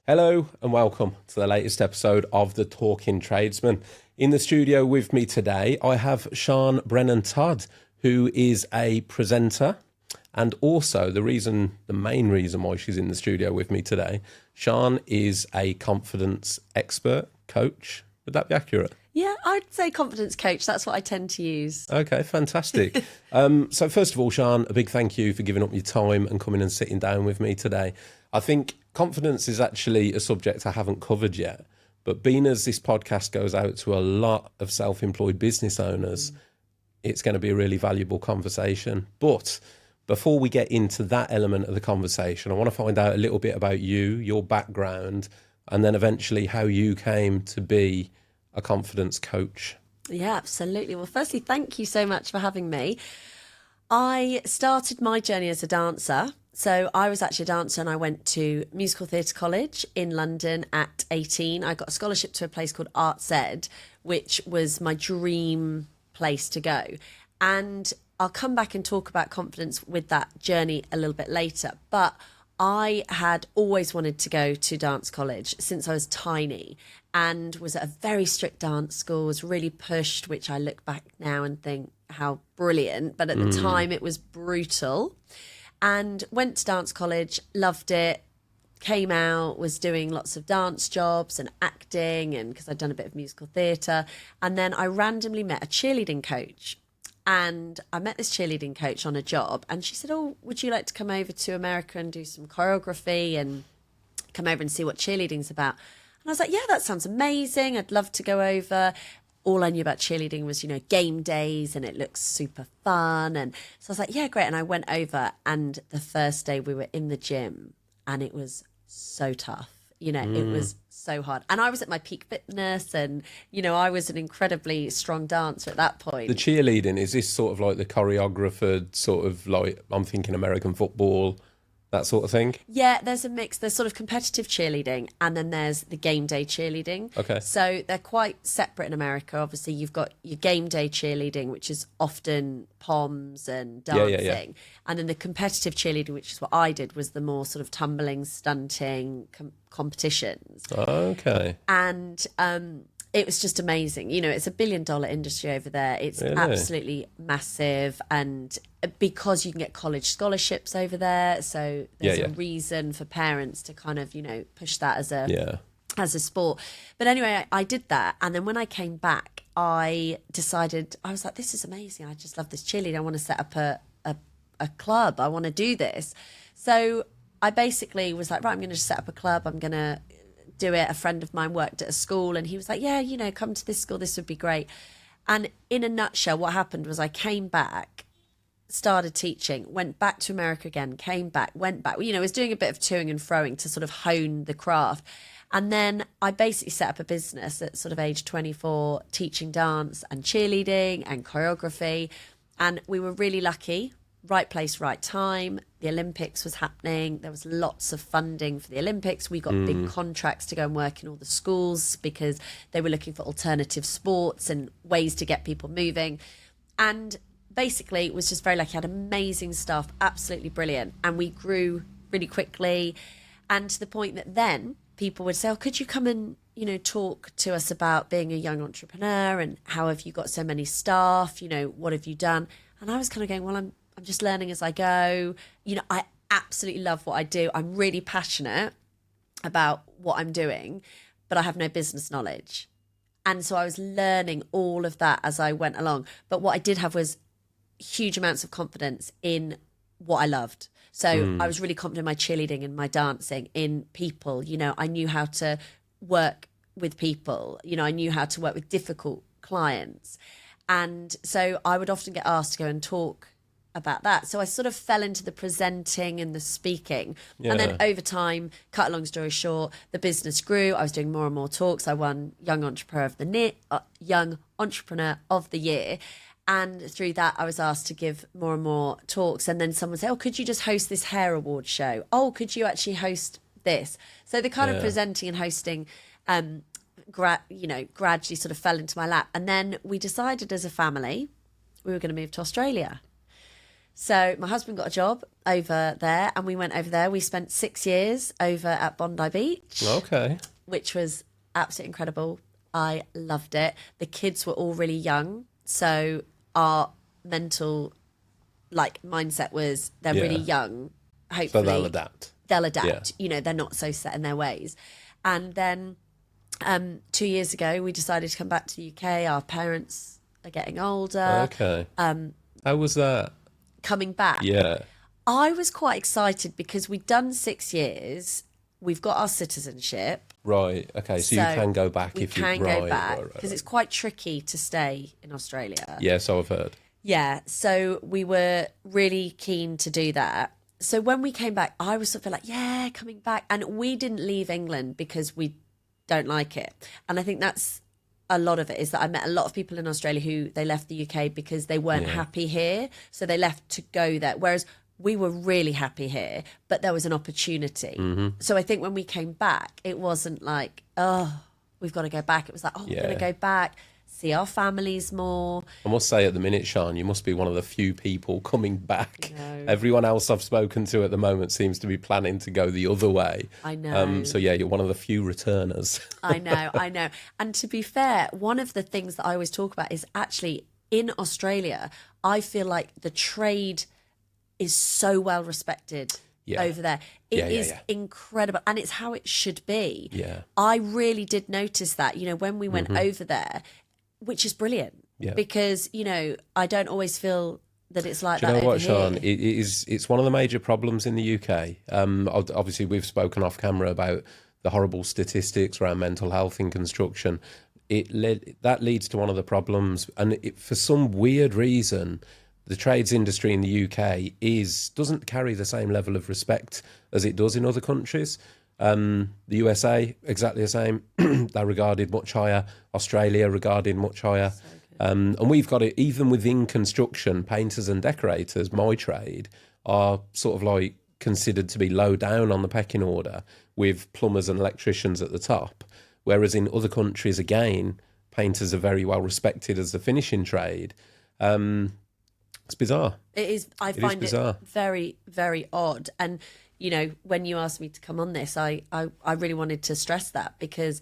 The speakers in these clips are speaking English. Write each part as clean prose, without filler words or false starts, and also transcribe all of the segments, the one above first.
Hello and welcome to the latest episode of The Talking Tradesman. In the studio with me today, I have Sian Brennan-Todd, who is a presenter, and also the main reason why she's in the studio with me today, Sian is a confidence expert, coach. Would that be accurate? Yeah, I'd say confidence coach. That's what I tend to use. Okay, fantastic. So first of all, Sian, a big thank you for giving up your time and coming and sitting down with me today. I think confidence is actually a subject I haven't covered yet, but being as this podcast goes out to a lot of self-employed business owners, it's going to be a really valuable conversation. But before we get into that element of the conversation, I want to find out a little bit about you, your background, and then eventually how you came to be a confidence coach. Yeah, absolutely. Well, firstly, thank you so much for having me. I started my journey as a dancer. So I was actually a dancer and I went to musical theatre college in London at 18. I got a scholarship to a place called Arts Ed, which was my dream place to go. And I'll come back and talk about confidence with that journey a little bit later. But I had always wanted to go to dance college since I was tiny and was at a very strict dance school, was really pushed, which I look back now and think how brilliant. But at the time it was brutal. And went to dance college, loved it, came out, was doing lots of dance jobs and acting, and because I'd done a bit of musical theatre. And then I randomly met a cheerleading coach. And I met this cheerleading coach on a job, and she said, "Oh, would you like to come over to America and do some choreography and come over and see what cheerleading's about?" And I was like, "Yeah, that sounds amazing. I'd love to go over." All I knew about cheerleading was, game days, and it looks super fun. And so I was like, yeah, great. And I went over, and the first day we were in the gym, and it was so tough. It was so hard. And I was at my peak fitness, and, I was an incredibly strong dancer at that point. The cheerleading, is this sort of like the choreographed sort of like, I'm thinking American football, that sort of thing? Yeah, there's a mix. There's sort of competitive cheerleading, and then there's the game day cheerleading. Okay. So they're quite separate in America. Obviously, you've got your game day cheerleading, which is often poms and dancing. Yeah. And then the competitive cheerleading, which is what I did, was the more sort of tumbling, stunting competitions. Okay. And it was just amazing. It's $1 billion industry over there. It's Really? absolutely massive. And because you can get college scholarships over there, so there's a reason for parents to kind of, push that as a sport. But anyway, I did that. And then when I came back, I decided, I was like, this is amazing. I just love this cheerleading. I want to set up a club. I want to do this. So I basically was like, right, I'm going to just set up a club. I'm going to do it. A friend of mine worked at a school, and he was like, yeah, come to this school, this would be great. And in a nutshell, what happened was I came back, started teaching, went back to America again, came back, went back, was doing a bit of toing and froing to sort of hone the craft. And then I basically set up a business at sort of age 24, teaching dance and cheerleading and choreography. And we were really lucky. Right place, right time. The Olympics was happening. There was lots of funding for the Olympics. We got big contracts to go and work in all the schools because they were looking for alternative sports and ways to get people moving. And basically, it was just very lucky. I had amazing staff, absolutely brilliant. And we grew really quickly. And to the point that then people would say, "Oh, could you come and, talk to us about being a young entrepreneur and how have you got so many staff? What have you done?" And I was kind of going, well, I'm just learning as I go. I absolutely love what I do. I'm really passionate about what I'm doing, but I have no business knowledge. And so I was learning all of that as I went along. But what I did have was huge amounts of confidence in what I loved. So I was really confident in my cheerleading and my dancing, in people. I knew how to work with people. I knew how to work with difficult clients. And so I would often get asked to go and talk about that. So I sort of fell into the presenting and the speaking. Yeah. And then over time, cut a long story short, the business grew. I was doing more and more talks. I won Young Entrepreneur of the Year. And through that, I was asked to give more and more talks. And then someone said, "Oh, could you just host this hair award show? Oh, could you actually host this?" So the kind of presenting and hosting gradually sort of fell into my lap. And then we decided as a family we were going to move to Australia. So my husband got a job over there and we went over there. We spent 6 years over at Bondi Beach. Okay. Which was absolutely incredible. I loved it. The kids were all really young. So our mental mindset was they're really young. Hopefully. So they'll adapt. Yeah. You know, they're not so set in their ways. And then 2 years ago, we decided to come back to the UK. Our parents are getting older. Okay. How was that? Coming back. Yeah. I was quite excited because we'd done 6 years. We've got our citizenship. Right. Okay. So you can go back if you can go back because because it's quite tricky to stay in Australia. Yeah, so I've heard. Yeah. So we were really keen to do that. So when we came back, I was sort of like, yeah, coming back. And we didn't leave England because we don't like it. And I think that's a lot of it, is that I met a lot of people in Australia who they left the UK because they weren't happy here. So they left to go there. Whereas we were really happy here, but there was an opportunity. Mm-hmm. So I think when we came back, it wasn't like, oh, we've got to go back. It was like, oh, we're going to go back, see our families more. I must say at the minute, Sian, you must be one of the few people coming back. Everyone else I've spoken to at the moment seems to be planning to go the other way. I know. So yeah, you're one of the few returners. I know. And to be fair, one of the things that I always talk about is actually in Australia, I feel like the trade is so well respected over there. It is incredible. And it's how it should be. Yeah. I really did notice that, you know, when we went over there, which is brilliant. Yeah. Because, you know, I don't always feel that it's like that. Do you know what, Sian? It's one of the major problems in the UK. Obviously, we've spoken off camera about the horrible statistics around mental health in construction. That leads to one of the problems. And for some weird reason, the trades industry in the UK doesn't carry the same level of respect as it does in other countries. The USA, exactly the same. They're regarded much higher. Australia regarded much higher. And we've got it even within construction. Painters and decorators, my trade, are sort of like considered to be low down on the pecking order, with plumbers and electricians at the top. Whereas in other countries, again, painters are very well respected as the finishing trade. It's bizarre. It is. I find it very, very odd. And, you know, when you asked me to come on this, I really wanted to stress that, because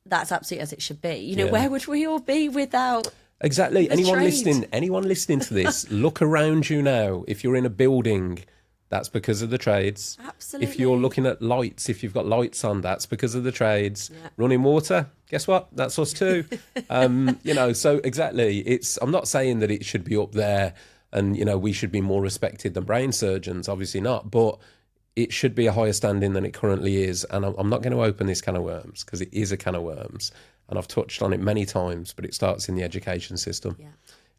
that's absolutely as it should be. You know, where would we all be without exactly anyone listening to this? Look around you now. If you're in a building, that's because of the trades. Absolutely. If you're looking at lights, if you've got lights on, that's because of the trades. Yeah. Running water, guess what? That's us too. You know, so exactly. I'm not saying that it should be up there and, you know, we should be more respected than brain surgeons, obviously not, but it should be a higher standing than it currently is. And I'm not going to open this can of worms, because it is a can of worms. And I've touched on it many times, but it starts in the education system. Yeah.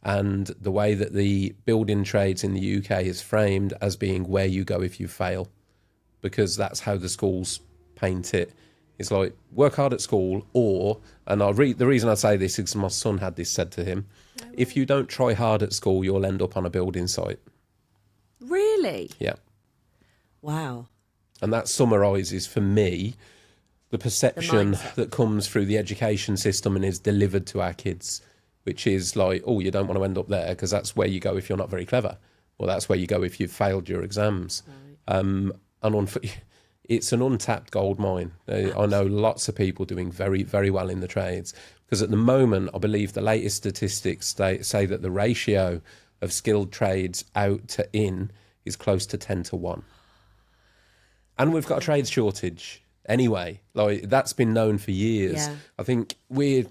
And the way that the building trades in the UK is framed as being where you go if you fail, because that's how the schools paint it. It's like, work hard at school, and the reason I say this is because my son had this said to him, if you don't try hard at school, you'll end up on a building site. Really? Yeah. Wow. And that summarises, for me, the perception that comes through the education system and is delivered to our kids, which is like, oh, you don't want to end up there because that's where you go if you're not very clever, or that's where you go if you've failed your exams. Right. It's an untapped gold mine. I know lots of people doing very, very well in the trades, because at the moment, I believe the latest statistics say that the ratio of skilled trades out to in is close to 10-1. And we've got a trades shortage anyway. Like, that's been known for years. Yeah. I think the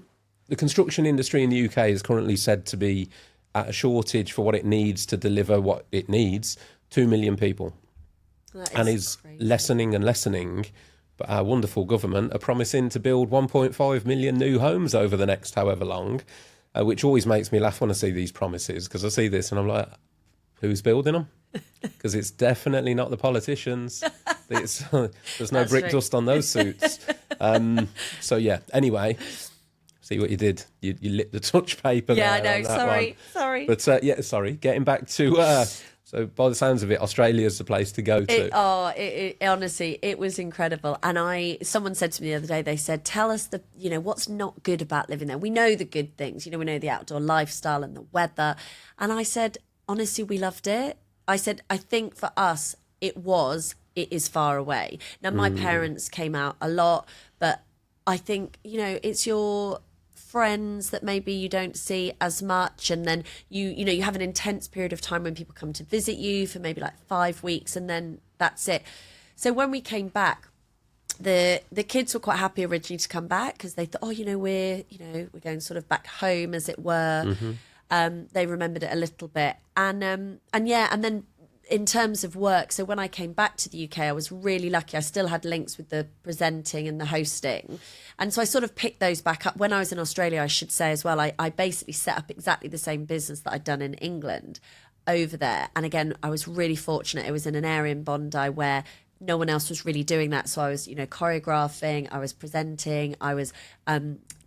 construction industry in the UK is currently said to be at a shortage for what it needs to deliver what it needs, 2 million people. And is crazy. lessening and lessening. But our wonderful government are promising to build 1.5 million new homes over the next however long, which always makes me laugh when I see these promises, because I see this and I'm like, who's building them? Because it's definitely not the politicians. There's no brick dust on those suits. So yeah, anyway, see what you did. You lit the touch paper there. Yeah, I know. Sorry. But sorry. Getting back to... So by the sounds of it, Australia's the place to go to. Honestly, it was incredible. And someone said to me the other day, they said, tell us what's not good about living there. We know the good things, we know the outdoor lifestyle and the weather. And I said, honestly, we loved it. I said, I think for us, it is far away. Now, my parents came out a lot, but I think, it's your friends that maybe you don't see as much, and then you have an intense period of time when people come to visit you for maybe like 5 weeks, and then that's it. So when we came back, the kids were quite happy originally to come back because they thought, we're going sort of back home, as it were. They remembered it a little bit, and then in terms of work, so when I came back to the UK, I was really lucky. I still had links with the presenting and the hosting. And so I sort of picked those back up. When I was in Australia, I should say as well, I basically set up exactly the same business that I'd done in England over there. And again, I was really fortunate. It was in an area in Bondi where no one else was really doing that. So I was, choreographing, I was presenting, I was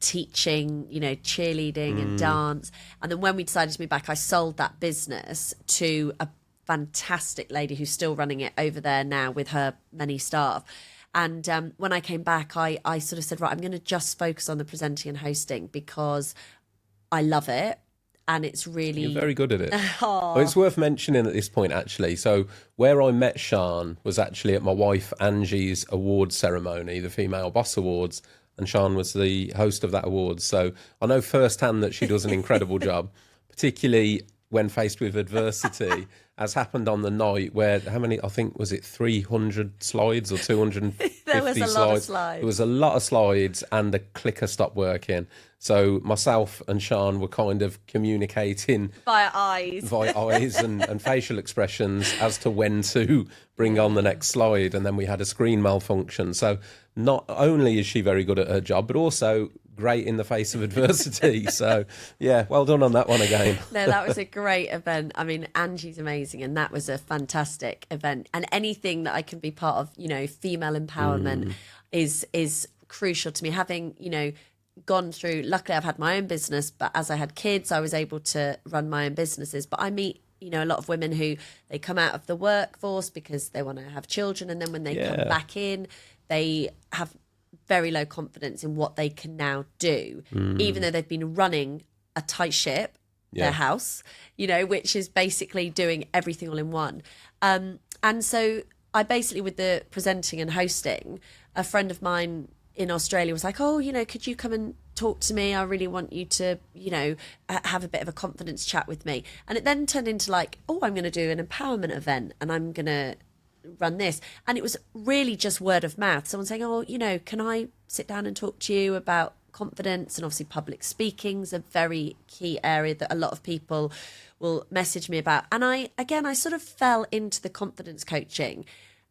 teaching, cheerleading and dance. And then when we decided to move back, I sold that business to a fantastic lady who's still running it over there now with her many staff. And when I came back, I sort of said, right, I'm going to just focus on the presenting and hosting because I love it. And it's really... You're very good at it. Well, it's worth mentioning at this point, actually. So where I met Sian was actually at my wife Angie's awards ceremony, the Female Boss Awards. And Sian was the host of that awards. So I know firsthand that she does an incredible job, particularly when faced with adversity, as happened on the night where, how many, I think, was it 300 slides or 250 There was a slides? lot of slides. There was a lot of slides and the clicker stopped working. So myself and Sian were kind of communicating via eyes and facial expressions as to when to bring on the next slide. And then we had a screen malfunction. So not only is she very good at her job, but also great in the face of adversity. So yeah, well done on that one again. No, that was a great event. I mean, Angie's amazing, and that was a fantastic event. And anything that I can be part of, female empowerment is crucial to me. Having, gone through, luckily I've had my own business, but as I had kids, I was able to run my own businesses. But I meet, a lot of women who they come out of the workforce because they want to have children, and then when they come back in, they have very low confidence in what they can now do, even though they've been running a tight ship, their house, which is basically doing everything all in one. And so I basically, with the presenting and hosting, a friend of mine in Australia was like, could you come and talk to me? I really want you to, have a bit of a confidence chat with me. And it then turned into like, I'm going to do an empowerment event and I'm going to run this. And it was really just word of mouth. Someone saying, can I sit down and talk to you about confidence? And obviously public speaking's a very key area that a lot of people will message me about. And I sort of fell into the confidence coaching,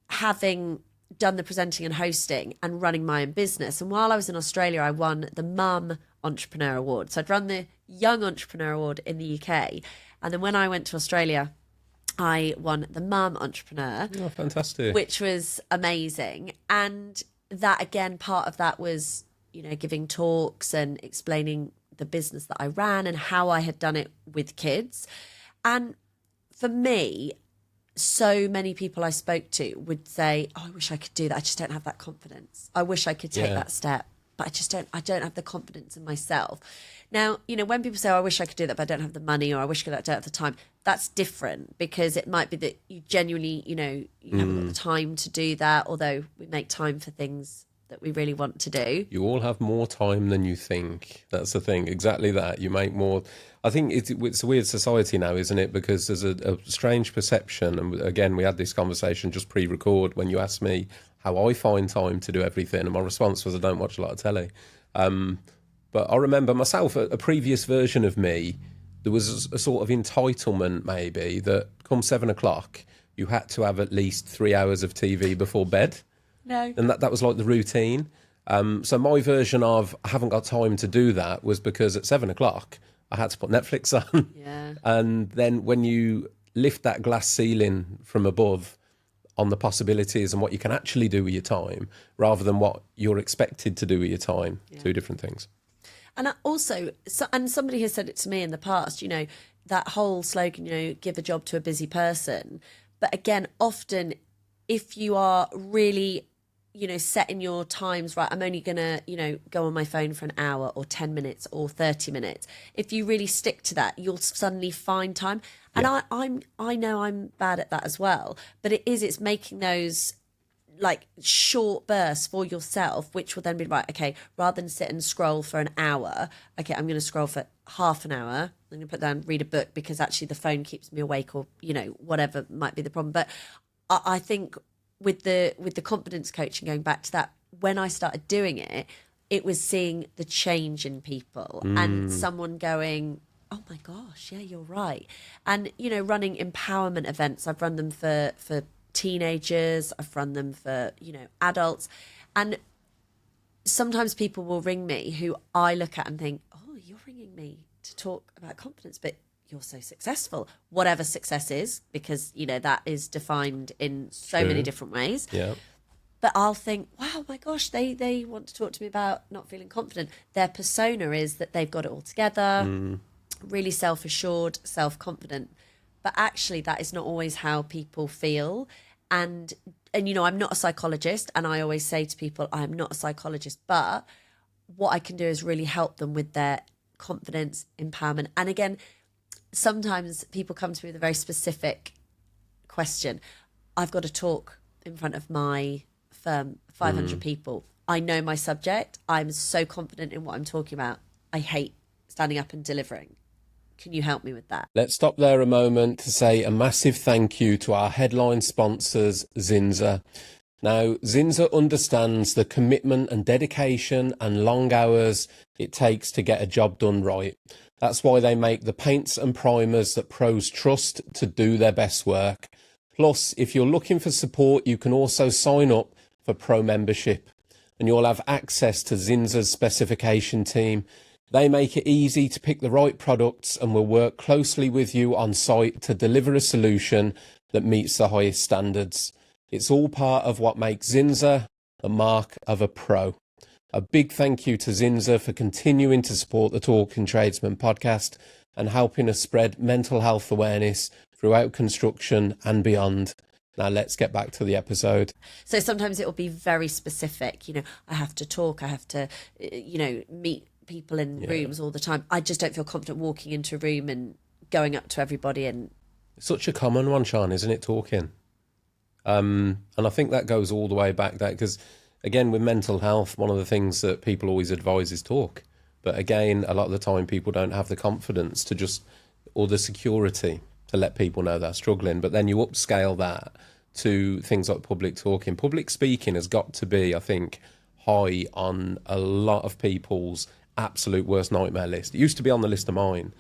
having done the presenting and hosting and running my own business. And while I was in Australia, I won the Mum Entrepreneur Award. So I'd run the Young Entrepreneur Award in the UK. And then when I went to Australia, I won the Mum Entrepreneur. Oh, fantastic. Which was amazing. And that, again, part of that was, giving talks and explaining the business that I ran and how I had done it with kids. And for me, so many people I spoke to would say, I wish I could do that. I just don't have that confidence. I wish I could take that step, but I don't have the confidence in myself. Now, when people say, I wish I could do that, but I don't have the money, or I wish I don't have the time, that's different, because it might be that you genuinely, you haven't got the time to do that, although we make time for things that we really want to do. You all have more time than you think. That's the thing. Exactly that. You make more. I think it's a weird society now, isn't it? Because there's a strange perception. And again, we had this conversation just pre-record when you asked me how I find time to do everything. And my response was, I don't watch a lot of telly. But I remember myself, a previous version of me, there was a sort of entitlement maybe that come 7 o'clock, you had to have at least 3 hours of TV before bed. No. And that was like the routine. So my version of I haven't got time to do that was because at 7 o'clock I had to put Netflix on. Yeah. And then when you lift that glass ceiling from above on the possibilities and what you can actually do with your time rather than what you're expected to do with your time, two different things. And also, and somebody has said it to me in the past, that whole slogan, give a job to a busy person. But again, often if you are really setting your times, right, I'm only going to, go on my phone for an hour or 10 minutes or 30 minutes. If you really stick to that, you'll suddenly find time. And I know I'm bad at that as well, but it's making those like short bursts for yourself, which will then be right, okay, rather than sit and scroll for an hour, okay, I'm going to scroll for half an hour. I'm going to put down, read a book, because actually the phone keeps me awake, or, whatever might be the problem. But I think with the confidence coaching, going back to that, when I started doing it, it was seeing the change in people and someone going, oh my gosh, yeah, you're right. And, running empowerment events, I've run them for teenagers, I've run them for, adults. And sometimes people will ring me who I look at and think, oh, you're ringing me to talk about confidence, but you're so successful, whatever success is, because, that is defined in so many different ways. Yeah. But I'll think, wow, my gosh, they want to talk to me about not feeling confident. Their persona is that they've got it all together, really self-assured, self-confident. But actually, that is not always how people feel. And I'm not a psychologist, and I always say to people, I'm not a psychologist, but what I can do is really help them with their confidence, empowerment. And again, sometimes people come to me with a very specific question. I've got to talk in front of my firm, 500 people. I know my subject. I'm so confident in what I'm talking about. I hate standing up and delivering. Can you help me with that? Let's stop there a moment to say a massive thank you to our headline sponsors, Zinza. Now, Zinza understands the commitment and dedication and long hours it takes to get a job done right. That's why they make the paints and primers that pros trust to do their best work. Plus, if you're looking for support, you can also sign up for pro membership, and you'll have access to Zinza's specification team. They make it easy to pick the right products and will work closely with you on site to deliver a solution that meets the highest standards. It's all part of what makes Zinza the mark of a pro. A big thank you to Zinza for continuing to support the Talking Tradesman podcast and helping us spread mental health awareness throughout construction and beyond. Now let's get back to the episode. So sometimes it will be very specific. I have to talk, I have to, meet people in rooms all the time. I just don't feel confident walking into a room and going up to everybody. And such a common one, Sian, isn't it, talking? And I think that goes all the way back there, because again, with mental health, one of the things that people always advise is talk. But again, a lot of the time people don't have the confidence to or the security to let people know they're struggling. But then you upscale that to things like public talking. Public speaking has got to be, I think, high on a lot of people's absolute worst nightmare list. It used to be on the list of mine.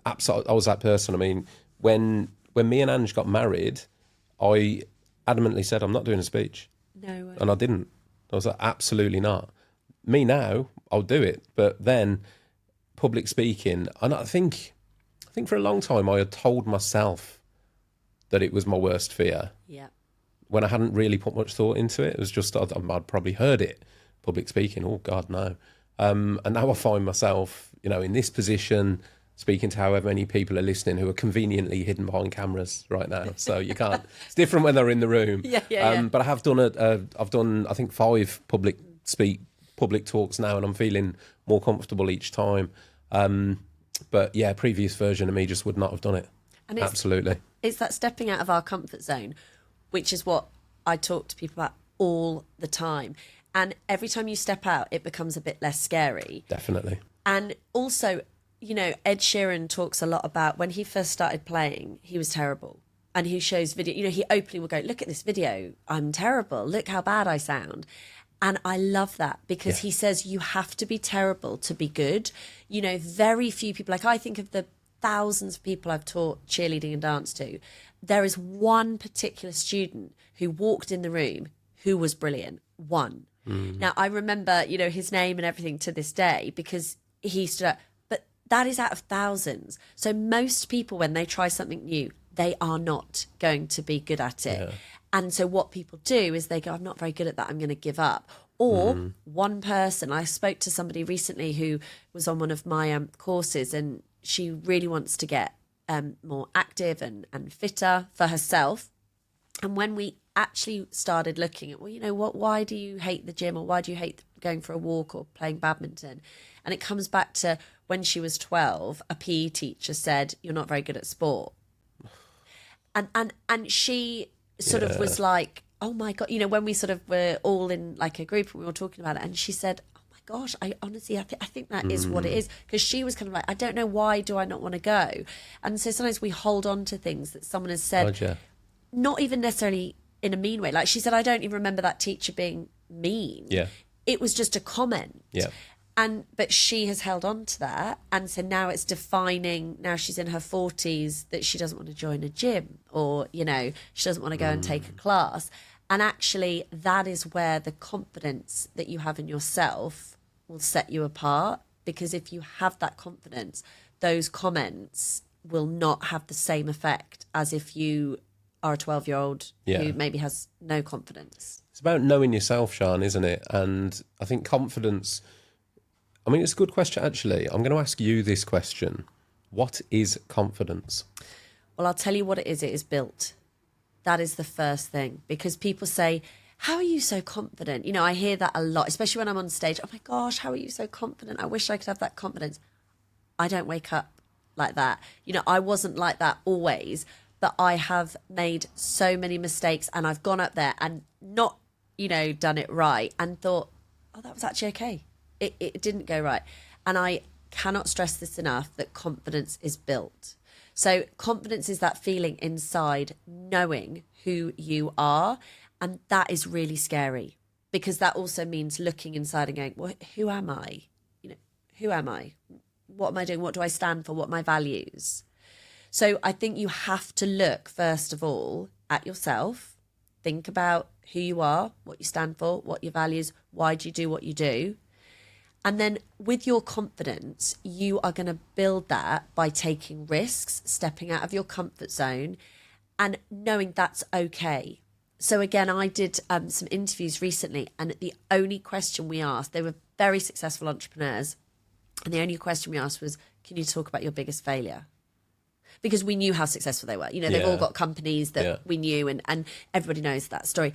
Absolutely, I was that person. I mean, when me and Ange got married, I adamantly said, I'm not doing a speech. No way. And I didn't. I was like, absolutely not. Me now, I'll do it. But then public speaking, and I think for a long time I had told myself that it was my worst fear. Yeah. When I hadn't really put much thought into it. It was just, I'd probably heard it. Public speaking, oh God, no. And now I find myself, in this position, speaking to however many people are listening who are conveniently hidden behind cameras right now. So you can't, it's different when they're in the room. Yeah. But I have done I've done, I think, 5 public talks now, and I'm feeling more comfortable each time. But yeah, previous version of me just would not have done it. And absolutely. It's that stepping out of our comfort zone, which is what I talk to people about all the time. And every time you step out, it becomes a bit less scary. Definitely. And also, Ed Sheeran talks a lot about when he first started playing, he was terrible. And he shows video, he openly will go, look at this video, I'm terrible, look how bad I sound. And I love that because he says you have to be terrible to be good. Very few people, like I think of the thousands of people I've taught cheerleading and dance to, there is one particular student who walked in the room who was brilliant. One. Now, I remember, his name and everything to this day because he stood up. But that is out of thousands. So most people, when they try something new, they are not going to be good at it. Yeah. And so what people do is they go, I'm not very good at that, I'm going to give up. Or one person, I spoke to somebody recently who was on one of my courses, and she really wants to get more active and fitter for herself. And when we actually started looking at, well, you know what, why do you hate the gym, or why do you hate going for a walk or playing badminton? And it comes back to when she was 12, a PE teacher said, you're not very good at sport. And she sort of was like, oh my God, you know, when we sort of were all in like a group and we were talking about it, and she said, oh my gosh, I honestly, I think that is what it is. Because she was kind of like, I don't know, why do I not want to go? And so sometimes we hold on to things that someone has said, not even necessarily in a mean way. Like she said, I don't even remember that teacher being mean. Yeah. It was just a comment. Yeah. But she has held on to that, and so now it's defining, now she's in her 40s, that she doesn't want to join a gym, or, you know, she doesn't want to go and take a class. And actually that is where the confidence that you have in yourself will set you apart, because if you have that confidence, those comments will not have the same effect as if you are a 12-year-old who maybe has no confidence. It's about knowing yourself, Sian, isn't it? And I think confidence, I mean, it's a good question, actually. I'm going to ask you this question. What is confidence? Well, I'll tell you what it is. It is built. That is the first thing, because people say, how are you so confident? You know, I hear that a lot, especially when I'm on stage. Oh my gosh, how are you so confident? I wish I could have that confidence. I don't wake up like that. You know, I wasn't like that always, but I have made so many mistakes, and I've gone up there and not, you know, done it right, and thought, oh, that was actually okay. It didn't go right. And I cannot stress this enough, that confidence is built. So confidence is that feeling inside, knowing who you are. And that is really scary, because that also means looking inside and going, well, who am I? You know, who am I? What am I doing? What do I stand for? What are my values? So I think you have to look, first of all, at yourself. Think about who you are, what you stand for, what your values, why do you do what you do? And then with your confidence, you are going to build that by taking risks, stepping out of your comfort zone, and knowing that's okay. So again, I did some interviews recently, and the only question we asked, they were very successful entrepreneurs, and the only question we asked was, can you talk about your biggest failure? Because we knew how successful they were. You know, they've all got companies that we knew, and everybody knows that story.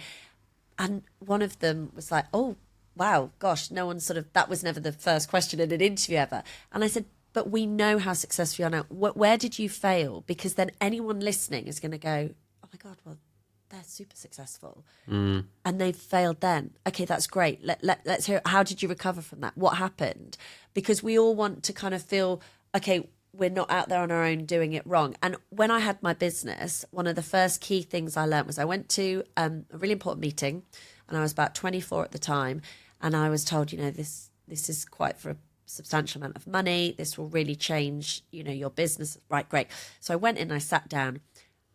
And one of them was like, oh, wow, gosh, no one sort of, that was never the first question in an interview ever. And I said, but we know how successful you are now. Where did you fail? Because then anyone listening is going to go, oh my God, well, they're super successful. And they failed then. Okay, that's great. Let's hear, how did you recover from that? What happened? Because we all want to kind of feel, okay, we're not out there on our own doing it wrong. And when I had my business, one of the first key things I learned was I went to a really important meeting, and I was about 24 at the time. And I was told, you know, this is quite for a substantial amount of money. This will really change, you know, your business. Right, great. So I went in and I sat down,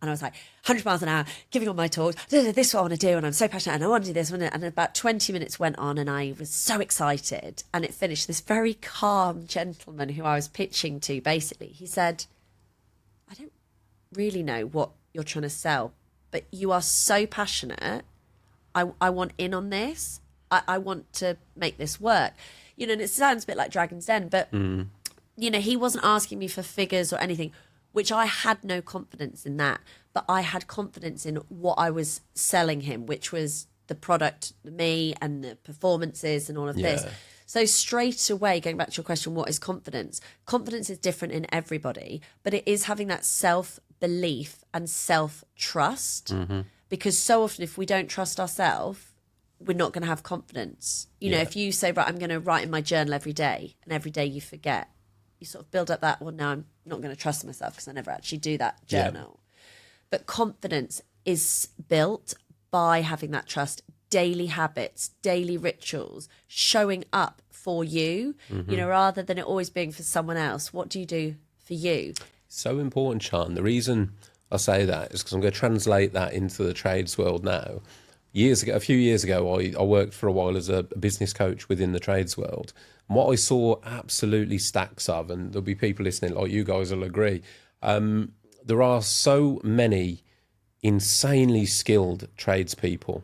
and I was like, 100 miles an hour, giving all my talks. This is what I want to do, and I'm so passionate, and I want to do this. And about 20 minutes went on, and I was so excited. And it finished. This very calm gentleman who I was pitching to, basically, he said, I don't really know what you're trying to sell, but you are so passionate. I want in on this. I want to make this work. You know, and it sounds a bit like Dragon's Den, but, you know, he wasn't asking me for figures or anything, which I had no confidence in that. But I had confidence in what I was selling him, which was the product, me, and the performances and all of this. So straight away, going back to your question, what is confidence? Confidence is different in everybody, but it is having that self-belief and self-trust. Because so often if we don't trust ourselves, we're not going to have confidence. You know, if you say, right, I'm going to write in my journal every day, and every day you forget, you sort of build up that, well, now I'm not going to trust myself because I never actually do that journal. But confidence is built by having that trust, daily habits, daily rituals, showing up for you, you know, rather than it always being for someone else. What do you do for you? So important, Sian. The reason I say that is because I'm going to translate that into the trades world now. A few years ago, I worked for a while as a business coach within the trades world. And what I saw absolutely stacks of, and there'll be people listening like you guys will agree, there are so many insanely skilled tradespeople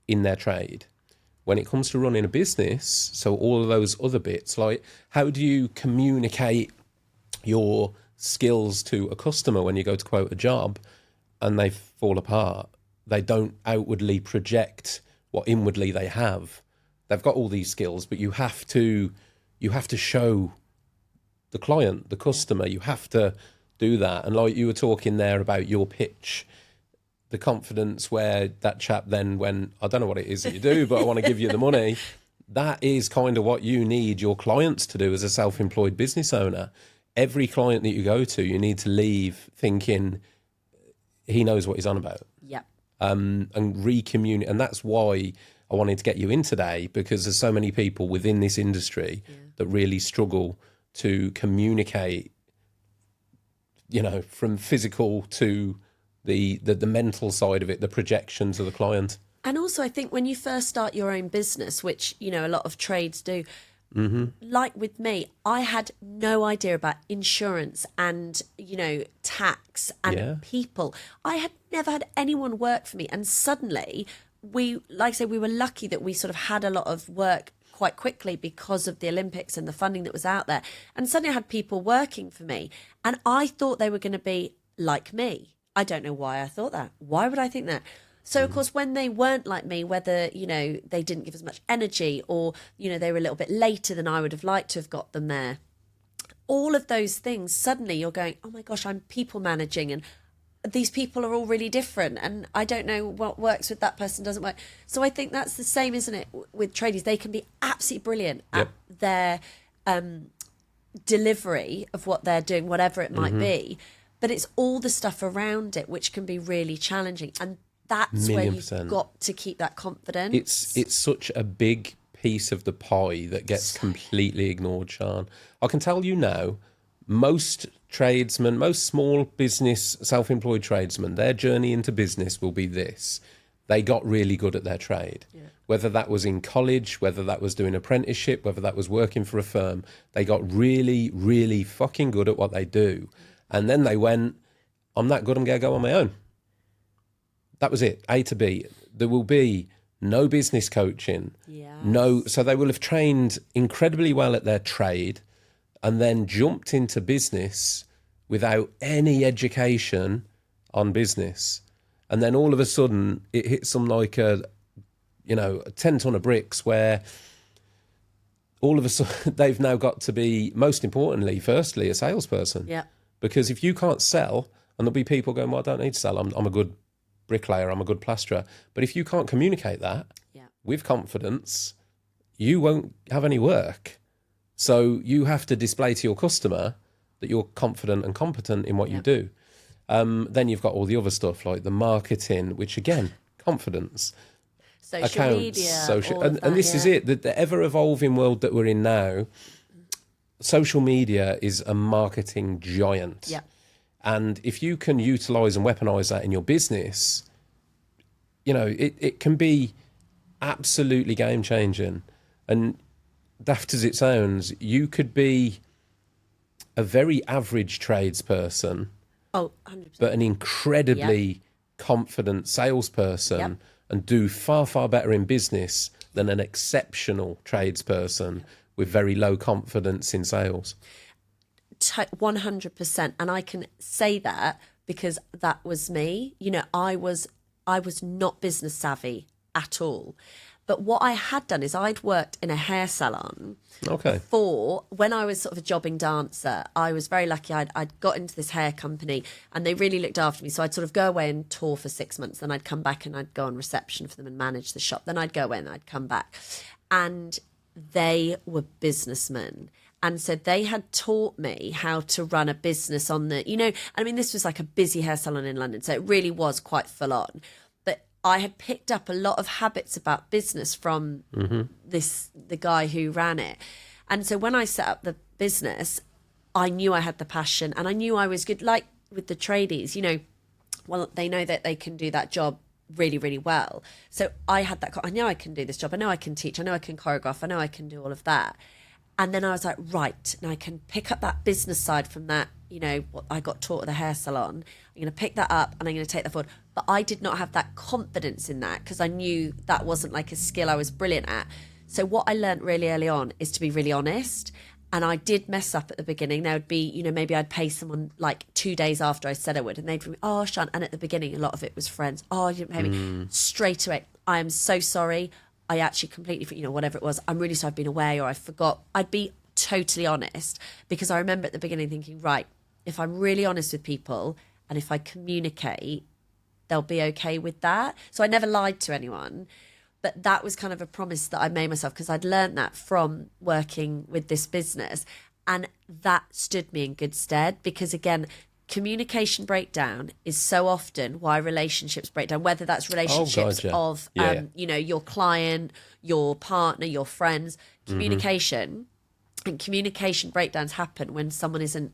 in their trade. When it comes to running a business, so all of those other bits, like how do you communicate your skills to a customer when you go to quote a job and they fall apart? they don't outwardly project what inwardly they have. They've got all these skills, but you have to show the client, the customer, you have to do that. And like you were talking there about your pitch, the confidence where that chap then went, I don't know what it is that you do, but I want to give you the money. That is kind of what you need your clients to do as a self-employed business owner. Every client that you go to, you need to leave thinking he knows what he's on about. Yeah. And re-communicate. And that's why I wanted to get you in today, because there's so many people within this industry that really struggle to communicate, you know, from physical to the mental side of it, the projections of the client. And also, I think when you first start your own business, which, you know, a lot of trades do, like with me, I had no idea about insurance and, you know, tax and people. I had never had anyone work for me. And suddenly we, like I say, we were lucky that we sort of had a lot of work quite quickly because of the Olympics and the funding that was out there. And suddenly I had people working for me, and I thought they were going to be like me. I don't know why I thought that. Why would I think that? So, of course, when they weren't like me, whether, you know, they didn't give as much energy, or, you know, they were a little bit later than I would have liked to have got them there, all of those things, suddenly you're going, oh my gosh, I'm people managing, and these people are all really different, and I don't know what works with that person, doesn't work. So I think that's the same, isn't it, with tradies? They can be absolutely brilliant at their delivery of what they're doing, whatever it might be, but it's all the stuff around it which can be really challenging. And that's where you've got to keep that confidence. It's such a big piece of the pie that gets completely ignored, Sian. I can tell you now, most tradesmen, most small business, self-employed tradesmen, their journey into business will be this. They got really good at their trade. Yeah. Whether that was in college, whether that was doing apprenticeship, whether that was working for a firm, they got really, really fucking good at what they do. And then they went, I'm that good, I'm going to go on my own. That was it, A to B. There will be no business coaching. So they will have trained incredibly well at their trade and then jumped into business without any education on business. And then all of a sudden it hits them like a 10 ton of bricks, where all of a sudden they've now got to be, most importantly, firstly, a salesperson. Yeah. Because if you can't sell, and there'll be people going, well, I don't need to sell, I'm a good bricklayer, I'm a good plasterer. But if you can't communicate that with confidence, you won't have any work. So you have to display to your customer that you're confident and competent in what you do. Then you've got all the other stuff like the marketing, which again, confidence, social accounts, media, and this is it, the ever-evolving world that we're in now. Social media is a marketing giant. Yeah. And if you can utilise and weaponise that in your business, you know, it can be absolutely game-changing. And daft as it sounds, you could be a very average tradesperson, 100%. but an incredibly confident salesperson, and do far, far better in business than an exceptional tradesperson with very low confidence in sales. 100%. And I can say that because that was me. You know, I was not business savvy at all. But what I had done is I'd worked in a hair salon before. When I was sort of a jobbing dancer, I was very lucky. I'd got into this hair company and they really looked after me. So I'd sort of go away and tour for 6 months. Then I'd come back and I'd go on reception for them and manage the shop. Then I'd go away and I'd come back. And they were businessmen. And so they had taught me how to run a business on the, you know, I mean, this was like a busy hair salon in London. So it really was quite full on. I had picked up a lot of habits about business from the guy who ran it. And so when I set up the business, I knew I had the passion and I knew I was good. Like with the tradies, you know, well, they know that they can do that job really, really well. So I had that, I know I can do this job. I know I can teach. I know I can choreograph. I know I can do all of that. And then I was like, right, now I can pick up that business side from that, you know, what I got taught at the hair salon. I'm going to pick that up and I'm going to take that forward. But I did not have that confidence in that because I knew that wasn't like a skill I was brilliant at. So what I learned really early on is to be really honest And I did mess up at the beginning. There would be, maybe I'd pay someone like 2 days after I said I would, and they'd be, oh, Sian. And at the beginning, a lot of it was friends. Oh, you didn't pay me. Straight away, I am so sorry. I actually completely, whatever it was, I'm really sorry I've been away or I forgot. I'd be totally honest, because I remember at the beginning thinking, right, if I'm really honest with people and if I communicate, they'll be okay with that. So I never lied to anyone. But that was kind of a promise that I made myself, because I'd learned that from working with this business. And that stood me in good stead, because, again, communication breakdown is so often why relationships break down, whether that's relationships of, your client, your partner, your friends. Communication and communication breakdowns happen when someone isn't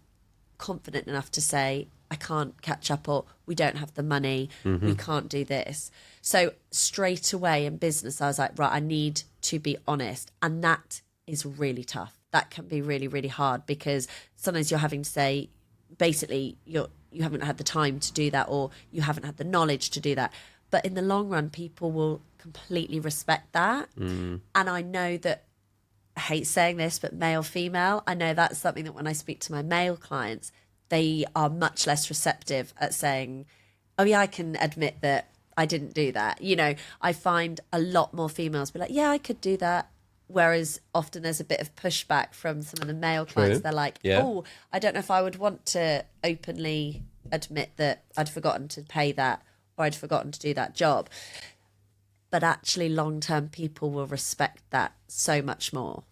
confident enough to say, I can't catch up, or we don't have the money, we can't do this. So straight away in business, I was like, right, I need to be honest. And that is really tough. That can be really, really hard, because sometimes you're having to say, basically, you haven't had the time to do that, or you haven't had the knowledge to do that. But in the long run, people will completely respect that. And I know that, I hate saying this, but male, female, I know that's something that when I speak to my male clients, they are much less receptive at saying, oh yeah, I can admit that I didn't do that. I find a lot more females be like, yeah, I could do that. Whereas often there's a bit of pushback from some of the male clients. They're like, oh, I don't know if I would want to openly admit that I'd forgotten to pay that, or I'd forgotten to do that job. But actually long-term people will respect that so much more.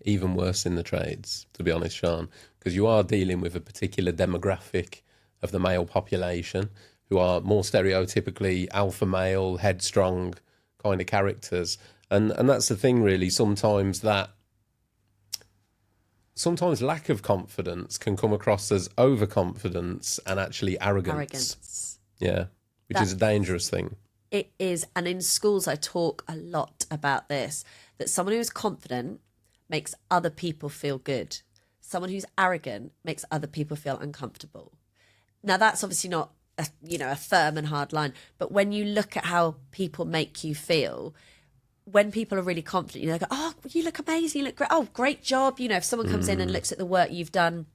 Even worse in the trades, to be honest, Sian, because you are dealing with a particular demographic of the male population who are more stereotypically alpha male, headstrong kind of characters. And that's the thing, really. Sometimes lack of confidence can come across as overconfidence and actually arrogance. Yeah, which is a dangerous thing. It is. And in schools, I talk a lot about this, that someone who is confident makes other people feel good. Someone who's arrogant makes other people feel uncomfortable. Now, that's obviously not a firm and hard line, but when you look at how people make you feel, when people are really confident, they go, oh, you look amazing, you look great, oh, great job. If someone comes in and looks at the work you've done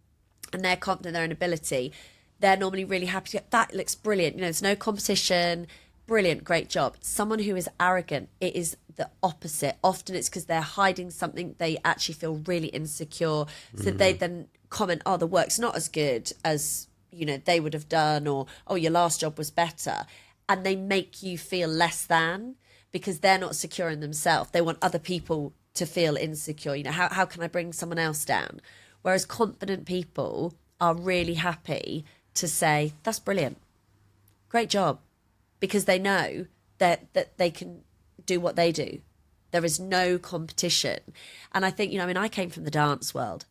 and they're confident in their own ability, they're normally really happy to go, that looks brilliant. There's no competition. Brilliant, great job. Someone who is arrogant, it is the opposite. Often it's because they're hiding something. They actually feel really insecure. So they then comment, oh, the work's not as good as, they would have done, or, oh, your last job was better. And they make you feel less than, because they're not secure in themselves. They want other people to feel insecure. How can I bring someone else down? Whereas confident people are really happy to say, that's brilliant. Great job. Because they know that they can do what they do. There is no competition. And I think, I came from the dance world,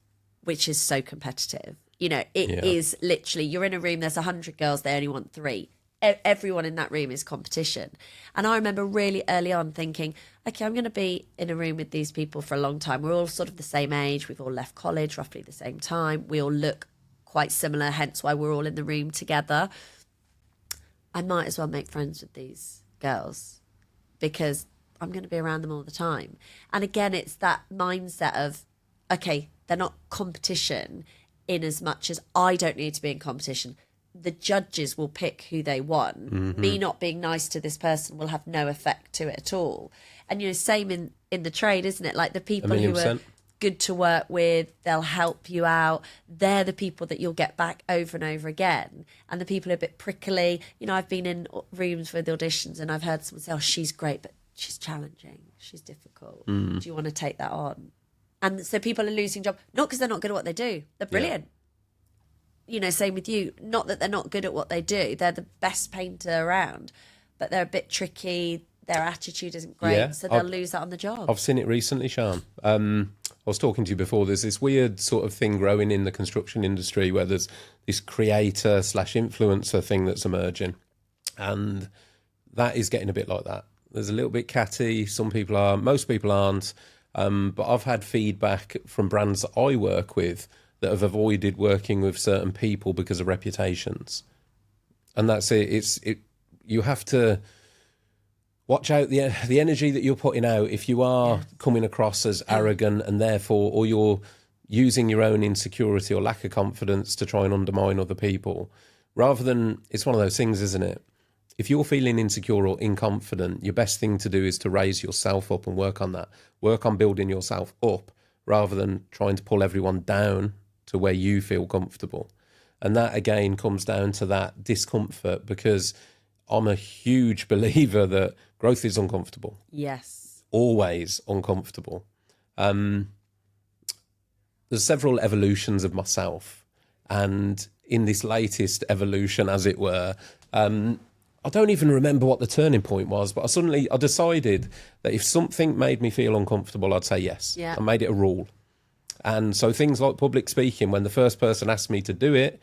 which is so competitive. It is literally, you're in a room, there's 100 girls, they only want 3. Everyone in that room is competition. And I remember really early on thinking, okay, I'm going to be in a room with these people for a long time. We're all sort of the same age. We've all left college roughly the same time. We all look quite similar, hence why we're all in the room together. I might as well make friends with these girls because I'm going to be around them all the time. And again, it's that mindset of, okay, they're not competition in as much as I don't need to be in competition. The judges will pick who they want. Me not being nice to this person will have no effect to it at all. And, same in the trade, isn't it? Like the people who are good to work with, they'll help you out. They're the people that you'll get back over and over again. And the people who are a bit prickly, I've been in rooms with auditions and I've heard someone say, oh, she's great, but she's challenging. She's difficult. Do you want to take that on? And so people are losing jobs, not because they're not good at what they do. They're brilliant. Same with you. Not that they're not good at what they do. They're the best painter around, but they're a bit tricky. Their attitude isn't great, so they'll lose that on the job. I've seen it recently, Sian. I was talking to you before. There's this weird sort of thing growing in the construction industry where there's this creator/influencer thing that's emerging. And that is getting a bit like that. There's a little bit catty. Some people are, most people aren't. But I've had feedback from brands that I work with that have avoided working with certain people because of reputations. And that's it. You have to watch out the energy that you're putting out. If you are coming across as arrogant and therefore, or you're using your own insecurity or lack of confidence to try and undermine other people, rather than, it's one of those things, isn't it? If you're feeling insecure or inconfident, your best thing to do is to raise yourself up and work on that. Work on building yourself up rather than trying to pull everyone down to where you feel comfortable. And that, again, comes down to that discomfort, because I'm a huge believer that growth is uncomfortable. Yes. Always uncomfortable. There's several evolutions of myself. And in this latest evolution, as it were, I don't even remember what the turning point was, but I decided that if something made me feel uncomfortable, I'd say yes. Yeah. I made it a rule. And so things like public speaking, when the first person asked me to do it,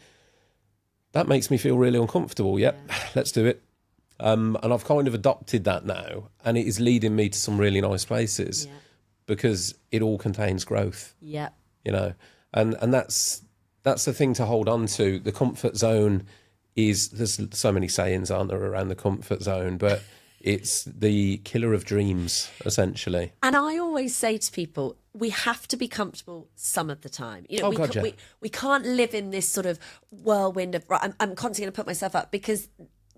that makes me feel really uncomfortable. Yep, let's do it. And I've kind of adopted that now, and it is leading me to some really nice places because it all contains growth. Yeah. You know, and that's the thing to hold on to. The comfort zone is, there's so many sayings, aren't there, around the comfort zone, but it's the killer of dreams, essentially. And I always say to people, we have to be comfortable some of the time. You know, we can't live in this sort of whirlwind of, right, I'm constantly going to put myself up, because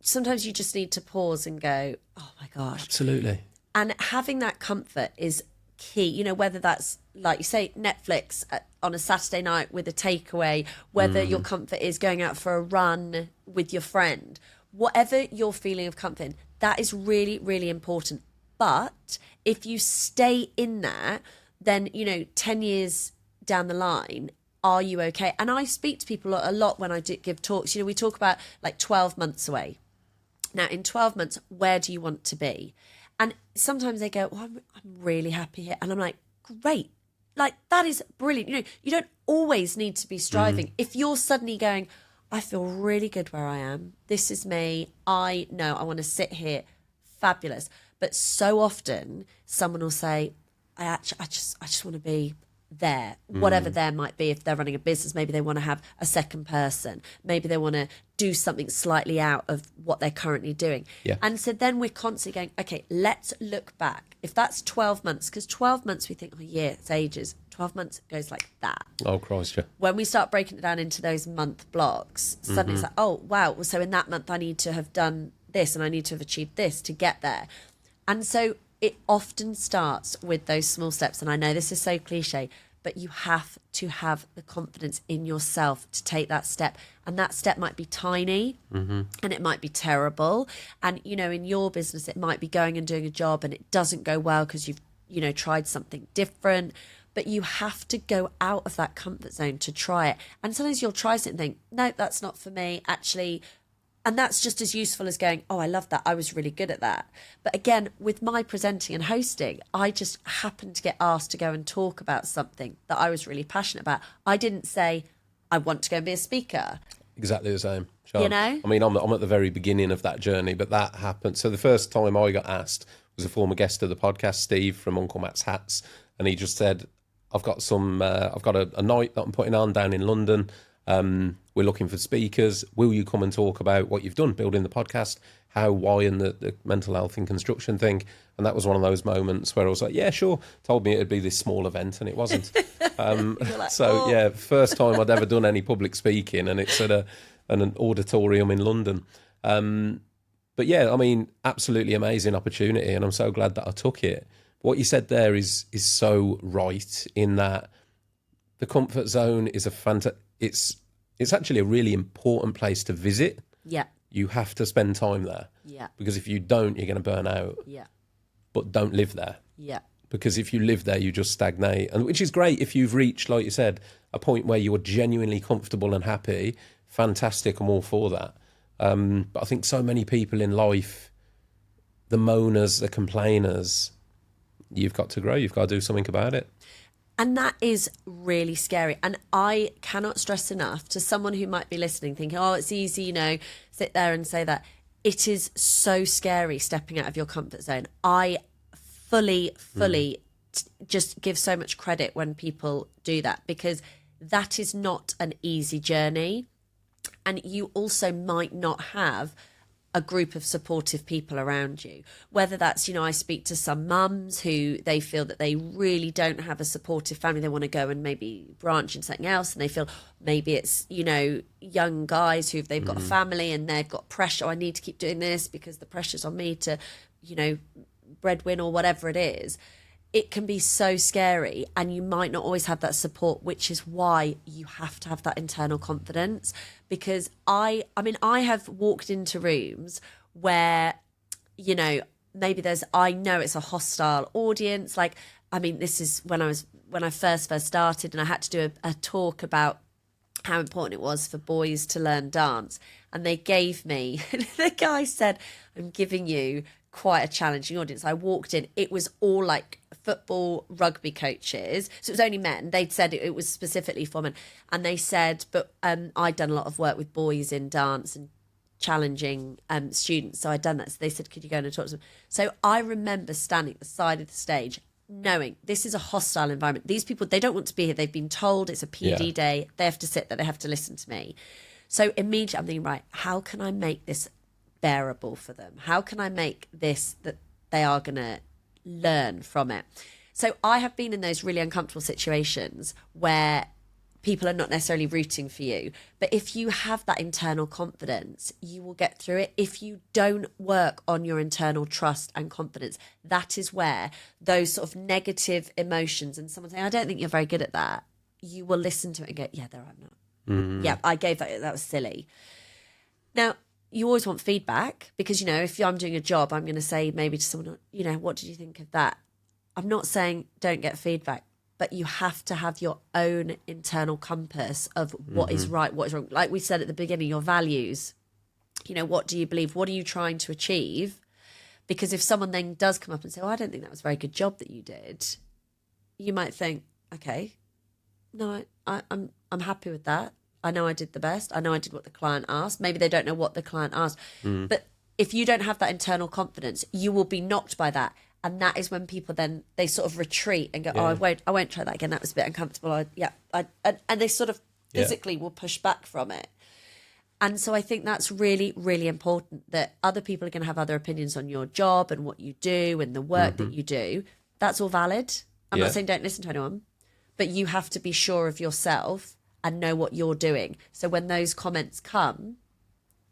sometimes you just need to pause and go, oh my gosh. Absolutely. And having that comfort is key, you know, whether that's, like you say, Netflix on a Saturday night with a takeaway, whether your comfort is going out for a run with your friend, whatever your feeling of comfort in, that is really, really important. But if you stay in that, then, you know, 10 years down the line, are you okay? And I speak to people a lot when I give talks. You know, we talk about like 12 months away. Now, in 12 months, where do you want to be? And sometimes they go, well, I'm really happy here. And I'm like, great. Like, that is brilliant. You know, you don't always need to be striving. If you're suddenly going, I feel really good where I am. This is me. I know I want to sit here. Fabulous. But so often someone will say, I just want to be there, whatever there might be. If they're running a business, maybe they want to have a second person, maybe they want to do something slightly out of what they're currently doing. And so then we're constantly going, okay, let's look back. If that's 12 months, because 12 months we think, oh yeah, it's ages. 12 months goes like that. Oh Christ, yeah. When we start breaking it down into those month blocks, suddenly it's like, oh wow, so in that month I need to have done this and I need to have achieved this to get there. And so it often starts with those small steps. And I know this is so cliche, but you have to have the confidence in yourself to take that step. And that step might be tiny and it might be terrible. And, you know, in your business, it might be going and doing a job and it doesn't go well because you've, you know, tried something different. But you have to go out of that comfort zone to try it. And sometimes you'll try something and think, no, that's not for me. Actually, and that's just as useful as going, oh, I love that. I was really good at that. But again, with my presenting and hosting, I just happened to get asked to go and talk about something that I was really passionate about. I didn't say, I want to go and be a speaker. Exactly the same, Sian. You know? I mean, I'm at the very beginning of that journey, but that happened. So the first time I got asked was a former guest of the podcast, Steve from Uncle Matt's Hats. And he just said, I've got a night that I'm putting on down in London. We're looking for speakers. Will you come and talk about what you've done, building the podcast, how, why, and the mental health in construction thing? And that was one of those moments where I was like, yeah, sure. Told me it'd be this small event, and it wasn't. Like, so, oh. yeah, first time I'd ever done any public speaking, and it's at an auditorium in London. But yeah, I mean, absolutely amazing opportunity, and I'm so glad that I took it. What you said there is so right, in that the comfort zone is it's actually a really important place to visit. Yeah. You have to spend time there. Yeah. Because if you don't, you're going to burn out. Yeah. But don't live there. Yeah. Because if you live there, you just stagnate. And which is great if you've reached, like you said, a point where you're genuinely comfortable and happy. Fantastic, I'm all for that. But I think so many people in life, the moaners, the complainers, you've got to grow. You've got to do something about it. And that is really scary. And I cannot stress enough to someone who might be listening, thinking, oh, it's easy, you know, sit there and say that. It is so scary stepping out of your comfort zone. I fully just give so much credit when people do that, because that is not an easy journey. And you also might not have a group of supportive people around you. Whether that's, I speak to some mums who they feel that they really don't have a supportive family. They want to go and maybe branch into something else, and they feel maybe it's, young guys who they've got a family and they've got pressure. I need to keep doing this because the pressure's on me to, breadwin or whatever it is. It can be so scary, and you might not always have that support, which is why you have to have that internal confidence. Because I have walked into rooms where, maybe I know it's a hostile audience. Like, this is when I first started, and I had to do a talk about how important it was for boys to learn dance. And they gave me, the guy said, I'm giving you quite a challenging audience. I walked in, it was all like football, rugby coaches. So it was only men. They'd said it was specifically for men. And they said, but I'd done a lot of work with boys in dance and challenging students. So I'd done that. So they said, could you go in and talk to them? So I remember standing at the side of the stage, knowing this is a hostile environment. These people, they don't want to be here. They've been told it's a PD day. They have to sit there. They have to listen to me. So immediately I'm thinking, right, how can I make this bearable for them? How can I make this that they are going to learn from it? So I have been in those really uncomfortable situations where people are not necessarily rooting for you, but if you have that internal confidence, you will get through it. If you don't work on your internal trust and confidence, that is where those sort of negative emotions and someone saying, I don't think you're very good at that, you will listen to it and go, yeah, there I'm not. Yeah, I gave that was silly. Now, you always want feedback because, if I'm doing a job, I'm going to say maybe to someone, what did you think of that? I'm not saying don't get feedback, but you have to have your own internal compass of what is right, what is wrong. Like we said at the beginning, your values, what do you believe? What are you trying to achieve? Because if someone then does come up and say, I don't think that was a very good job that you did, you might think, okay, no, I'm happy with that. I know I did the best. I know I did what the client asked. Maybe they don't know what the client asked. But if you don't have that internal confidence, you will be knocked by that. And that is when people then, they sort of retreat and go, I won't try that again. That was a bit uncomfortable. And they sort of physically will push back from it. And so I think that's really, really important, that other people are going to have other opinions on your job and what you do and the work that you do. That's all valid. I'm not saying don't listen to anyone, but you have to be sure of yourself and know what you're doing. So when those comments come,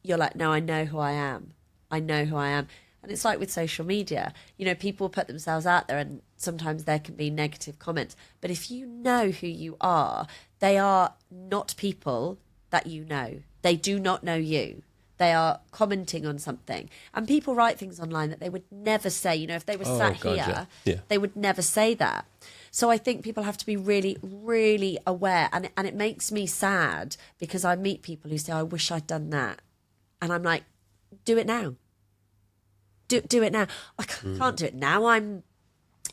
you're like, no, I know who I am. I know who I am. And it's like with social media, people put themselves out there and sometimes there can be negative comments. But if you know who you are, they are not people that you know. They do not know you. They are commenting on something. And people write things online that they would never say. If they were here, they would never say that. So I think people have to be really, really aware. And it makes me sad because I meet people who say, I wish I'd done that. And I'm like, do it now. Do it now. I can't do it now. I'm,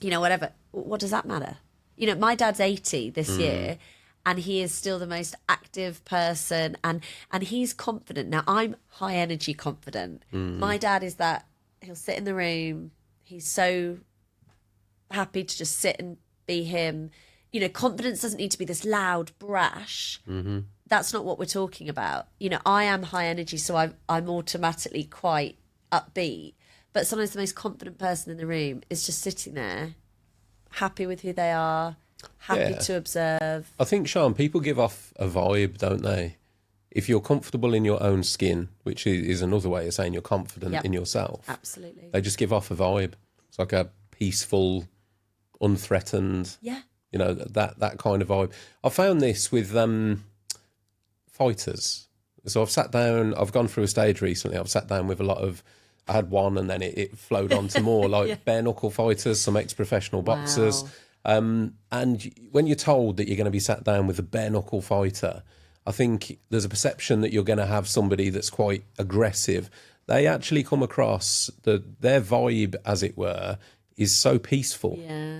whatever. What does that matter? My dad's 80 this year and he is still the most active person and he's confident. Now, I'm high energy confident. My dad is that he'll sit in the room. He's so happy to just sit and be him. Confidence doesn't need to be this loud, brash. That's not what we're talking about. I am high energy, so I'm automatically quite upbeat. But sometimes the most confident person in the room is just sitting there, happy with who they are, happy to observe. I think, Sian, people give off a vibe, don't they? If you're comfortable in your own skin, which is another way of saying you're confident in yourself. Absolutely. They just give off a vibe. It's like a peaceful, unthreatened, that kind of vibe. I found this with fighters. So I've gone through a stage recently. I've sat down with a lot of, I had one and then it flowed on to more like bare knuckle fighters, some ex-professional boxers. And when you're told that you're going to be sat down with a bare knuckle fighter, I think there's a perception that you're going to have somebody that's quite aggressive. They actually come across, their vibe, as it were, is so peaceful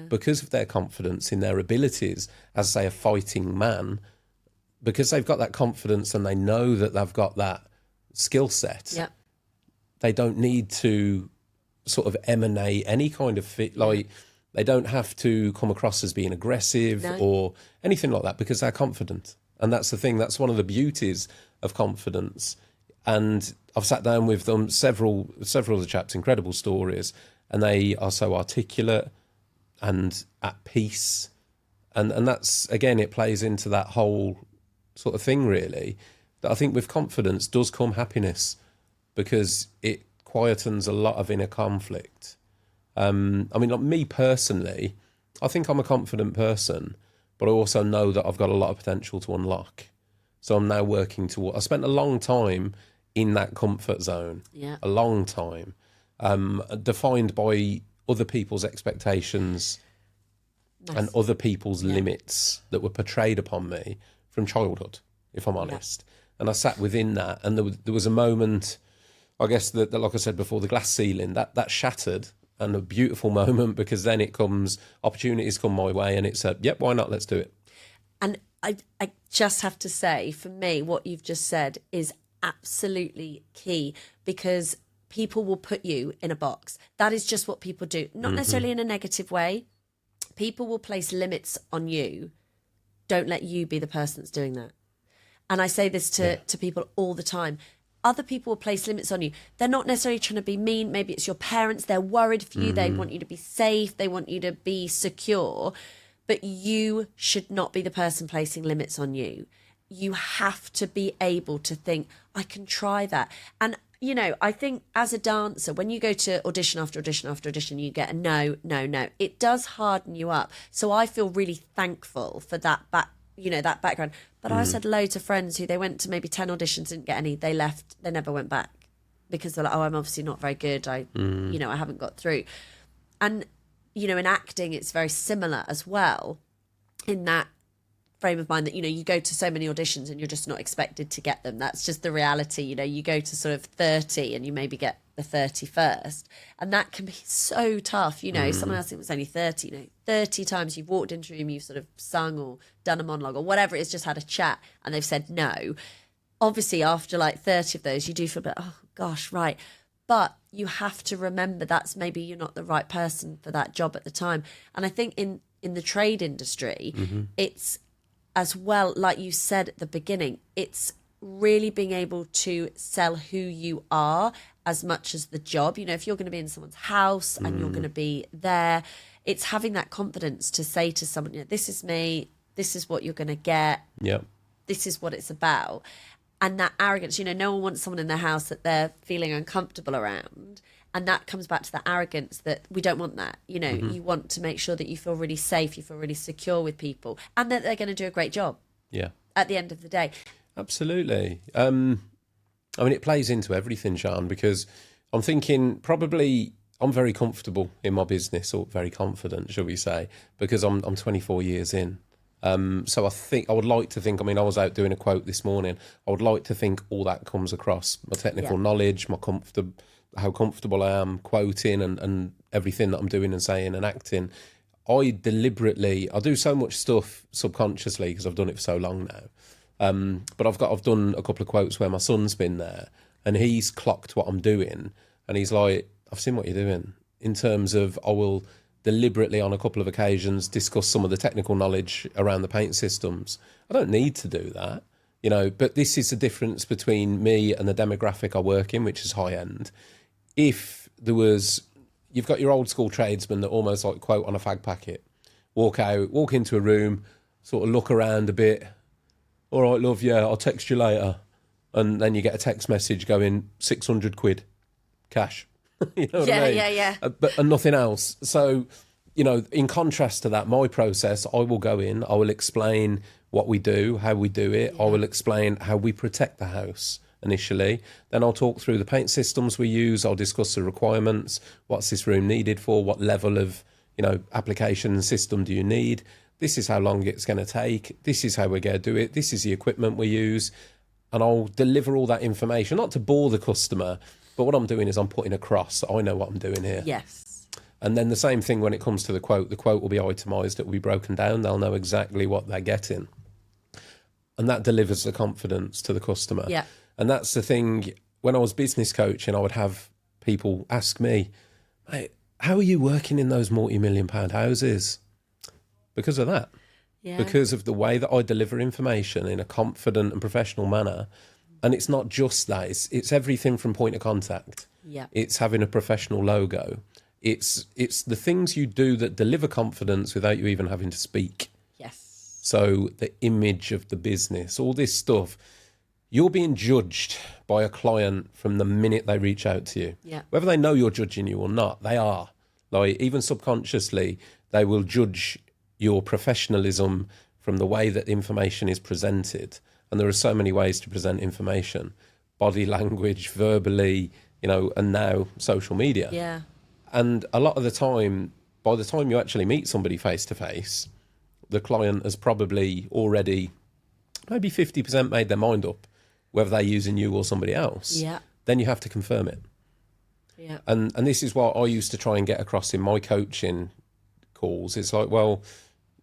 because of their confidence in their abilities as, say, a fighting man, because they've got that confidence and they know that they've got that skill set. Yeah. They don't need to sort of emanate any kind of fit, like they don't have to come across as being aggressive or anything like that because they're confident. And that's the thing. That's one of the beauties of confidence. And I've sat down with them, several of the chaps, incredible stories, and they are so articulate and at peace. And that's, again, it plays into that whole sort of thing, really, that I think with confidence does come happiness, because it quietens a lot of inner conflict. I mean, like me personally, I think I'm a confident person, but I also know that I've got a lot of potential to unlock. So I'm now working toward. I spent a long time in that comfort zone, a long time, defined by other people's expectations and other people's limits that were portrayed upon me from childhood, if I'm honest. And I sat within that, and there was a moment, I guess, that like I said before, the glass ceiling, that shattered, and a beautiful moment, because then opportunities come my way, and it's yep, why not, let's do it. And I just have to say, for me, what you've just said is absolutely key, because people will put you in a box. That is just what people do, not necessarily in a negative way. People will place limits on you. Don't let you be the person that's doing that. And I say this to people all the time. Other people will place limits on you. They're not necessarily trying to be mean. Maybe it's your parents. They're worried for you. They want you to be safe. They want you to be secure. But you should not be the person placing limits on you. You have to be able to think, I can try that. And, you know, I think as a dancer, when you go to audition after audition after audition, you get a no. It does harden you up. So I feel really thankful for that that background. But I also had loads of friends who they went to maybe 10 auditions, didn't get any. They left. They never went back, because they're like, oh, I'm obviously not very good. I haven't got through. And, you know, in acting, it's very similar as well, in that frame of mind that, you know, you go to so many auditions and you're just not expected to get them. That's just the reality. You know, you go to sort of 30 and you maybe get the 31st, and that can be so tough. You know, someone else, it was only 30, you know, 30 times you've walked into a room, you've sort of sung or done a monologue or whatever it is, just had a chat, and they've said no. Obviously, after like 30 of those, you do feel a bit, oh gosh, right. But you have to remember that's maybe you're not the right person for that job at the time. And I think in the trade industry, it's, as well, like you said at the beginning, it's really being able to sell who you are as much as the job. You know, if you're going to be in someone's house and you're going to be there, it's having that confidence to say to someone, you know, this is me, this is what you're going to get, this is what it's about. And that arrogance, you know, no one wants someone in their house that they're feeling uncomfortable around. And that comes back to the arrogance that we don't want that. You know, you want to make sure that you feel really safe, you feel really secure with people, and that they're going to do a great job. Yeah. At the end of the day. Absolutely. I mean, it plays into everything, Sian, because I'm thinking probably I'm very comfortable in my business, or very confident, shall we say, because I'm 24 years in. So I would like to think, I mean, I was out doing a quote this morning. I would like to think all that comes across, my technical knowledge, how comfortable I am quoting and everything that I'm doing and saying and acting. I do so much stuff subconsciously because I've done it for so long now. But I've done a couple of quotes where my son's been there and he's clocked what I'm doing, and he's like, I've seen what you're doing, in terms of I will deliberately on a couple of occasions discuss some of the technical knowledge around the paint systems. I don't need to do that, you know, but this is the difference between me and the demographic I work in, which is high end. If there was, you've got your old school tradesman that almost like quote on a fag packet, walk into a room, sort of look around a bit. All right, love, yeah, I'll text you later. And then you get a text message going, 600 quid cash. You know what I mean? Yeah. And nothing else. So, you know, in contrast to that, my process, I will go in, I will explain what we do, how we do it. I will explain how we protect the house initially. Then I'll talk through the paint systems we use. I'll discuss the requirements. What's this room needed for? What level of, you know, application and system do you need? This is how long it's going to take. This is how we're going to do it. This is the equipment we use. And I'll deliver all that information, not to bore the customer, but what I'm doing is I'm putting across, I know what I'm doing here. Yes. And then the same thing when it comes to the quote will be itemised, it will be broken down, they'll know exactly what they're getting. And that delivers the confidence to the customer. Yeah. And that's the thing, when I was business coaching, I would have people ask me, mate, how are you working in those multi-million-pound houses? Because of that. Yeah. Because of the way that I deliver information in a confident and professional manner, And it's not just that, it's everything from point of contact. Yeah. It's having a professional logo. It's the things you do that deliver confidence without you even having to speak. Yes. So the image of the business, all this stuff, you're being judged by a client from the minute they reach out to you. Yeah. Whether they know you're judging you or not, they are. Like, even subconsciously, they will judge your professionalism from the way that information is presented. And there are so many ways to present information: body language, verbally, and now social media. Yeah. And a lot of the time, by the time you actually meet somebody face to face, the client has probably already maybe 50% made their mind up whether they're using you or somebody else. Yeah. Then you have to confirm it. Yeah. And this is what I used to try and get across in my coaching calls. It's like, well,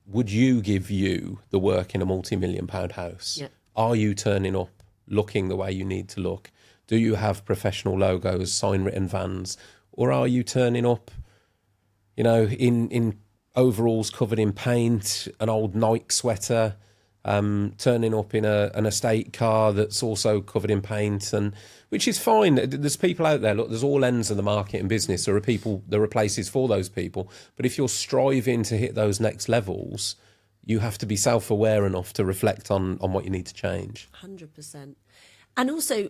would you give you the work in a multi-million-pound house? Yeah. Are you turning up looking the way you need to look? Do you have professional logos, sign-written vans? Or are you turning up, in overalls covered in paint, an old Nike sweater, turning up in an estate car that's also covered in paint, and which is fine. There's people out there. Look, there's all ends of the market and business. There are places for those people. But if you're striving to hit those next levels, you have to be self-aware enough to reflect on what you need to change. 100%. And also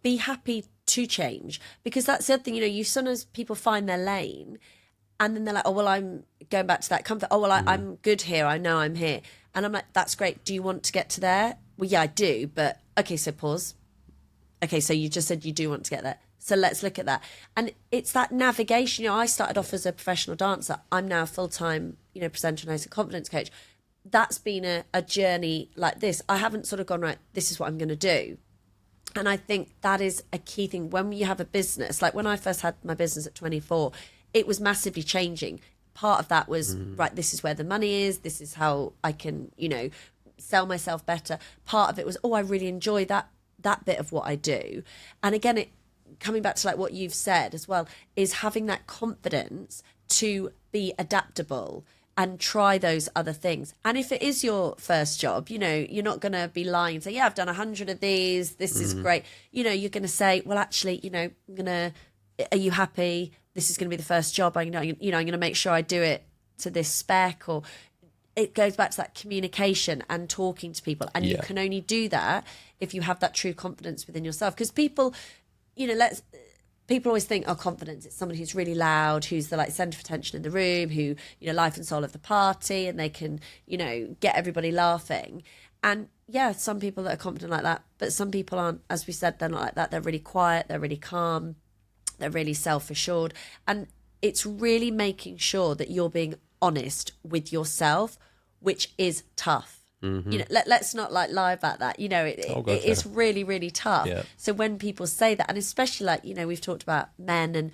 be happy to change, because that's the other thing. You sometimes people find their lane, and then they're like, oh, well, I'm going back to that comfort. Oh, well, I'm good here. I know I'm here. And I'm like, that's great. Do you want to get to there? Well, yeah, I do. But okay, so pause. Okay, so you just said you do want to get there. So let's look at that. And it's that navigation. I started off as a professional dancer. I'm now a full-time, presenter and host and confidence coach. That's been a journey like this. I haven't sort of gone, right, this is what I'm going to do. And I think that is a key thing when you have a business. Like when I first had my business at 24, it was massively changing. Part of that was, right, this is where the money is. This is how I can, sell myself better. Part of it was, oh, I really enjoy that bit of what I do. And again, coming back to like what you've said as well, is having that confidence to be adaptable and try those other things. And if it is your first job, you're not going to be lying and say, yeah, I've done 100 of these. This is great. You're going to say, well, actually, are you happy? This is going to be the first job. I'm going to make sure I do it to this spec. Or it goes back to that communication and talking to people. And you can only do that if you have that true confidence within yourself. Because people, people always think, confidence, it's somebody who's really loud, who's the centre of attention in the room, who, life and soul of the party, and they can, get everybody laughing. And yeah, some people that are confident like that, but some people aren't. As we said, they're not like that. They're really quiet, they're really calm, they're really self-assured. And it's really making sure that you're being honest with yourself, which is tough. Let's not lie about that. It's really, really tough. Yeah. So when people say that, and especially we've talked about men and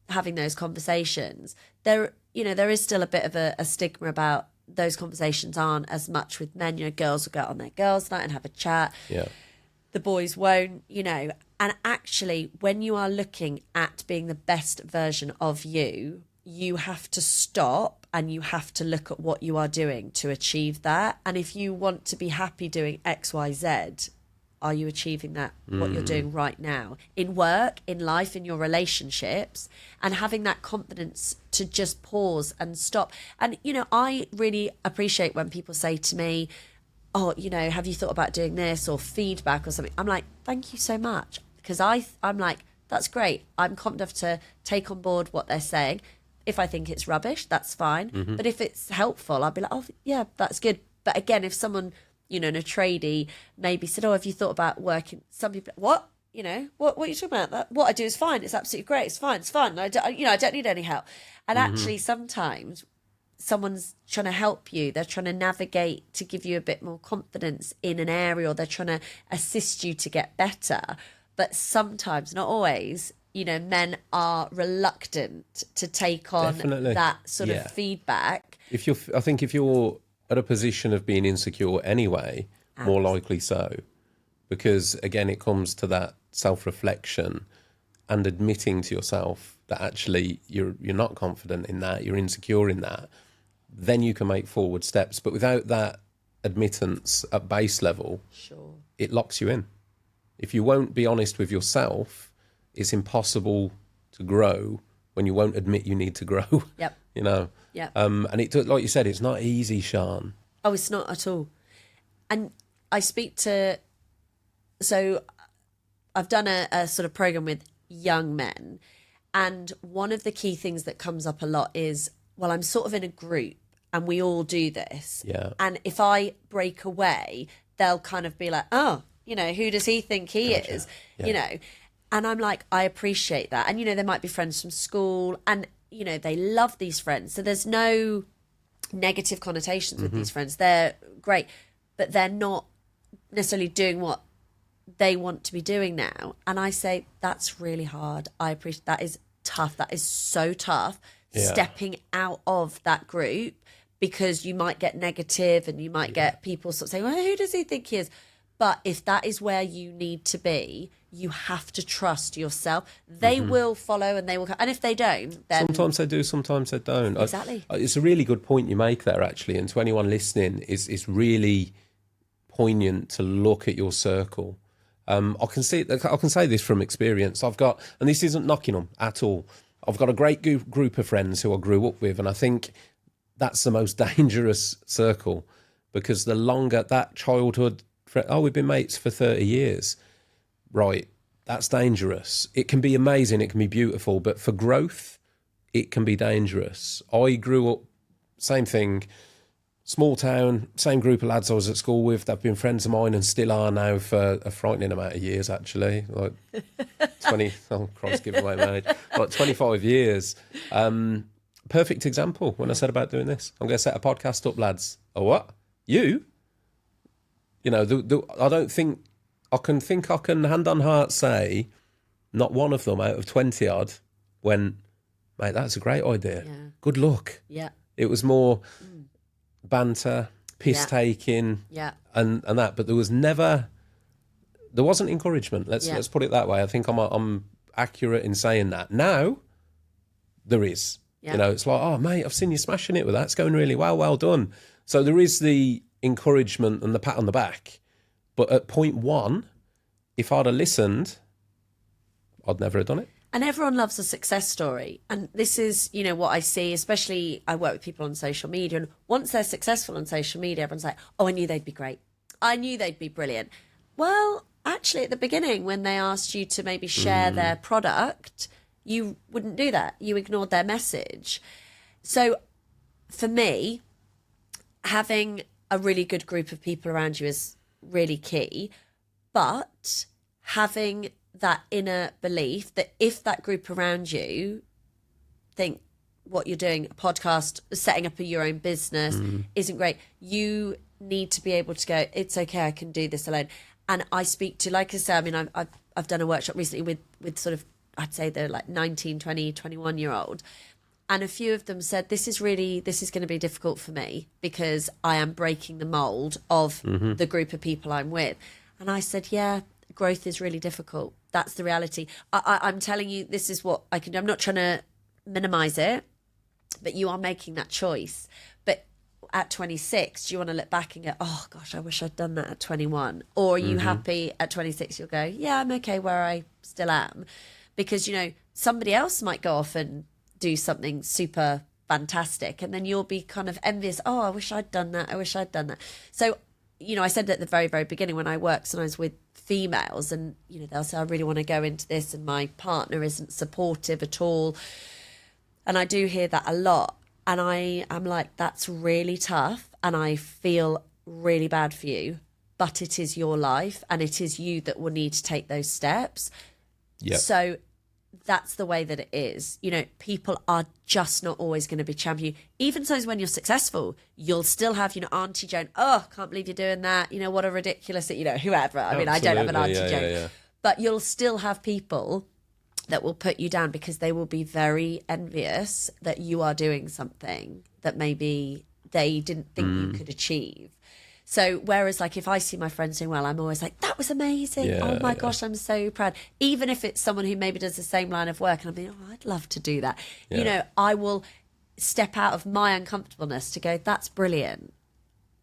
having those conversations, there is still a bit of a stigma about those conversations aren't as much with men. Girls will go out on their girls' night and have a chat. Yeah. The boys won't, and actually when you are looking at being the best version of you, you have to stop and you have to look at what you are doing to achieve that. And if you want to be happy doing X, Y, Z, are you achieving that, what you're doing right now? In work, in life, in your relationships, and having that confidence to just pause and stop. And, I really appreciate when people say to me, oh, have you thought about doing this, or feedback or something? I'm like, thank you so much. Because I'm like, that's great. I'm confident enough to take on board what they're saying. If I think it's rubbish, that's fine. But if it's helpful, I'll be like, oh, yeah, that's good. But again, if someone, in a tradie maybe said, oh, have you thought about working? Some people, what? What are you talking about? That what I do is fine. It's absolutely great. It's fine. I don't need any help. And actually, sometimes someone's trying to help you. They're trying to navigate to give you a bit more confidence in an area, or they're trying to assist you to get better. But sometimes, not always, men are reluctant to take on that sort of feedback. I think if you're at a position of being insecure anyway, more likely so. Because again, it comes to that self-reflection and admitting to yourself that actually you're not confident in that, you're insecure in that. Then you can make forward steps. But without that admittance at base level, it locks you in. If you won't be honest with yourself, it's impossible to grow when you won't admit you need to grow. Yep. You know? Yep. And it, like you said, it's not easy, Sian. Oh, it's not at all. And I speak to, so I've done a sort of program with young men. And one of the key things that comes up a lot is, well, I'm sort of in a group and we all do this. Yeah. And if I break away, they'll kind of be like, oh, you know, who does he think he is? Yeah. You know, and I'm like, I appreciate that. And, you know, they might be friends from school and, you know, they love these friends. So there's no negative connotations with these friends. They're great, but they're not necessarily doing what they want to be doing now. And I say, that's really hard. I appreciate that. Is tough. That is so tough. Stepping out of that group, because you might get negative and you might get people sort of saying, well, who does he think he is? But if that is where you need to be, you have to trust yourself. They will follow and they will. And if they don't, then... Sometimes they do, sometimes they don't. Exactly. It's a really good point you make there, actually. And to anyone listening, it's really poignant to look at your circle. I can say this from experience. I've got, and this isn't knocking them at all, I've got a great group of friends who I grew up with, and I think that's the most dangerous circle, because the longer that childhood, we've been mates for 30 years, right, that's dangerous. It can be amazing, it can be beautiful, but for growth, it can be dangerous. I grew up, same thing, small town, same group of lads I was at school with. They've been friends of mine and still are now for a frightening amount of years, actually. Like 20, oh Christ, give away my age. Like 25 years. Perfect example when I said about doing this. I'm going to set a podcast up, lads. Oh, what? You? You know, I don't think I can hand on heart say not one of them out of 20 odd went, mate, that's a great idea. Yeah. Good luck. Yeah. It was more banter, piss taking, and that. But there wasn't encouragement. Let's put it that way. I think I'm accurate in saying that. Now there is. Yeah. You know, it's like, oh mate, I've seen you smashing it with that. It's going really well done. So there is the encouragement and the pat on the back. But at point one, if I'd have listened, I'd never have done it. And everyone loves a success story. And this is, you know, what I see, especially I work with people on social media. And once they're successful on social media, everyone's like, oh, I knew they'd be great. I knew they'd be brilliant. Well, actually, at the beginning, when they asked you to maybe share their product, you wouldn't do that. You ignored their message. So for me, having a really good group of people around you is really key. But having that inner belief that if that group around you think what you're doing, a podcast, setting up your own business isn't great, you need to be able to go, it's okay, I can do this alone. And I speak to, like I said, I mean, I've done a workshop recently with sort of, I'd say they're like 19, 20, 21-year-old. And a few of them said, this is going to be difficult for me because I am breaking the mold of the group of people I'm with. And I said, yeah, growth is really difficult. That's the reality. I'm telling you, this is what I can do. I'm not trying to minimize it, but you are making that choice. But at 26, do you want to look back and go, oh gosh, I wish I'd done that at 21? Or are you happy at 26? You'll go, yeah, I'm okay where I still am. Because, you know, somebody else might go off and do something super fantastic. And then you'll be kind of envious. Oh, I wish I'd done that. I wish I'd done that. So, you know, I said at the very, very beginning when I worked sometimes with females and, you know, they'll say, I really want to go into this and my partner isn't supportive at all. And I do hear that a lot. And I'm like, that's really tough. And I feel really bad for you, but it is your life and it is you that will need to take those steps. Yep. So that's the way that it is. You know, people are just not always going to be champion. Even sometimes when you're successful, you'll still have, you know, Auntie Joan, oh, can't believe you're doing that. You know, what a ridiculous, you know, whoever. I mean, I don't have an Auntie Joan. Yeah. But you'll still have people that will put you down because they will be very envious that you are doing something that maybe they didn't think you could achieve. So whereas like if I see my friends doing well, I'm always like, that was amazing. Oh my gosh, I'm so proud. Even if it's someone who maybe does the same line of work and I'm thinking, oh, I'd love to do that. Yeah. You know, I will step out of my uncomfortableness to go, that's brilliant.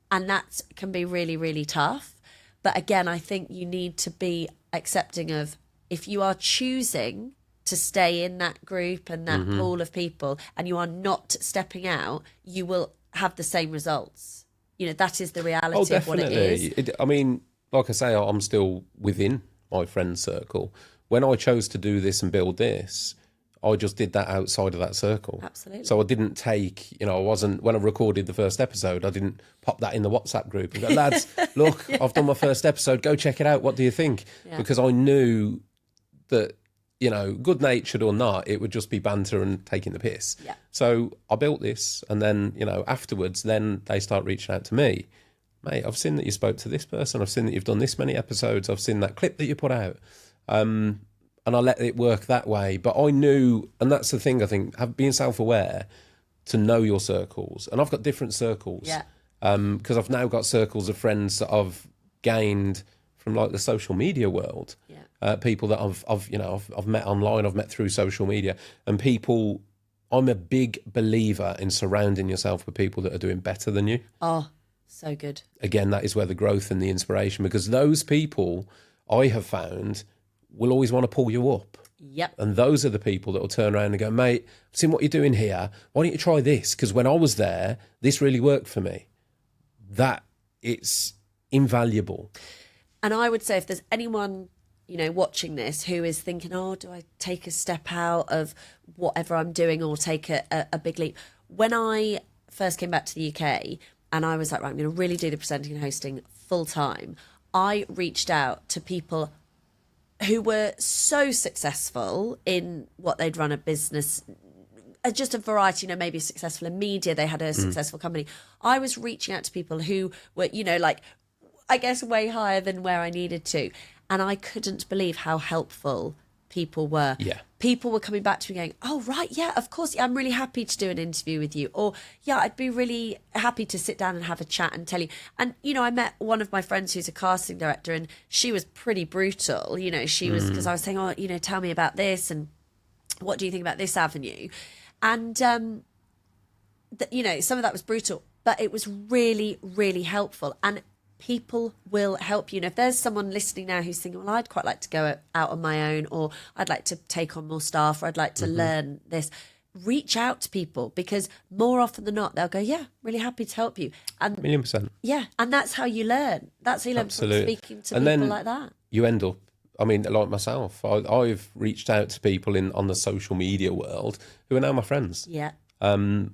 And that can be really, really tough. But again, I think you need to be accepting of, if you are choosing to stay in that group and that pool of people and you are not stepping out, you will have the same results. You know, that is the reality of what it is. I mean, like I say, I'm still within my friend circle. When I chose to do this and build this, I just did that outside of that circle. Absolutely. So I didn't take, when I recorded the first episode, I didn't pop that in the WhatsApp group and go, lads, look, I've done my first episode, go check it out. What do you think? Yeah. Because I knew that, good natured or not, it would just be banter and taking the piss. Yeah. So I built this, and then, afterwards, then they start reaching out to me. Mate, I've seen that you spoke to this person. I've seen that you've done this many episodes. I've seen that clip that you put out. And I let it work that way. But I knew, and that's the thing, I think, being self-aware to know your circles. And I've got different circles. Yeah. Because I've now got circles of friends that I've gained from like the social media world. Yeah. People that I've met online, I've met through social media, and people. I'm a big believer in surrounding yourself with people that are doing better than you. Oh, so good. Again, that is where the growth and the inspiration, because those people I have found will always want to pull you up. Yep. And those are the people that will turn around and go, mate, I've seen what you're doing here. Why don't you try this? Because when I was there, this really worked for me. That it's invaluable. And I would say if there's anyone, watching this who is thinking, oh, do I take a step out of whatever I'm doing or take a big leap? When I first came back to the UK and I was like, right, I'm going to really do the presenting and hosting full time, I reached out to people who were so successful in what they'd run a business, just a variety, maybe successful in media, they had a successful company. I was reaching out to people who were, I guess way higher than where I needed to. And I couldn't believe how helpful people were. Yeah. People were coming back to me going, oh, right, yeah, of course, I'm really happy to do an interview with you. Or, yeah, I'd be really happy to sit down and have a chat and tell you. And, I met one of my friends who's a casting director, and she was pretty brutal. She was, because I was saying, oh, tell me about this and what do you think about this avenue? And, some of that was brutal, but it was really, really helpful. And people will help you. And if there's someone listening now who's thinking, well, I'd quite like to go out on my own, or I'd like to take on more staff, or I'd like to learn this, reach out to people, because more often than not, they'll go, yeah, really happy to help you. And 1,000,000%. Yeah. And that's how you learn. That's how you learn from speaking to and people like that. You end up, like myself, I've reached out to people on the social media world who are now my friends. Yeah.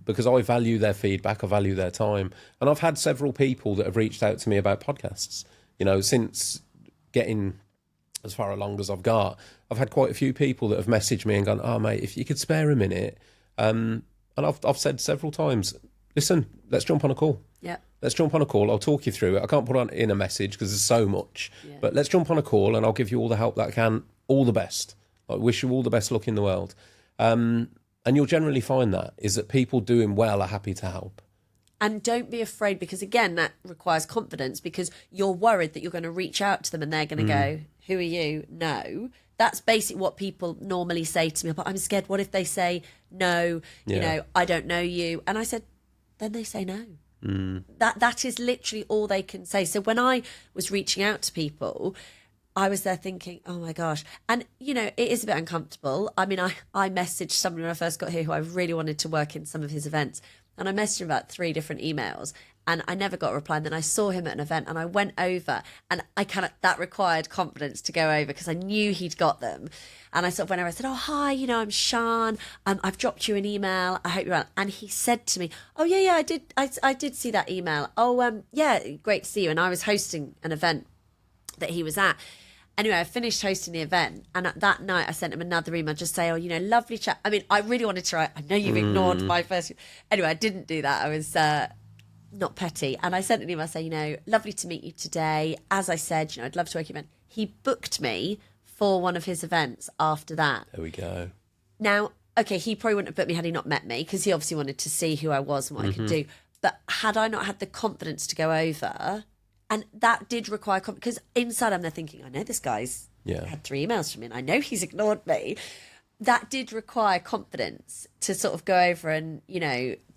Because I value their feedback, I value their time. And I've had several people that have reached out to me about podcasts. Since getting as far along as I've got, I've had quite a few people that have messaged me and gone, oh, mate, if you could spare a minute. And I've said several times, listen, let's jump on a call. Yeah. Let's jump on a call. I'll talk you through it. I can't put on in a message because there's so much. Yeah. But let's jump on a call and I'll give you all the help that I can. All the best. I wish you all the best luck in the world. And you'll generally find that people doing well are happy to help. And don't be afraid, because, again, that requires confidence, because you're worried that you're going to reach out to them and they're going to go, who are you? No. That's basically what people normally say to me. But I'm scared. What if they say, no, I don't know you? And I said, then they say no. That is literally all they can say. So when I was reaching out to people, I was there thinking, oh my gosh. And, it is a bit uncomfortable. I mean, I messaged someone when I first got here who I really wanted to work in some of his events. And I messaged him about 3 different emails and I never got a reply. And then I saw him at an event and I went over, and that required confidence to go over because I knew he'd got them. And I sort of went over, I said, oh, hi, I'm Sian. I've dropped you an email. I hope you're well. And he said to me, oh, yeah, I did see that email. Oh, yeah, great to see you. And I was hosting an event that he was at. Anyway, I finished hosting the event, and that night I sent him another email, just say, lovely chat. I mean, I really wanted to write, I know you've ignored my first... Anyway, I didn't do that. I was not petty. And I sent an email saying, lovely to meet you today. As I said, I'd love to work your event. He booked me for one of his events after that. There we go. Now, okay, he probably wouldn't have booked me had he not met me, because he obviously wanted to see who I was and what I could do. But had I not had the confidence to go over... And that did require confidence, because inside I'm there thinking, I know this guy's had 3 emails from me and I know he's ignored me. That did require confidence to sort of go over and,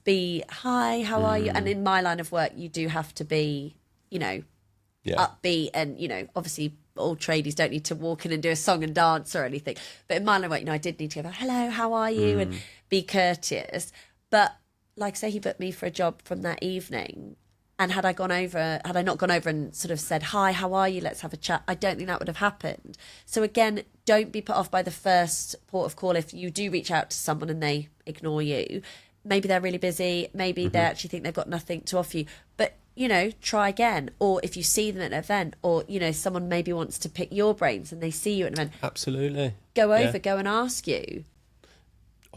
be, hi, how are you? And in my line of work, you do have to be, upbeat and, obviously all tradies don't need to walk in and do a song and dance or anything. But in my line of work, I did need to go, hello, how are you? And be courteous. But like say he booked me for a job from that evening, and had I not gone over and sort of said, hi, how are you? Let's have a chat. I don't think that would have happened. So again, don't be put off by the first port of call if you do reach out to someone and they ignore you. Maybe they're really busy. Maybe they actually think they've got nothing to offer you. But, try again. Or if you see them at an event, or, someone maybe wants to pick your brains and they see you at an event. Absolutely. Go over, go and ask you.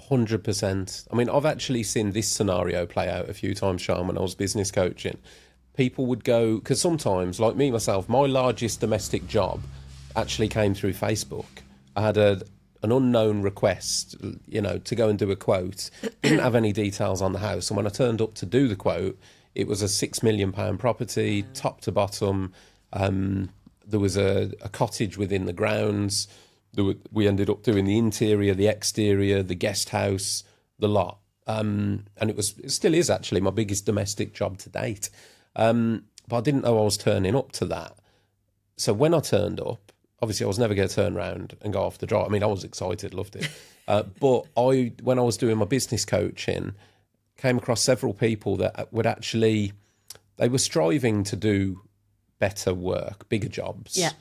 100%. I mean, I've actually seen this scenario play out a few times, Sian, when I was business coaching. People would go, because sometimes, like me, myself, my largest domestic job actually came through Facebook. I had an unknown request, to go and do a quote. Didn't have any details on the house. And when I turned up to do the quote, it was a £6 million property, top to bottom. There was a cottage within the grounds. We ended up doing the interior, the exterior, the guest house, the lot. And it still is actually my biggest domestic job to date. But I didn't know I was turning up to that. So when I turned up, obviously I was never going to turn around and go off the drive. I mean, I was excited, loved it. But when I was doing my business coaching, came across several people that would actually, they were striving to do better work, bigger jobs. Yeah.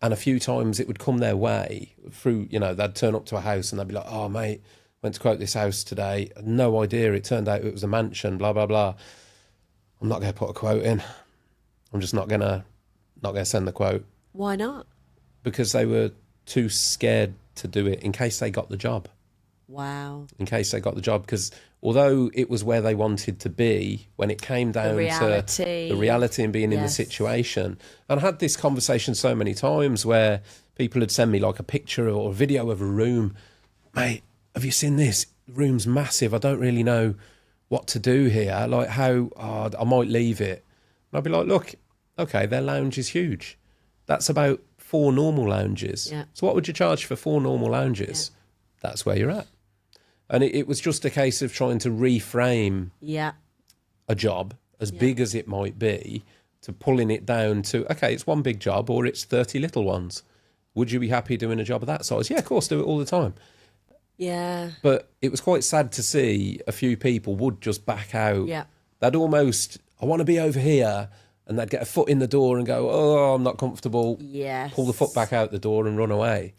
And a few times it would come their way through, they'd turn up to a house and they'd be like, oh, mate, went to quote this house today. No idea. It turned out it was a mansion, blah, blah, blah. I'm not going to put a quote in. I'm just not going to send the quote. Why not? Because they were too scared to do it in case they got the job. Wow. In case they got the job. Because although it was where they wanted to be, when it came down to the reality and being in the situation, and I had this conversation so many times where people had sent me like a picture or a video of a room. Mate, have you seen this? The room's massive. I don't really know what to do here. Like I might leave it. And I'd be like, look, okay, their lounge is huge. That's about 4 normal lounges. Yeah. So what would you charge for 4 normal lounges? Yeah. That's where you're at. And it was just a case of trying to reframe a job, as big as it might be, to pulling it down to, okay, it's one big job or it's 30 little ones. Would you be happy doing a job of that size? Yeah, of course, do it all the time. Yeah. But it was quite sad to see a few people would just back out. Yeah. They'd almost, I want to be over here, and they'd get a foot in the door and go, oh, I'm not comfortable. Yes. Pull the foot back out the door and run away,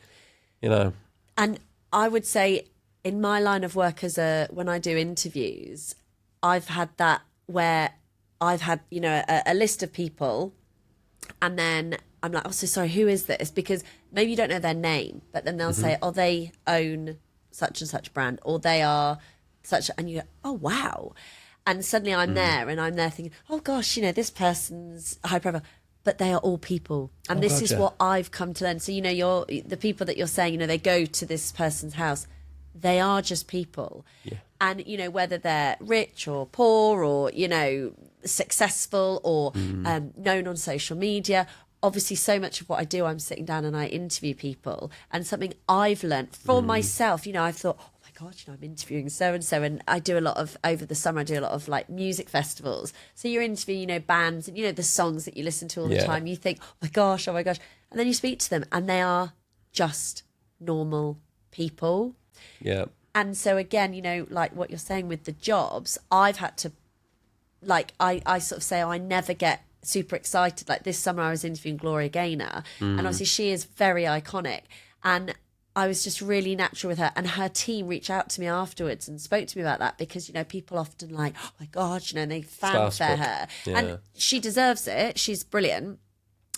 And I would say in my line of work when I do interviews, I've had that where I've had, a list of people, and then I'm like, oh, so sorry, who is this? Because maybe you don't know their name, but then they'll say, oh, they own such and such brand, or they are such, and you go, oh, wow. And suddenly I'm there thinking, oh gosh, this person's high profile, but they are all people. And this is what I've come to learn. So, the people that you're saying, they go to this person's house, they are just people. Yeah. And, whether they're rich or poor or, successful or known on social media, obviously so much of what I do, I'm sitting down and I interview people. And something I've learned for myself, I've thought, oh my God, I'm interviewing so-and-so. And I do a lot of, over the summer, I do a lot of like music festivals. So you're interviewing, bands and, the songs that you listen to all the time. You think, oh my gosh. And then you speak to them and they are just normal people. Yeah. And so again, like what you're saying with the jobs, I've had to, like, I sort of say, I never get super excited. Like this summer I was interviewing Gloria Gaynor and obviously she is very iconic, and I was just really natural with her, and her team reached out to me afterwards and spoke to me about that because, people often like, oh my God, and they fanfare her. Yeah. And she deserves it. She's brilliant.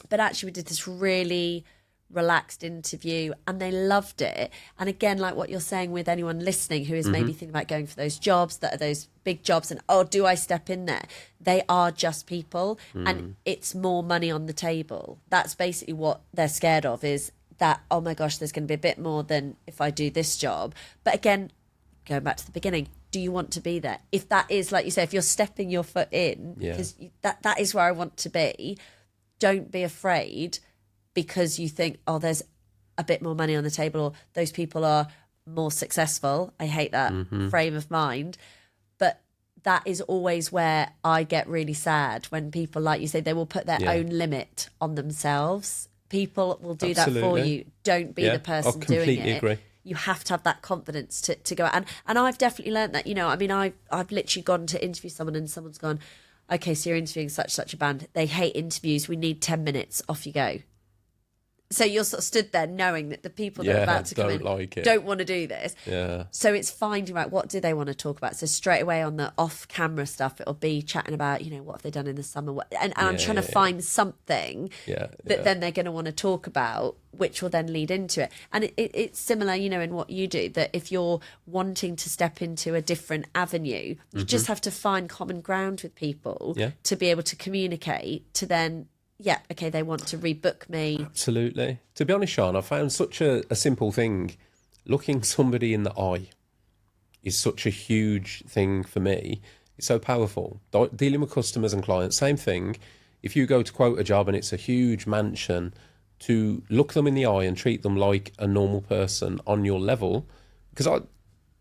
But actually we did this really relaxed interview and they loved it. And again, like what you're saying with anyone listening who is maybe thinking about going for those jobs that are those big jobs and, oh, do I step in there? They are just people and it's more money on the table. That's basically what they're scared of, is that, oh my gosh, there's going to be a bit more than if I do this job. But again, going back to the beginning, do you want to be there? If that is, like you say, if you're stepping your foot in, because that is where I want to be, don't be afraid because you think, oh, there's a bit more money on the table, or those people are more successful. I hate that frame of mind. But that is always where I get really sad when people, like you say, they will put their own limit on themselves People will do Absolutely. that for you. Don't be the person doing it. I completely agree. You have to have that confidence to go out. And I've definitely learned that, I've literally gone to interview someone and someone's gone, okay, so you're interviewing such a band. They hate interviews. We need 10 minutes. Off you go. So you're sort of stood there knowing that the people that are about to come in don't want to do this. Yeah. So it's finding out what do they want to talk about. So straight away on the off-camera stuff, it'll be chatting about, what have they done in the summer? And I'm trying to find something that then they're going to want to talk about, which will then lead into it. And it's similar, in what you do, that if you're wanting to step into a different avenue, you just have to find common ground with people to be able to communicate to then... Yeah, okay, they want to rebook me. Absolutely. To be honest, Sian, I found such a simple thing. Looking somebody in the eye is such a huge thing for me. It's so powerful. Dealing with customers and clients, same thing. If you go to quote a job and it's a huge mansion, to look them in the eye and treat them like a normal person on your level, because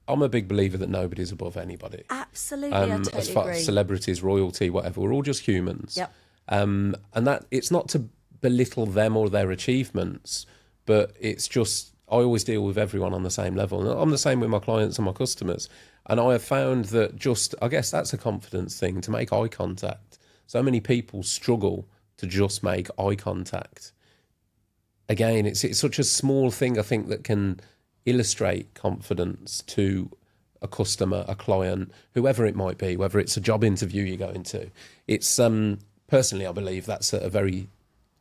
I'm a big believer that nobody's above anybody. Absolutely, I totally as far agree. as celebrities, royalty, whatever, we're all just humans. Yep. And that it's not to belittle them or their achievements, but it's just I always deal with everyone on the same level. And I'm the same with my clients and my customers. And I have found that I guess that's a confidence thing, to make eye contact. So many people struggle to just make eye contact. Again, it's such a small thing, I think, that can illustrate confidence to a customer, a client, whoever it might be, whether it's a job interview you go into. It's personally, I believe that's a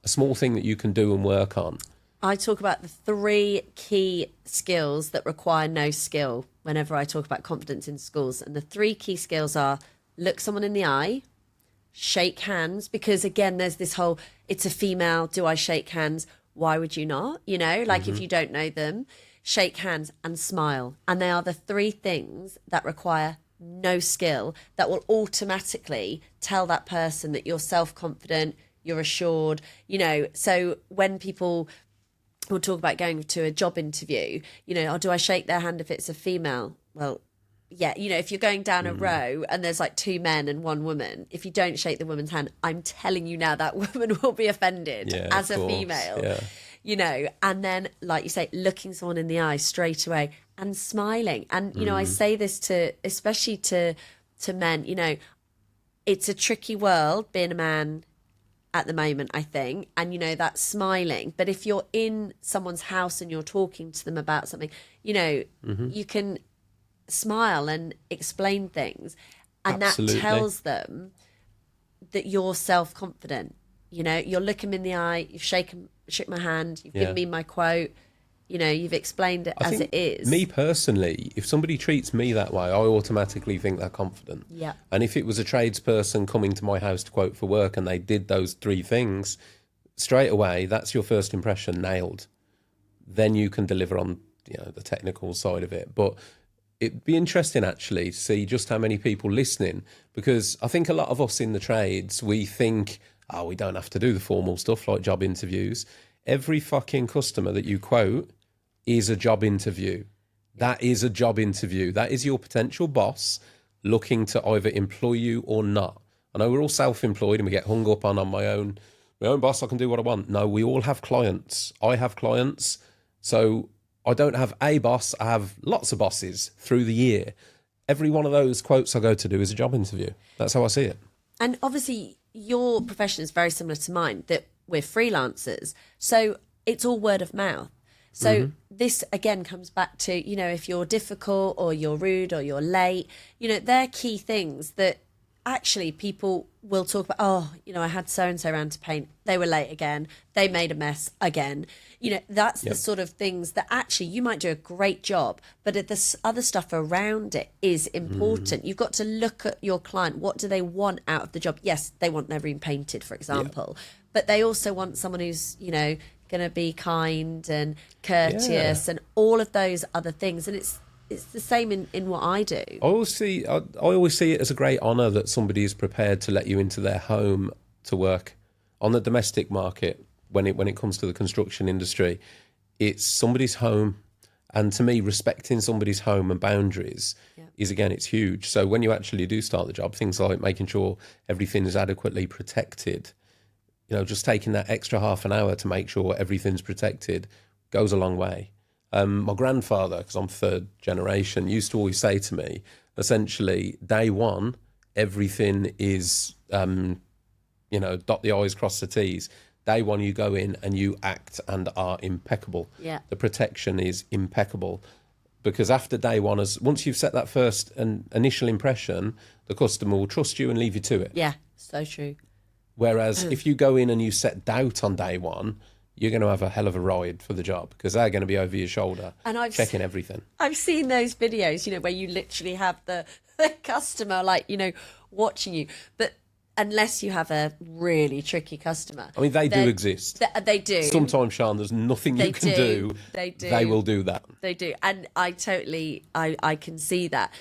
small thing that you can do and work on. I talk about the 3 key skills that require no skill whenever I talk about confidence in schools. And the 3 key skills are look someone in the eye, shake hands, because again, there's this whole, it's a female, do I shake hands? Why would you not? If you don't know them, shake hands and smile. And they are the 3 things that require no skill that will automatically tell that person that you're self-confident, you're assured, so when people will talk about going to a job interview, do I shake their hand if it's a female? Well, yeah, if you're going down a row and there's like 2 men and 1 woman, if you don't shake the woman's hand, I'm telling you now that woman will be offended as a female. And then, like you say, looking someone in the eye straight away and smiling. And, I say this especially to men, it's a tricky world being a man at the moment, I think. And, that's smiling. But if you're in someone's house and you're talking to them about something, you can smile and explain things. And Absolutely. That tells them that you're self-confident. You're looking them in the eye, you've shook my hand, you've given me my quote, you've explained it as it is. Me personally, if somebody treats me that way, I automatically think they're confident. Yeah. And if it was a tradesperson coming to my house to quote for work and they did those 3 things, straight away, that's your first impression nailed. Then you can deliver on the technical side of it. But it'd be interesting actually to see just how many people listening, because I think a lot of us in the trades, we think, we don't have to do the formal stuff like job interviews. Every fucking customer that you quote is a job interview. That is a job interview. That is your potential boss looking to either employ you or not. I know we're all self-employed and we get hung up on my own boss, I can do what I want. No, we all have clients. I have clients. So I don't have a boss. I have lots of bosses through the year. Every one of those quotes I go to do is a job interview. That's how I see it. And obviously your profession is very similar to mine, that we're freelancers. So it's all word of mouth. So this, again, comes back to, if you're difficult or you're rude or you're late, they're key things that actually people will talk about. I had so-and-so around to paint. They were late again. They made a mess again. That's the sort of things that actually you might do a great job, but the other stuff around it is important. You've got to look at your client. What do they want out of the job? Yes, they want their room painted, for example, but they also want someone who's, going to be kind and courteous and all of those other things. And it's the same in what I do. I always see it as a great honour that somebody is prepared to let you into their home to work. On the domestic market, when it comes to the construction industry, it's somebody's home. And to me, respecting somebody's home and boundaries is, again, it's huge. So when you actually do start the job, things like making sure everything is adequately protected, just taking that extra half an hour to make sure everything's protected goes a long way. My grandfather, because I'm third generation, used to always say to me, essentially, day one, everything is, dot the I's, cross the T's. Day one, you go in and you act and are impeccable. Yeah. The protection is impeccable. Because after day one, once you've set that first and initial impression, the customer will trust you and leave you to it. Yeah, so true. Whereas if you go in and you set doubt on day one, you're going to have a hell of a ride for the job, because they're going to be over your shoulder and checking everything. I've seen those videos, where you literally have the customer, watching you. But unless you have a really tricky customer. I mean, they do exist. They do. Sometimes, Sian, there's nothing you can do. They do. They will do that. They do. And I can see that.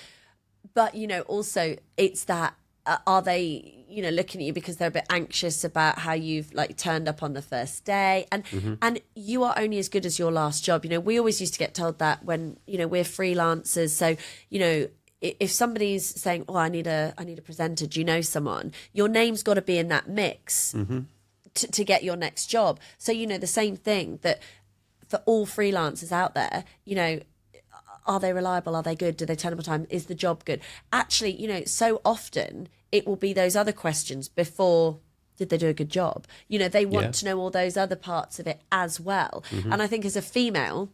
But, also it's that, are they, looking at you because they're a bit anxious about how you've turned up on the first day, and you are only as good as your last job. We always used to get told that when, we're freelancers. So, if somebody's saying, "Oh, I need a presenter," do you know someone? Your name's got to be in that mix to get your next job. So, the same thing that for all freelancers out there, are they reliable? Are they good? Do they turn up on time? Is the job good? Actually, so often it will be those other questions before, did they do a good job? They want to know all those other parts of it as well. And I think as a female,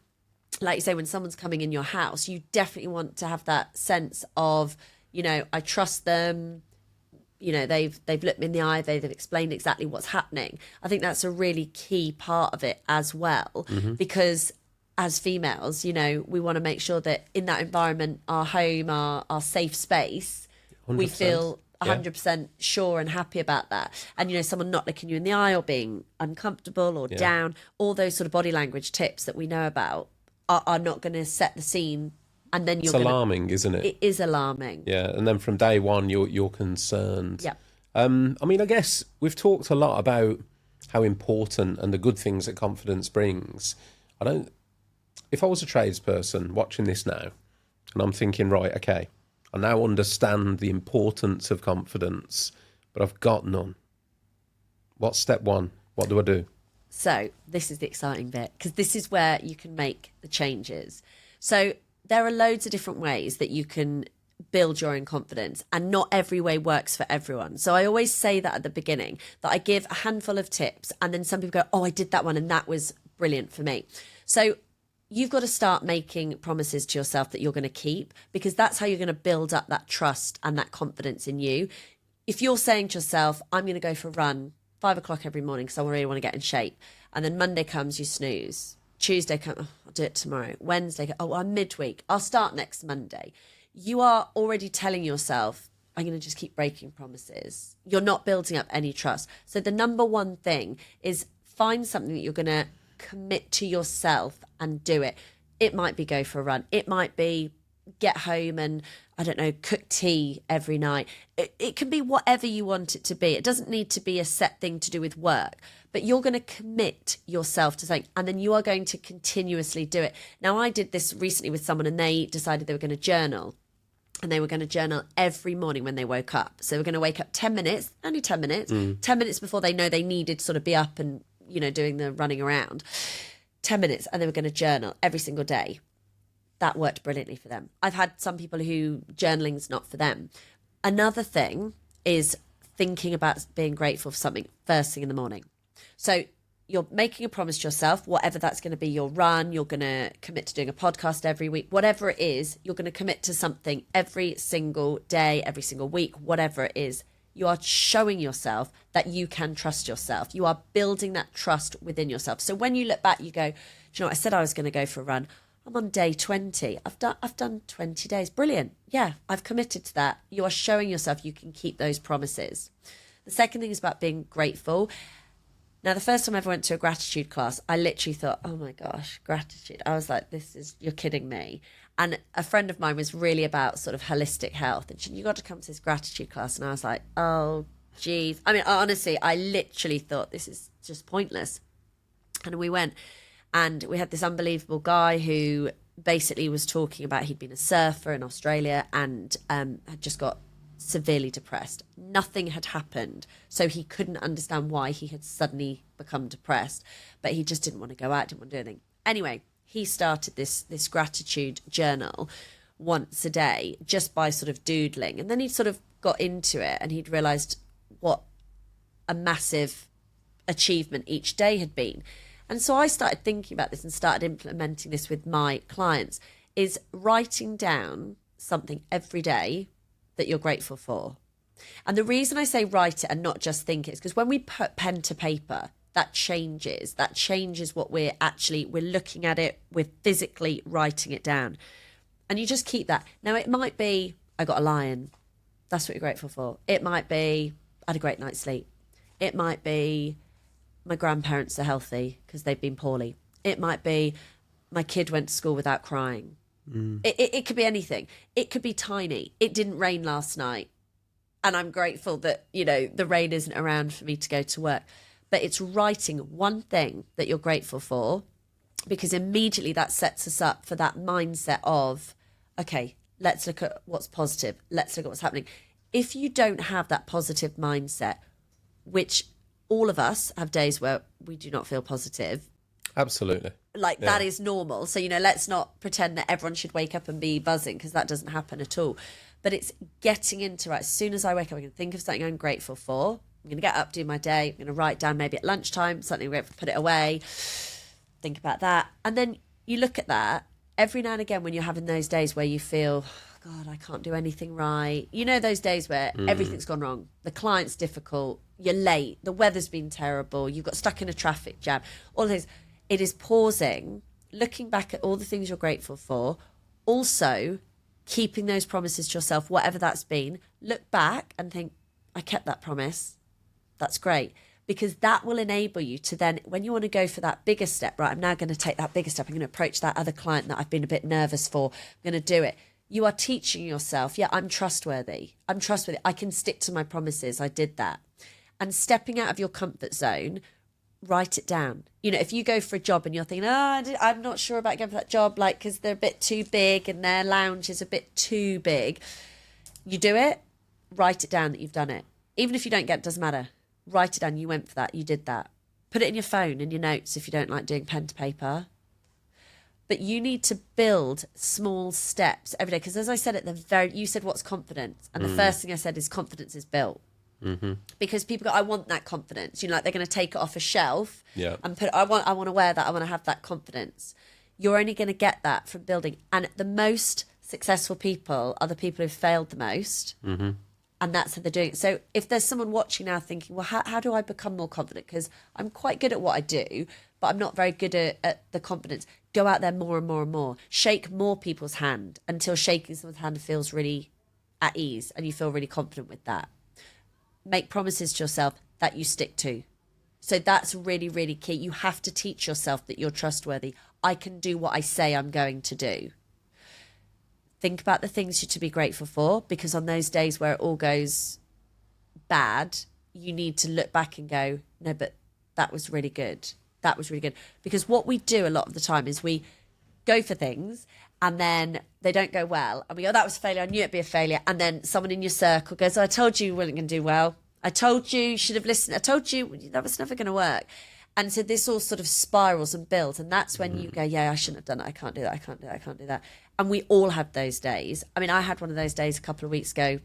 like you say, when someone's coming in your house, you definitely want to have that sense of, I trust them. They've looked me in the eye. They've explained exactly what's happening. I think that's a really key part of it as well, because as females, we want to make sure that in that environment, our home, our safe space, 100%. We feel 100% sure and happy about that. And, someone not looking you in the eye or being uncomfortable or down, all those sort of body language tips that we know about are not going to set the scene. And then it's alarming, isn't it? It is alarming. Yeah. And then from day one, you're concerned. Yeah. I guess we've talked a lot about how important and the good things that confidence brings. If I was a tradesperson watching this now and I'm thinking, right, okay, I now understand the importance of confidence, but I've got none. What's step one? What do I do? So this is the exciting bit, because this is where you can make the changes. So there are loads of different ways that you can build your own confidence, and not every way works for everyone. So I always say that at the beginning, that I give a handful of tips and then some people go, oh, I did that one and that was brilliant for me. So you've got to start making promises to yourself that you're going to keep, because that's how you're going to build up that trust and that confidence in you. If you're saying to yourself, I'm going to go for a run 5 o'clock every morning because I really want to get in shape, and then Monday comes, you snooze. Tuesday comes, oh, I'll do it tomorrow. Wednesday, oh, I'm midweek, I'll start next Monday. You are already telling yourself, I'm going to just keep breaking promises. You're not building up any trust. So the number one thing is find something that you're going to commit to yourself and do it. It might be go for a run. It might be get home and, I don't know, cook tea every night. It can be whatever you want it to be. It doesn't need to be a set thing to do with work, but you're going to commit yourself to something, and then you are going to continuously do it. Now, I did this recently with someone, and they decided they were going to journal. And they were going to journal every morning when they woke up. So we're going to wake up 10 minutes, only 10 minutes, 10 minutes before they know they needed to sort of be up and, doing the running around. 10 minutes, and they were going to journal every single day. That worked brilliantly for them. I've had some people who journaling's not for them. Another thing is thinking about being grateful for something first thing in the morning. So you're making a promise to yourself, whatever that's going to be, your run, you're going to commit to doing a podcast every week, whatever it is, you're going to commit to something every single day, every single week, whatever it is. You are showing yourself that you can trust yourself. You are building that trust within yourself. So when you look back, you go, do you know what? I said I was going to go for a run. I'm on day 20. I've done 20 days. Brilliant. Yeah, I've committed to that. You are showing yourself you can keep those promises. The second thing is about being grateful. Now, the first time I ever went to a gratitude class, I literally thought, oh my gosh, gratitude. I was like, you're kidding me. And a friend of mine was really about sort of holistic health. And she said, you got to come to this gratitude class. And I was like, oh, geez. I mean, honestly, I literally thought this is just pointless. And we went, and we had this unbelievable guy who basically was talking about, he'd been a surfer in Australia and had just got severely depressed. Nothing had happened, so he couldn't understand why he had suddenly become depressed, but he just didn't want to go out, didn't want to do anything. Anyway, he started this gratitude journal once a day just by sort of doodling, and then he sort of got into it, and he'd realised what a massive achievement each day had been. And so I started thinking about this and started implementing this with my clients, is writing down something every day that you're grateful for. And the reason I say write it and not just think it is because when we put pen to paper, that changes what we're looking at it, we're physically writing it down. And you just keep that. Now, it might be, I got a lion. That's what you're grateful for. It might be, I had a great night's sleep. It might be, my grandparents are healthy because they've been poorly. It might be, my kid went to school without crying. It could be anything. It could be tiny. It didn't rain last night, and I'm grateful that, the rain isn't around for me to go to work. But it's writing one thing that you're grateful for, because immediately that sets us up for that mindset of, okay, let's look at what's positive. Let's look at what's happening. If you don't have that positive mindset, which all of us have days where we do not feel positive. Absolutely. That is normal. So, let's not pretend that everyone should wake up and be buzzing, because that doesn't happen at all. But it's getting into, right, as soon as I wake up, I can think of something I'm grateful for. I'm going to get up, do my day. I'm going to write down maybe at lunchtime, something I'm grateful for, put it away, think about that. And then you look at that every now and again when you're having those days where you feel, God, I can't do anything right. Those days where everything's gone wrong. The client's difficult. You're late. The weather's been terrible. You got stuck in a traffic jam. All of those. It is pausing, looking back at all the things you're grateful for, also keeping those promises to yourself, whatever that's been. Look back and think, I kept that promise. That's great. Because that will enable you to then, when you want to go for that bigger step, right, I'm now going to take that bigger step. I'm going to approach that other client that I've been a bit nervous for. I'm going to do it. You are teaching yourself, I'm trustworthy. I can stick to my promises. I did that. And stepping out of your comfort zone, write it down. If you go for a job and you're thinking, I'm not sure about going for that job, because they're a bit too big and their lounge is a bit too big. You do it, write it down that you've done it. Even if you don't get it, doesn't matter. Write it down. You went for that. You did that. Put it in your phone, in your notes, if you don't like doing pen to paper. But you need to build small steps every day. Because as I said you said, what's confidence? And the first thing I said is confidence is built. Mm-hmm. Because people go, I want that confidence. They're going to take it off a shelf and put. I want to wear that. I want to have that confidence. You're only going to get that from building. And the most successful people are the people who've failed the most. Mm-hmm. And that's how they're doing it. So if there's someone watching now thinking, well, how do I become more confident? Because I'm quite good at what I do, but I'm not very good at the confidence. Go out there more and more and more. Shake more people's hand until shaking someone's hand feels really at ease and you feel really confident with that. Make promises to yourself that you stick to. So that's really, really key. You have to teach yourself that you're trustworthy. I can do what I say I'm going to do. Think about the things you're to be grateful for, because on those days where it all goes bad, you need to look back and go, no, but that was really good. That was really good. Because what we do a lot of the time is we go for things and then they don't go well. And we go, that was a failure. I knew it'd be a failure. And then someone in your circle goes, I told you weren't going to do well. I told you should have listened. I told you that was never going to work. And so this all sort of spirals and builds. And that's when you go, I shouldn't have done it. I can't do that. I can't do that. I can't do that. And we all have those days. I mean, I had one of those days a couple of weeks ago,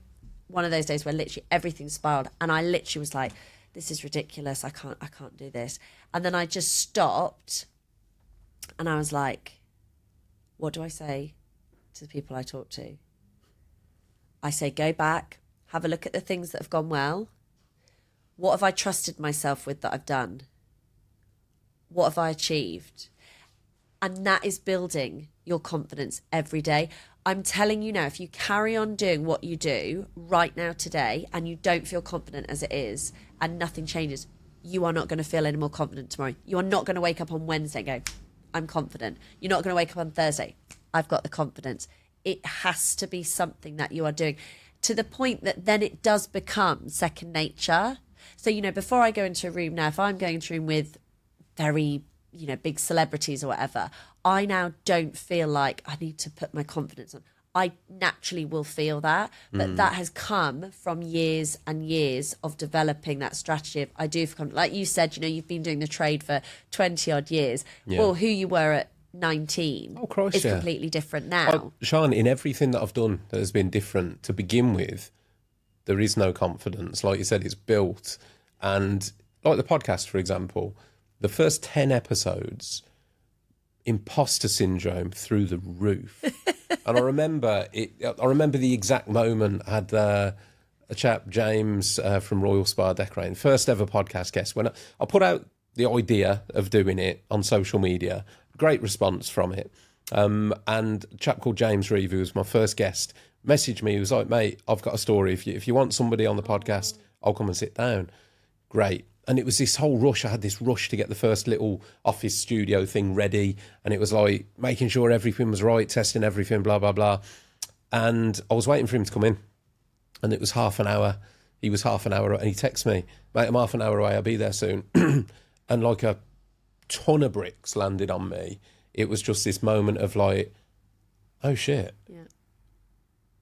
one of those days where literally everything spiraled. And I literally was like, this is ridiculous. I can't do this. And then I just stopped and I was like, what do I say to the people I talk to? I say, go back, have a look at the things that have gone well. What have I trusted myself with that I've done? What have I achieved? And that is building your confidence every day. I'm telling you now, if you carry on doing what you do right now today and you don't feel confident as it is and nothing changes, you are not going to feel any more confident tomorrow. You are not going to wake up on Wednesday and go, I'm confident. You're not going to wake up on Thursday, I've got the confidence. It has to be something that you are doing to the point that then it does become second nature. So, before I go into a room now, if I'm going into a room with very, big celebrities or whatever, I now don't feel like I need to put my confidence on. I naturally will feel that. But that has come from years and years of developing that strategy of I do feel, like you said, you've been doing the trade for 20 odd years. Yeah. Well, who you were at 19 is completely different now. Sian, in everything that I've done that has been different to begin with, there is no confidence. Like you said, it's built. And like the podcast, for example, the first 10 episodes, imposter syndrome through the roof. And I remember the exact moment. I had a chap, James, from Royal Spa Decorating, first ever podcast guest. When I put out the idea of doing it on social media, great response from it. And a chap called James Reeve, who was my first guest, messaged me. He was like, mate, I've got a story. If you want somebody on the podcast, I'll come and sit down. Great. And it was this whole rush. I had this rush to get the first little office studio thing ready. And it was like making sure everything was right, testing everything, blah, blah, blah. And I was waiting for him to come in. And it was half an hour. He was half an hour. And he texted me, mate, I'm half an hour away. I'll be there soon. And like a ton of bricks landed on me. It was just this moment of like, oh, shit. Yeah.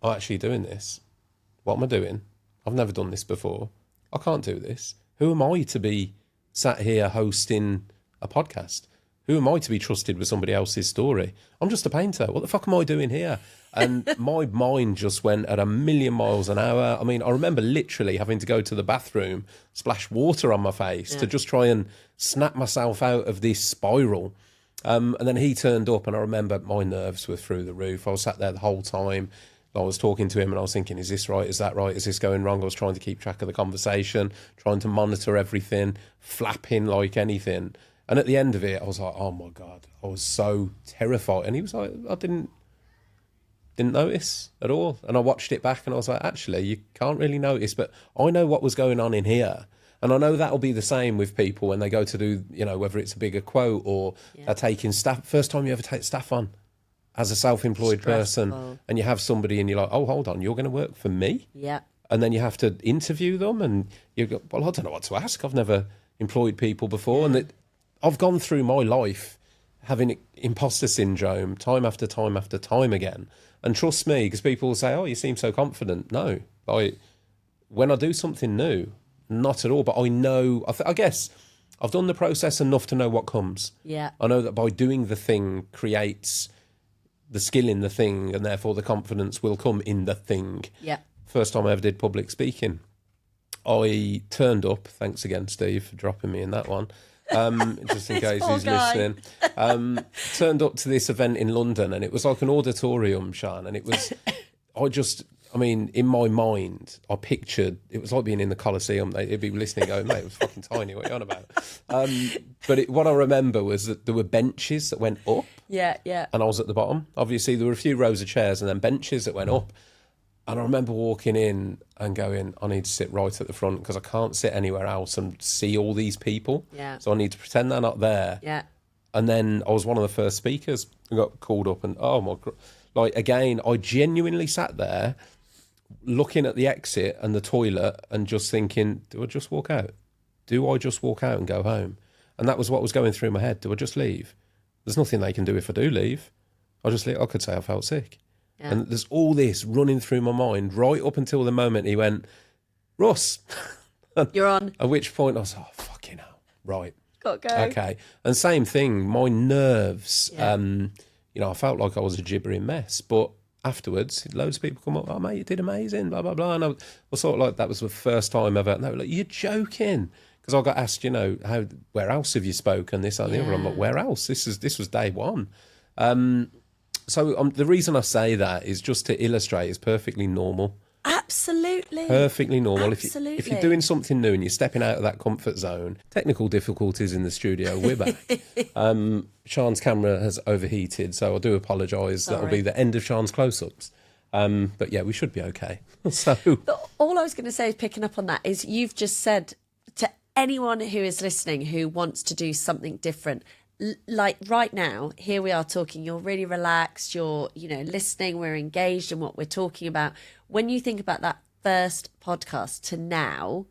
I'm actually doing this. What am I doing? I've never done this before. I can't do this. Who am I to be sat here hosting a podcast? Who am I to be trusted with somebody else's story? I'm just a painter. What the fuck am I doing here? And my mind just went at 1,000,000 miles an hour. I mean, I remember literally having to go to the bathroom, splash water on my face to just try and snap myself out of this spiral. And then he turned up, and I remember my nerves were through the roof. I was sat there the whole time. I was talking to him and I was thinking, is this right? Is that right? Is this going wrong? I was trying to keep track of the conversation, trying to monitor everything, flapping like anything. And at the end of it, I was like, oh my God, I was so terrified. And he was like, I didn't notice at all. And I watched it back and I was like, actually, you can't really notice, but I know what was going on in here. And I know that'll be the same with people when they go to do, whether it's a bigger quote or they're taking staff. First time you ever take staff on as a self-employed person, and you have somebody and you're like, oh, hold on, you're going to work for me? Yeah. And then you have to interview them and you go, well, I don't know what to ask. I've never employed people before. And I've gone through my life having imposter syndrome time after time after time again. And trust me, because people will say, oh, you seem so confident. No, when I do something new, not at all. But I know, I guess I've done the process enough to know what comes. Yeah. I know that by doing the thing creates the skill in the thing, and therefore the confidence will come in the thing. Yeah. First time I ever did public speaking, I turned up. Thanks again, Steve, for dropping me in that one. Just in case he's listening. Turned up to this event in London, and it was like an auditorium, Sian, and it was, in my mind, I pictured, it was like being in the Colosseum. They'd be listening going, mate, it was fucking tiny, what are you on about? But what I remember was that there were benches that went up. Yeah, yeah. And I was at the bottom. Obviously, there were a few rows of chairs and then benches that went up. And I remember walking in and going, I need to sit right at the front because I can't sit anywhere else and see all these people. Yeah. So I need to pretend they're not there. Yeah. And then I was one of the first speakers who got called up. And oh my God. Like, again, I genuinely sat there looking at the exit and the toilet and just thinking, do I just walk out? Do I just walk out and go home? And that was what was going through my head. Do I just leave? There's nothing they can do if I do leave. I just leave. I could say I felt sick. Yeah. And there's all this running through my mind right up until the moment he went, Russ. You're on. At which point I was like, oh, fucking hell. Right. Got to go. Okay. And same thing, my nerves, I felt like I was a gibbering mess. But afterwards, loads of people come up, oh, mate, you did amazing, blah, blah, blah. And I was sort of like, that was the first time ever. And they were like, you're joking. Because I got asked, where else have you spoken? This and the other. I'm like, where else? This was day one. So the reason I say that is just to illustrate it's perfectly normal. Absolutely. Perfectly normal. Absolutely. If you're doing something new and you're stepping out of that comfort zone, technical difficulties in the studio, we're back. Sian's camera has overheated, so I do apologise. That'll be the end of Sian's close-ups. But yeah, we should be okay. But all I was going to say, picking up on that, is you've just said to anyone who is listening who wants to do something different, like right now, here we are talking, you're really relaxed, you're, listening, we're engaged in what we're talking about. When you think about that first podcast to now,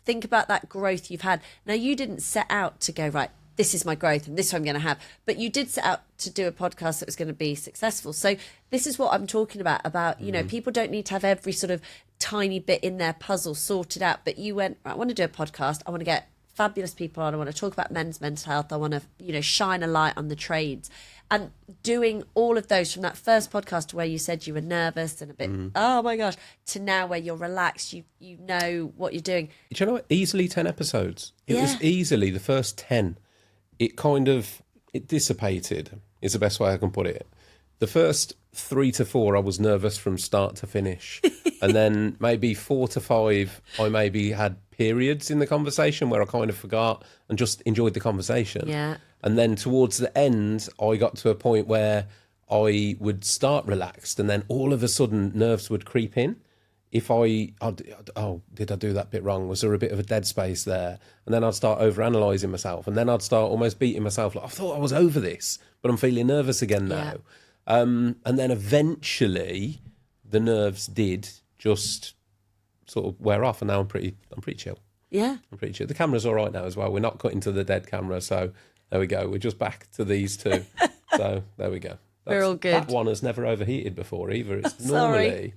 think about that growth you've had. Now, you didn't set out to go, right, this is my growth and this is what I'm going to have. But you did set out to do a podcast that was going to be successful. So this is what I'm talking about, you know, people don't need to have every sort of tiny bit in their puzzle sorted out. But you went, I want to do a podcast. I want to get fabulous people on. I want to talk about men's mental health. I want to, you know, shine a light on the trades. And doing all of those from that first podcast where you said you were nervous and a bit, oh my gosh, to now where you're relaxed, you know what you're doing. Do you know what? Easily 10 episodes. It was easily the first 10. It dissipated, is the best way I can put it. The first 3 to 4, I was nervous from start to finish. And then maybe 4 to 5, I maybe had periods in the conversation where I kind of forgot and just enjoyed the conversation. Yeah. And then towards the end, I got to a point where I would start relaxed and then all of a sudden nerves would creep in. If did I do that bit wrong? Was there a bit of a dead space there? And then I'd start overanalyzing myself. And then I'd start almost beating myself. Like, I thought I was over this, but I'm feeling nervous again now. Yeah. And then eventually the nerves did just sort of wear off. And now I'm pretty chill. Yeah. I'm pretty chill. The camera's all right now as well. We're not cutting to the dead camera. So there we go. We're just back to these two. So there we go. We're all good. That one has never overheated before either. It's normally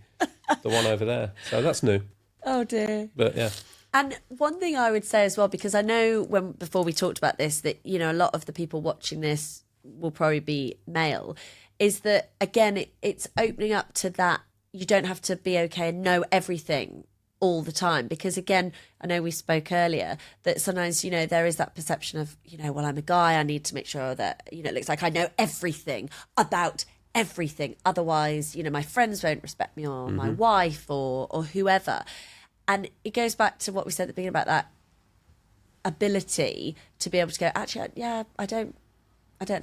the one over there. So that's new. Oh dear. But yeah. And one thing I would say as well, because I know before we talked about this, that, you know, a lot of the people watching this will probably be male, is that, again, it's opening up to that. You don't have to be okay and know everything all the time, because again, I know we spoke earlier that sometimes, you know, there is that perception of, you know, well, I'm a guy, I need to make sure that, you know, it looks like I know everything about everything, otherwise, you know, my friends won't respect me, or my wife, or whoever. And it goes back to what we said at the beginning about that ability to be able to go, actually, yeah, I don't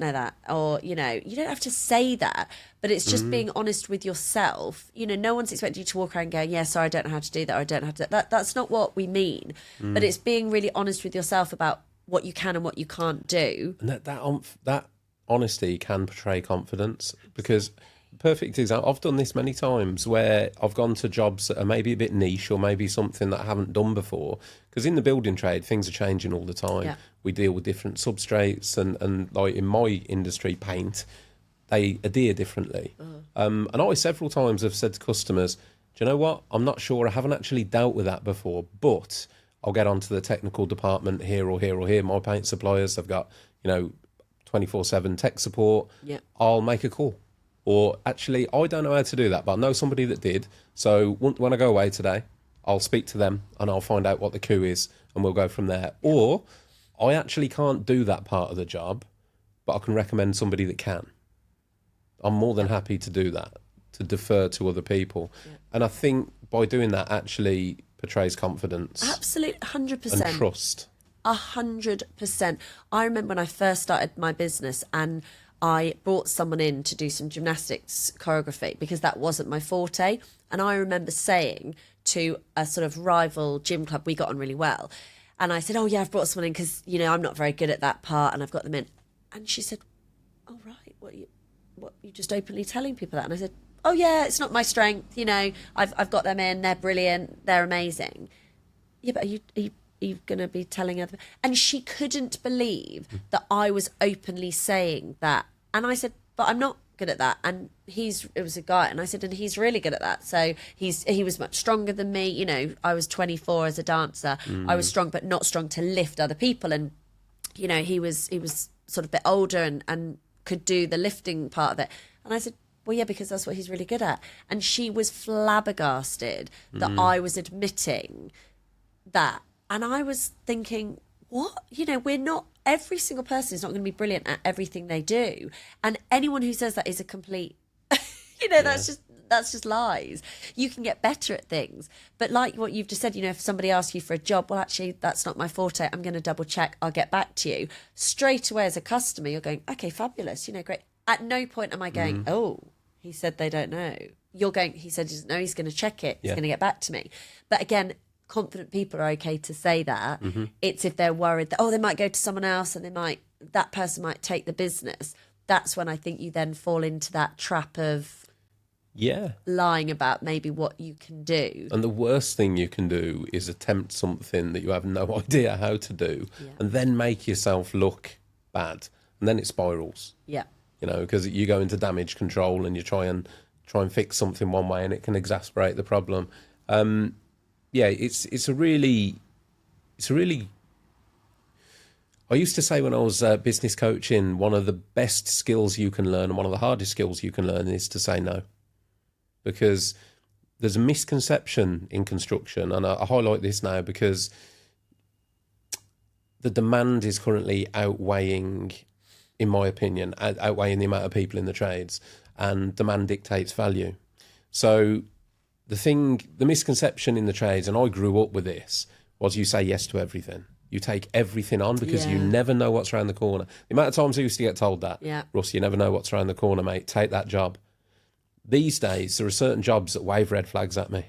know that. Or, you know, you don't have to say that, but it's just being honest with yourself. You know, no one's expecting you to walk around going, yeah, sorry, I don't know how to do that, or I don't know how to that. That's not what we mean. But it's being really honest with yourself about what you can and what you can't do. And that honesty can portray confidence, because perfect example, I've done this many times where I've gone to jobs that are maybe a bit niche or maybe something that I haven't done before, because in the building trade things are changing all the time. Yeah. We deal with different substrates and like in my industry, paint, they adhere differently. And I several times have said to customers, do you know what, I'm not sure, I haven't actually dealt with that before, but I'll get onto the technical department here or here or here. My paint suppliers have got, you know, 24/7 tech support. Yeah. I'll make a call. Or actually, I don't know how to do that, but I know somebody that did. So when I go away today, I'll speak to them and I'll find out what the coup is and we'll go from there. Or I actually can't do that part of the job, but I can recommend somebody that can. I'm more than happy to do that, to defer to other people. Yeah. And I think by doing that actually portrays confidence. Absolutely, 100%. And trust. 100%. I remember when I first started my business and I brought someone in to do some gymnastics choreography because that wasn't my forte. And I remember saying to a sort of rival gym club, we got on really well. And I said, oh yeah, I've brought someone in because, you know, I'm not very good at that part and I've got them in. And she said, oh right, what you just openly telling people that? And I said, oh yeah, it's not my strength. You know, I've got them in, they're brilliant, they're amazing. Yeah, but are you going to be telling other? And she couldn't believe that I was openly saying that. And I said, but I'm not good at that. And it was a guy, and I said, and he's really good at that. So he was much stronger than me. You know, I was 24 as a dancer. I was strong, but not strong to lift other people. And, you know, he was sort of a bit older and could do the lifting part of it. And I said, well, yeah, because that's what he's really good at. And she was flabbergasted that I was admitting that. And I was thinking, what? You know, every single person is not going to be brilliant at everything they do. And anyone who says that is a complete, you know, yeah. that's just lies. You can get better at things. But like what you've just said, you know, if somebody asks you for a job, well, actually, that's not my forte. I'm going to double check. I'll get back to you. Straight away as a customer, you're going, okay, fabulous. You know, great. At no point am I going, oh, he said they don't know. You're going, he said he doesn't know. He's going to check it. He's going to get back to me. But again, confident people are okay to say that. It's if they're worried that, they might go to someone else and that person might take the business. That's when I think you then fall into that trap of lying about maybe what you can do. And the worst thing you can do is attempt something that you have no idea how to do and then make yourself look bad, and then it spirals. Yeah. You know, because you go into damage control and you try and fix something one way, and it can exacerbate the problem. It's a really. I used to say when I was business coaching, one of the best skills you can learn and one of the hardest skills you can learn is to say no, because there's a misconception in construction, and I highlight this now because the demand is currently outweighing, in my opinion, outweighing the amount of people in the trades, and demand dictates value. So the misconception in the trades, and I grew up with this, was you say yes to everything. You take everything on because you never know what's around the corner. The amount of times I used to get told that, Russ, you never know what's around the corner, mate. Take that job. These days, there are certain jobs that wave red flags at me.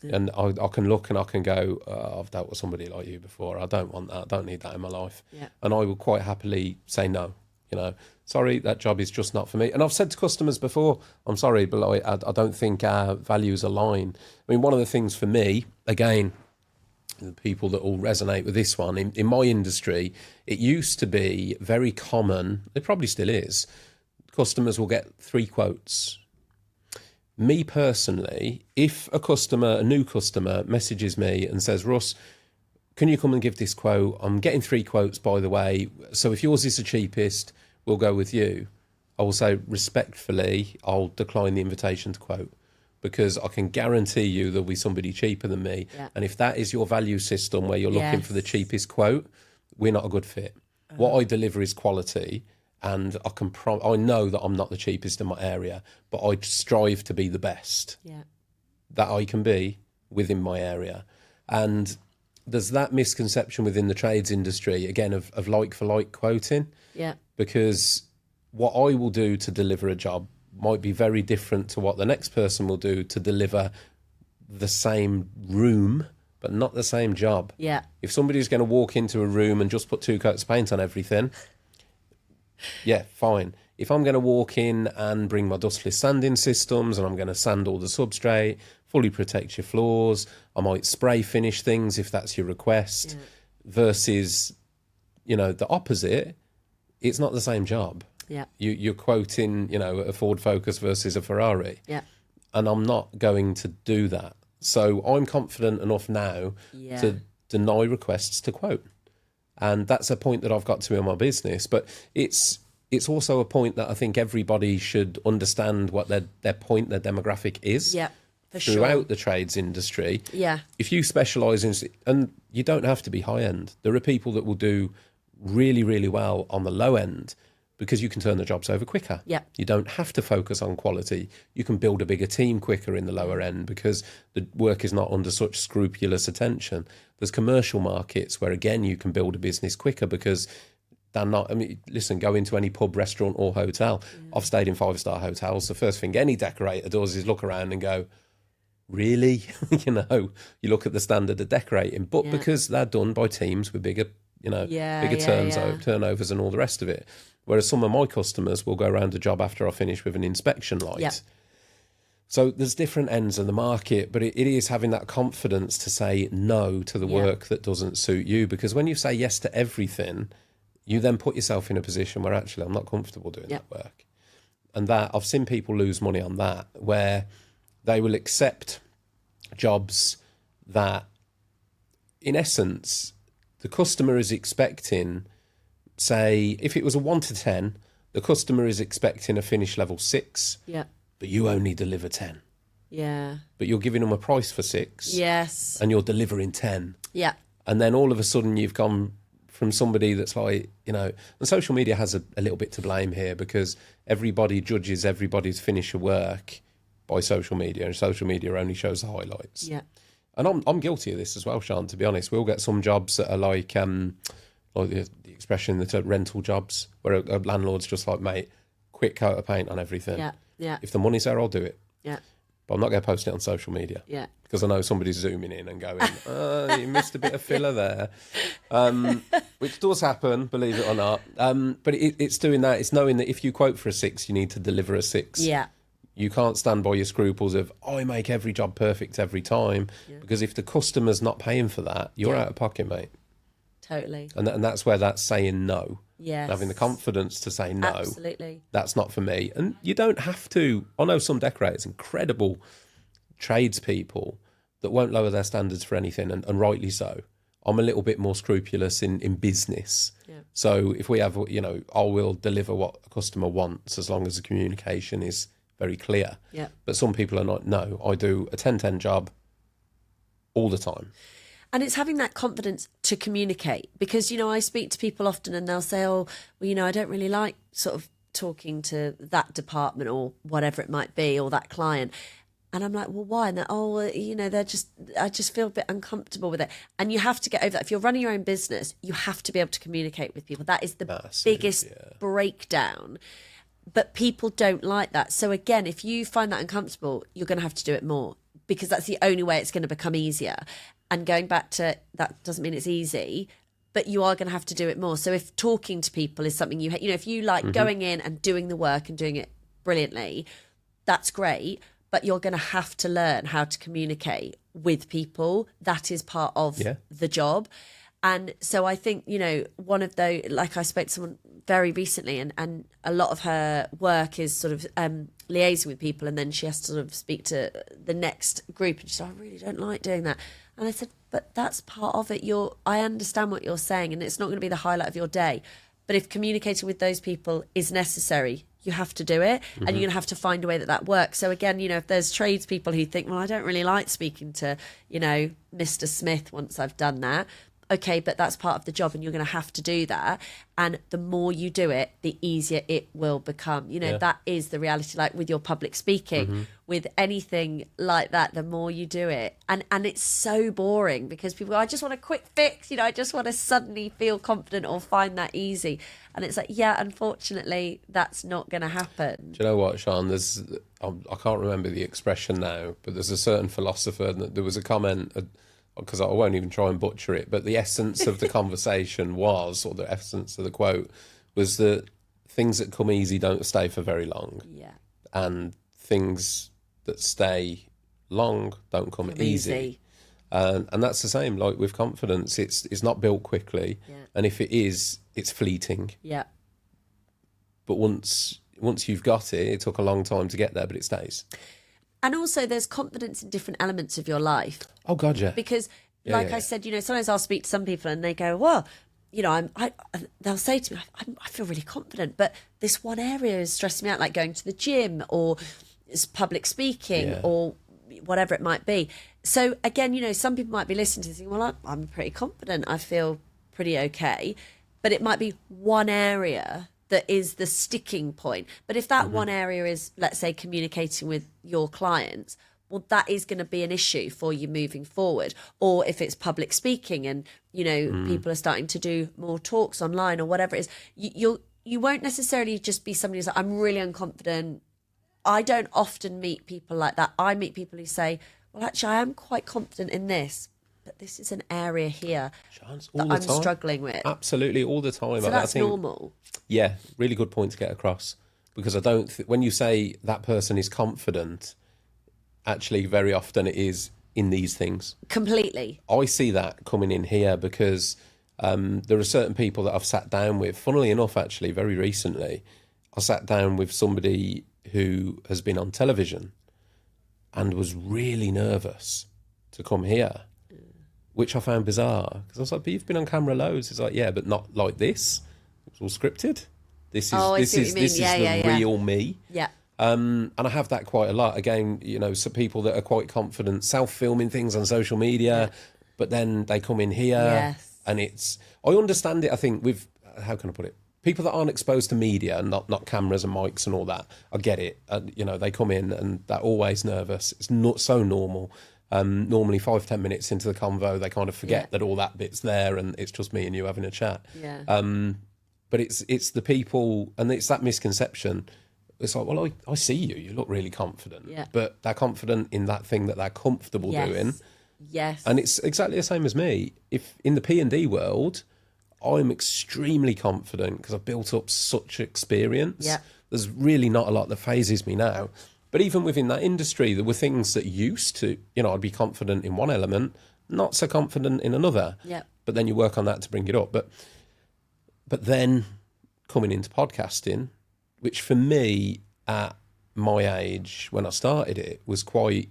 Yeah. And I can look and I can go, I've dealt with somebody like you before. I don't want that. I don't need that in my life. Yeah. And I will quite happily say no. You know, sorry, that job is just not for me. And I've said to customers before, I'm sorry, but I don't think our values align. I mean, one of the things for me, again, the people that will resonate with this one, in my industry, it used to be very common, it probably still is, customers will get 3 quotes. Me personally, if a new customer messages me and says, Russ, can you come and give this quote? I'm getting 3 quotes, by the way, so if yours is the cheapest, we'll go with you. I will say, respectfully, I'll decline the invitation to quote, because I can guarantee you there'll be somebody cheaper than me. Yeah. And if that is your value system where you're looking for the cheapest quote, we're not a good fit. What I deliver is quality, and I know that I'm not the cheapest in my area, but I strive to be the best that I can be within my area. And there's that misconception within the trades industry, again, of like-for-like quoting. Yeah. Because what I will do to deliver a job might be very different to what the next person will do to deliver the same room, but not the same job. Yeah. If somebody's going to walk into a room and just put 2 coats of paint on everything, yeah, fine. If I'm going to walk in and bring my dustless sanding systems and I'm going to sand all the substrate, fully protect your floors, I might spray finish things if that's your request, versus, the opposite, it's not the same job. Yeah. You're quoting, a Ford Focus versus a Ferrari. Yeah. And I'm not going to do that. So I'm confident enough now to deny requests to quote. And that's a point that I've got to in my business. But it's also a point that I think everybody should understand what their demographic is. Yeah. Throughout the trades industry. Yeah. If you specialise in, and you don't have to be high end. There are people that will do really, really well on the low end, because you can turn the jobs over quicker. Yeah. You don't have to focus on quality. You can build a bigger team quicker in the lower end because the work is not under such scrupulous attention. There's commercial markets where, again, you can build a business quicker because they're not... I mean, listen, go into any pub, restaurant or hotel. Yeah. I've stayed in 5-star hotels. The first thing any decorator does is look around and go, really? You look at the standard of decorating. But because they're done by teams with bigger, turnovers and all the rest of it. Whereas some of my customers will go around a job after I finish with an inspection light. Yep. So there's different ends of the market, but it is having that confidence to say no to the work that doesn't suit you. Because when you say yes to everything, you then put yourself in a position where actually I'm not comfortable doing that work. And that I've seen people lose money on that, where they will accept jobs that, in essence, the customer is expecting... Say, if it was a 1 to 10, the customer is expecting a finish level 6, but you only deliver 10. Yeah. But you're giving them a price for 6. Yes. And you're delivering 10. Yeah. And then all of a sudden you've gone from somebody that's like, and social media has a little bit to blame here, because everybody judges everybody's finish of work by social media, and social media only shows the highlights. Yeah. And I'm guilty of this as well, Sian, to be honest. We'll get some jobs that are like the expression, the rental jobs, where a landlord's just like, mate, quick coat of paint on everything. Yeah, yeah. If the money's there, I'll do it. Yeah. But I'm not going to post it on social media. Yeah. Because I know somebody's zooming in and going, oh, you missed a bit of filler there. Which does happen, believe it or not. But it's doing that. It's knowing that if you quote for a 6, you need to deliver a 6. Yeah. You can't stand by your scruples of, I make every job perfect every time. Yeah. Because if the customer's not paying for that, you're out of pocket, mate. Totally. And that's where that's saying no. Yes. Having the confidence to say no. Absolutely. That's not for me. And you don't have to. I know some decorators, incredible tradespeople that won't lower their standards for anything, and rightly so. I'm a little bit more scrupulous in business. Yeah. So if we have, I will deliver what a customer wants as long as the communication is very clear. Yeah. But some people are not. No, I do a 10-10 job all the time. And it's having that confidence to communicate, because, I speak to people often and they'll say, oh, well, I don't really like sort of talking to that department or whatever it might be, or that client. And I'm like, well, why? And they're, I just feel a bit uncomfortable with it. And you have to get over that. If you're running your own business, you have to be able to communicate with people. That is the biggest breakdown. But people don't like that. So again, if you find that uncomfortable, you're going to have to do it more, because that's the only way it's going to become easier. And going back to that doesn't mean it's easy, but you are going to have to do it more. So if talking to people is something if you like going in and doing the work and doing it brilliantly, that's great. But you're going to have to learn how to communicate with people. That is part of the job. And so I think, one of those, like I spoke to someone very recently, and a lot of her work is sort of liaising with people, and then she has to sort of speak to the next group, and she said, I really don't like doing that. And I said, but that's part of it. I understand what you're saying, and it's not going to be the highlight of your day. But if communicating with those people is necessary, you have to do it, and you're going to have to find a way that works. So again, if there's tradespeople who think, well, I don't really like speaking to, Mr. Smith once I've done that. Okay, but that's part of the job, and you're going to have to do that. And the more you do it, the easier it will become. That is the reality, like with your public speaking, with anything like that, the more you do it. And it's so boring, because people go, I just want a quick fix, I just want to suddenly feel confident or find that easy. And it's like, unfortunately, that's not going to happen. Do you know what, Sian? I can't remember the expression now, but there's a certain philosopher, and there was a comment, because I won't even try and butcher it, but the essence of the conversation was, or the essence of the quote was, that things that come easy don't stay for very long. Yeah. And things that stay long don't come easy. And that's the same, like with confidence. It's not built quickly. Yeah. And if it is, it's fleeting. Yeah. But once you've got it took a long time to get there, but it stays. And also there's confidence in different elements of your life. Oh, God, yeah. Because I said, sometimes I'll speak to some people and they go, well, they'll say to me, I feel really confident, but this one area is stressing me out, like going to the gym or it's public speaking or whatever it might be. So again, some people might be listening to this and think, well, I'm pretty confident. I feel pretty okay. But it might be one area that is the sticking point. But if that one area is, let's say, communicating with your clients, well, that is going to be an issue for you moving forward. Or if it's public speaking and, people are starting to do more talks online or whatever it is, you won't necessarily just be somebody who's like, I'm really unconfident. I don't often meet people like that. I meet people who say, well, actually, I am quite confident in this, but this is an area here that I'm struggling with. Absolutely, all the time. So that's normal. Yeah, really good point to get across. Because I don't when you say that person is confident, actually very often it is in these things. Completely. I see that coming in here because there are certain people that I've sat down with. Funnily enough, actually, very recently, I sat down with somebody who has been on television and was really nervous to come here, which I found bizarre. Because I was like, but you've been on camera loads. He's like, yeah, but not like this. It's all scripted. This is the real me. Yeah. And I have that quite a lot. Again, some people that are quite confident self-filming things on social media, but then they come in here and I understand it, I think, with, how can I put it? People that aren't exposed to media, not cameras and mics and all that, I get it. They come in and they're always nervous. It's not so normal. Normally 5-10 minutes into the convo, they kind of forget that all that bit's there and it's just me and you having a chat. Yeah. But it's the people, and it's that misconception. It's like, well, I see you. You look really confident. Yeah. But they're confident in that thing that they're comfortable doing. Yes. And it's exactly the same as me. If in the P&D world, I'm extremely confident because I've built up such experience. Yeah. There's really not a lot that phases me now. But even within that industry, there were things that used to, I'd be confident in one element, not so confident in another. Yeah. but then you work on that to bring it up. But then coming into podcasting, which for me at my age when I started it was quite,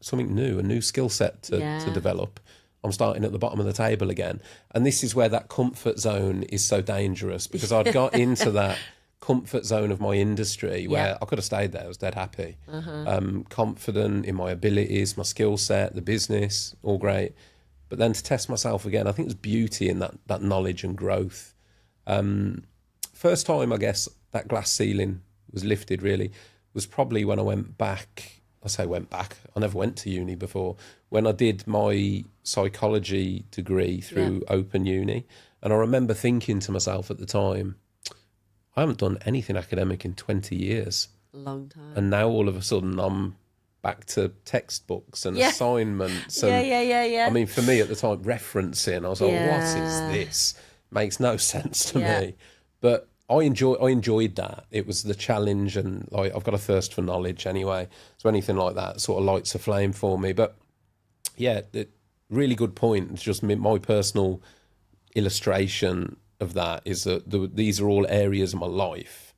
something new, a new skill set to develop. I'm starting at the bottom of the table again. And this is where that comfort zone is so dangerous, because I'd got into that comfort zone of my industry where I could have stayed there. I was dead happy. Confident in my abilities, my skill set, the business, all great. But then to test myself again, I think there's beauty in that knowledge and growth. First time, I guess, that glass ceiling was lifted really was probably when I went back. I never went to uni before. When I did my psychology degree through Open Uni. And I remember thinking to myself at the time, I haven't done anything academic in 20 years. A long time. And now all of a sudden I'm back to textbooks and assignments. And, yeah. I mean, for me at the time, referencing, I was like, what is this? Makes no sense to me. But I enjoyed that. It was the challenge, and like I've got a thirst for knowledge anyway. So anything like that sort of lights a flame for me. But yeah, really good point. It's just my personal illustration of that is that these are all areas of my life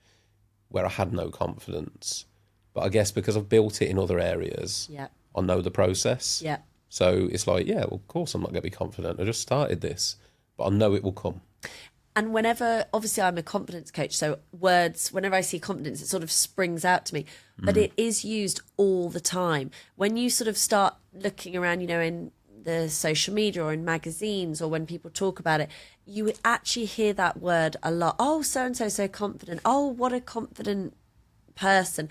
where I had no confidence. But I guess because I've built it in other areas, I know the process. Yeah. So it's like, well, of course I'm not going to be confident. I just started this, but I know it will come. And whenever, obviously I'm a confidence coach, so words, whenever I see confidence, it sort of springs out to me. But it is used all the time. When you sort of start looking around, in the social media or in magazines, or when people talk about it, you would actually hear that word a lot. Oh, so-and-so, so confident. Oh, what a confident person.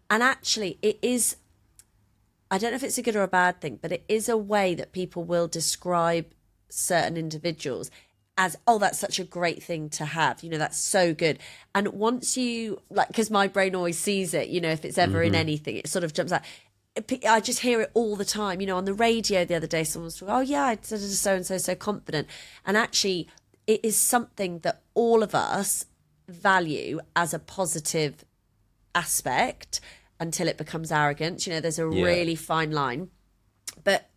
And actually it is, I don't know if it's a good or a bad thing, but it is a way that people will describe certain individuals as, oh, that's such a great thing to have. That's so good. And once you, because my brain always sees it, if it's ever in anything, it sort of jumps out. I just hear it all the time. On the radio the other day, someone was talking, oh, yeah, I said so-and-so, so confident. And actually, it is something that all of us value as a positive aspect until it becomes arrogance. There's a really fine line. But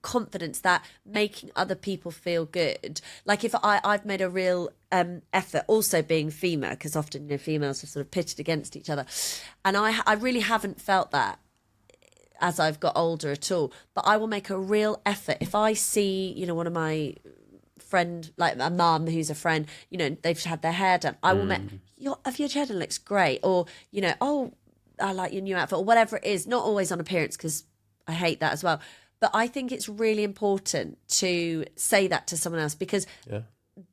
confidence, that making other people feel good, like if I've made a real effort, also being female, because often females are sort of pitted against each other, and I really haven't felt that as I've got older at all. But I will make a real effort if I see one of my friend, like a mum who's a friend, they've had their hair done, I will make, have your hair done, looks great, or oh, I like your new outfit, or whatever it is. Not always on appearance, because I hate that as well. But I think it's really important to say that to someone else, because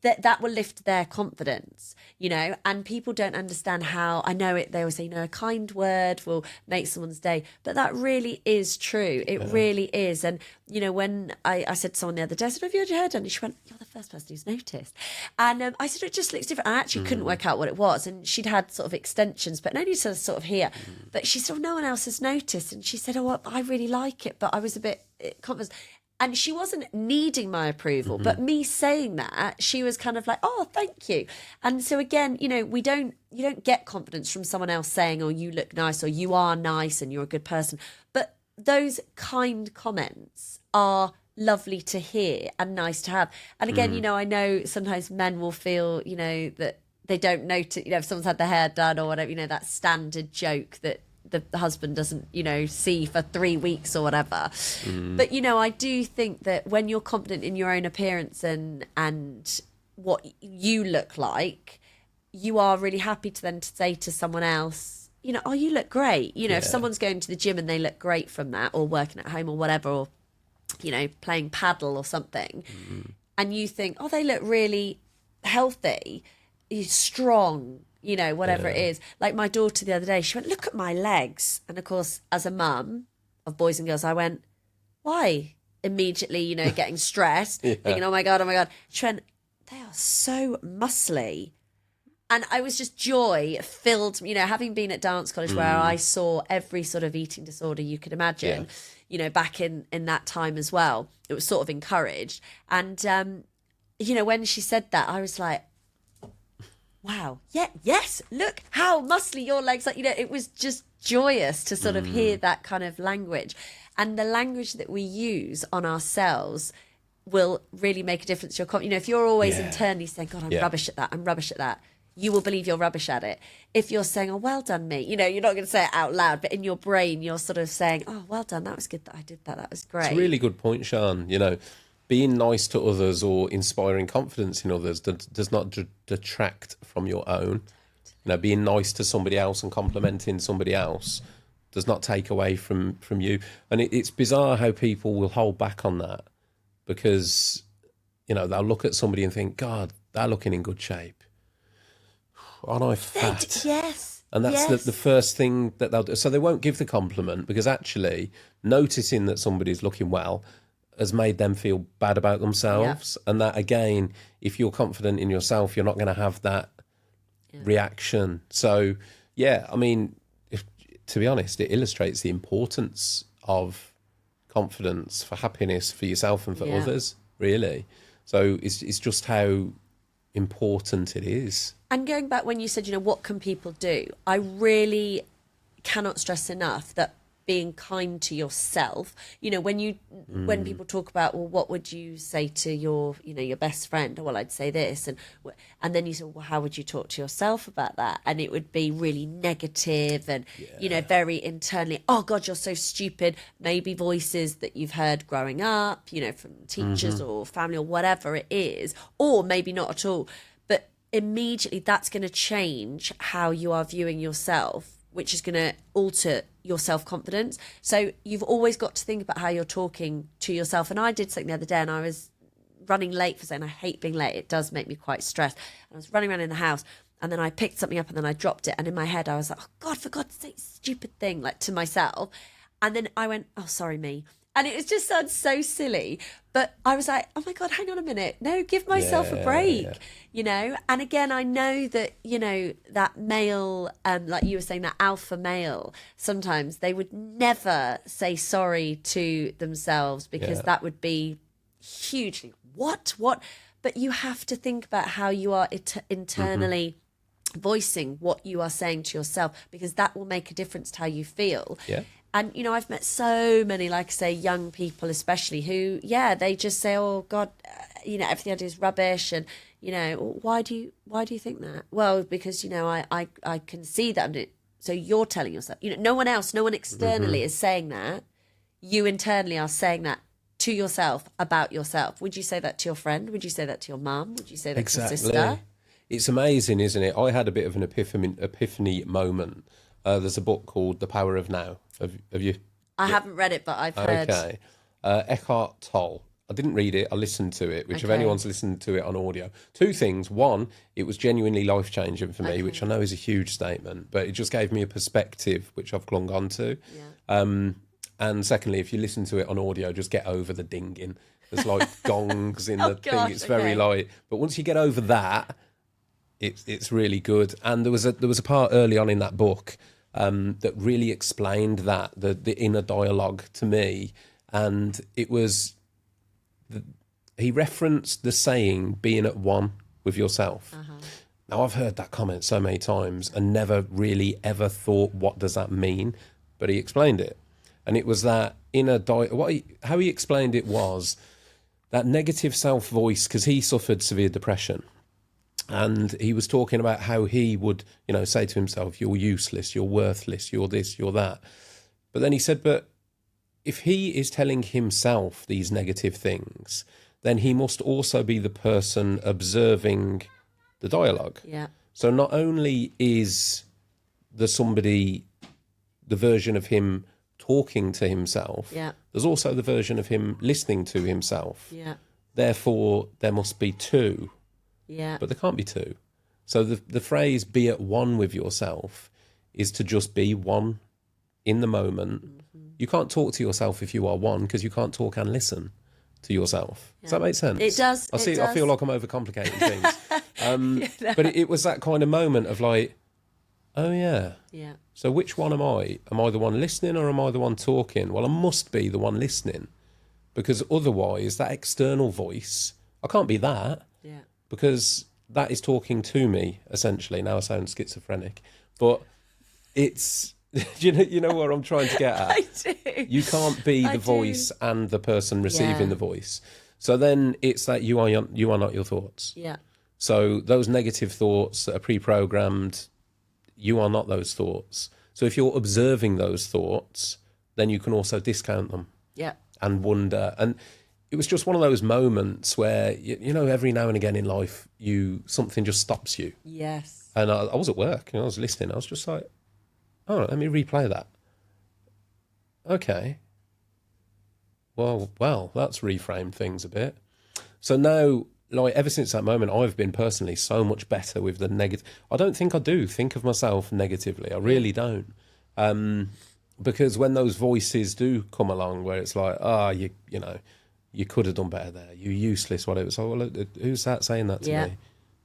that will lift their confidence, and people don't understand how, I know it, they always say, a kind word will make someone's day, but that really is true. It really is. And, when I said to someone the other day, I said, have you had your hair done? And she went, you're the first person who's noticed. And I said, it just looks different. I actually couldn't work out what it was. And she'd had sort of extensions, but only sort of here. But she said, no one else has noticed. And she said, oh, I really like it, but I was a bit confident. And she wasn't needing my approval, but me saying that, she was kind of like, oh, thank you. And so again, you don't get confidence from someone else saying, oh, you look nice, or you are nice and you're a good person. But those kind comments are lovely to hear and nice to have. And again, I know sometimes men will feel, that they don't notice, if someone's had their hair done or whatever, that standard joke that the husband doesn't, see for 3 weeks or whatever. But, I do think that when you're confident in your own appearance and what you look like, you are really happy to then say to someone else, oh, you look great. If someone's going to the gym and they look great from that, or working at home or whatever, or, playing paddle or something, and you think, oh, they look really healthy, strong, whatever it is. Like my daughter the other day, she went, look at my legs. And of course, as a mum of boys and girls, I went, why? Immediately, getting stressed, thinking, oh my God. She went, they are so muscly. And I was just joy filled, having been at dance college where I saw every sort of eating disorder you could imagine, back in that time as well. It was sort of encouraged. And, when she said that, I was like, wow, yes, look how muscly your legs are. It was just joyous to sort of hear that kind of language. And the language that we use on ourselves will really make a difference to your confidence. You know, if you're always internally saying, God, I'm rubbish at that, I'm rubbish at that, you will believe you're rubbish at it. If you're saying, oh, well done, me, you know, you're not going to say it out loud, but in your brain, you're sort of saying, oh, well done, that was good that I did that, that was great. It's a really good point, Sian. You know, being nice to others or inspiring confidence in others does not detract from your own. You know, being nice to somebody else and complimenting somebody else does not take away from you. And it's bizarre how people will hold back on that because, you know, they'll look at somebody and think, God, they're looking in good shape. Aren't I fat? Yes. And that's the first thing that they'll do. So they won't give the compliment because actually noticing that somebody's looking well has made them feel bad about themselves. Yeah. And that, again, if you're confident in yourself, you're not going to have that reaction. So, yeah, I mean, to be honest, it illustrates the importance of confidence for happiness for yourself and for others, really. So it's just how important it is. And going back when you said, you know, what can people do? I really cannot stress enough that being kind to yourself, you know, when people talk about, well, what would you say to your, you know, your best friend? Well, I'd say this. And then you say, well, how would you talk to yourself about that? And it would be really negative and, you know, very internally, oh God, you're so stupid. Maybe voices that you've heard growing up, you know, from teachers or family or whatever it is, or maybe not at all. But immediately that's going to change how you are viewing yourself, which is going to alter your self-confidence. So you've always got to think about how you're talking to yourself. And I did something the other day and I was running late for something. I hate being late. It does make me quite stressed. And I was running around in the house and then I picked something up and then I dropped it. And in my head, I was like, oh God, for God's sake, stupid thing, like to myself. And then I went, oh, sorry, me. And it just sounds so silly, but I was like, oh my God, hang on a minute. No, give myself a break, you know? And again, I know that, you know, that male, like you were saying, that alpha male, sometimes they would never say sorry to themselves because that would be hugely, what? But you have to think about how you are internally voicing what you are saying to yourself, because that will make a difference to how you feel. Yeah. And, you know, I've met so many, like I say, young people especially who, they just say, oh, God, you know, everything I do is rubbish. And, you know, why do you think that? Well, because, you know, I can see that. So you're telling yourself, you know, no one externally is saying that. You internally are saying that to yourself about yourself. Would you say that to your friend? Would you say that to your mum? Would you say that to your sister? It's amazing, isn't it? I had a bit of an epiphany moment. There's a book called The Power of Now. Have you? I haven't read it, but I've heard. Okay. Eckhart Tolle. I didn't read it. I listened to it, which if anyone's listened to it on audio. Two things. One, it was genuinely life-changing for me, which I know is a huge statement, but it just gave me a perspective, which I've clung on to. Yeah. And secondly, if you listen to it on audio, just get over the dinging. There's like gongs in the thing. It's very light. But once you get over that, it's really good. And there was a part early on in that book that really explained that, the inner dialogue to me. And it was, he referenced the saying, being at one with yourself. Now, I've heard that comment so many times and never really ever thought, what does that mean? But he explained it. And it was that inner how he explained it was that negative self-voice, because he suffered severe depression. And he was talking about how he would, you know, say to himself, you're useless, you're worthless, you're this, you're that. But then he said, but if he is telling himself these negative things, then he must also be the person observing the dialogue. Yeah. So not only is the version of him talking to himself, there's also the version of him listening to himself. Yeah. Therefore, there must be two. Yeah. But there can't be two. So the phrase be at one with yourself is to just be one in the moment. You can't talk to yourself if you are one, because you can't talk and listen to yourself. Does that make sense? It does. I feel like I'm overcomplicating things. But it was that kind of moment of like, oh yeah. Yeah. So which one am I? Am I the one listening or am I the one talking? Well, I must be the one listening, because otherwise that external voice, I can't be that. Yeah. Because that is talking to me, essentially. Now I sound schizophrenic, but it's, you know where I'm trying to get at? I do. You can't be the voice and the person receiving the voice. So then it's that you are not your thoughts. Yeah. So those negative thoughts that are pre-programmed, you are not those thoughts. So if you're observing those thoughts, then you can also discount them. Yeah. And wonder. And it was just one of those moments where, you know, every now and again in life, something just stops you. Yes. And I was at work, and I was listening. I was just like, oh, let me replay that. Okay. Well, that's reframed things a bit. So now, like, ever since that moment, I've been personally so much better with the negative. I don't think I do think of myself negatively. I really don't. Because when those voices do come along where it's like, you know, you could have done better there. You're useless, whatever. So, well, who's that saying that to me?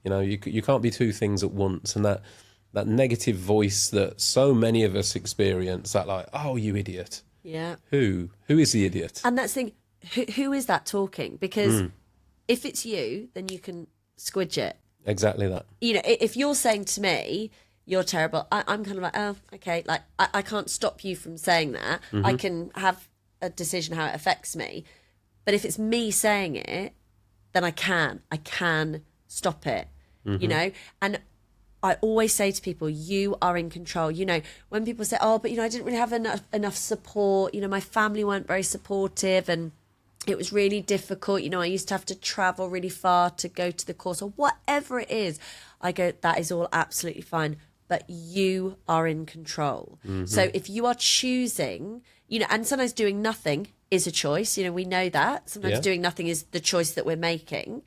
You know, you can't be two things at once. And that negative voice that so many of us experience, that like, oh, you idiot. Yeah. Who is the idiot? And that's the thing, who is that talking? Because if it's you, then you can squidge it. Exactly that. You know, if you're saying to me, you're terrible, I'm kind of like, oh, okay. Like, I can't stop you from saying that. I can have a decision how it affects me. But if it's me saying it, then I can stop it, you know? And I always say to people, you are in control. You know, when people say, oh, but, you know, I didn't really have enough support. You know, my family weren't very supportive and it was really difficult. You know, I used to have to travel really far to go to the course or whatever it is. I go, that is all absolutely fine. But you are in control. So if you are choosing, you know, and sometimes doing nothing is a choice. You know, we know that. Sometimes doing nothing is the choice that we're making.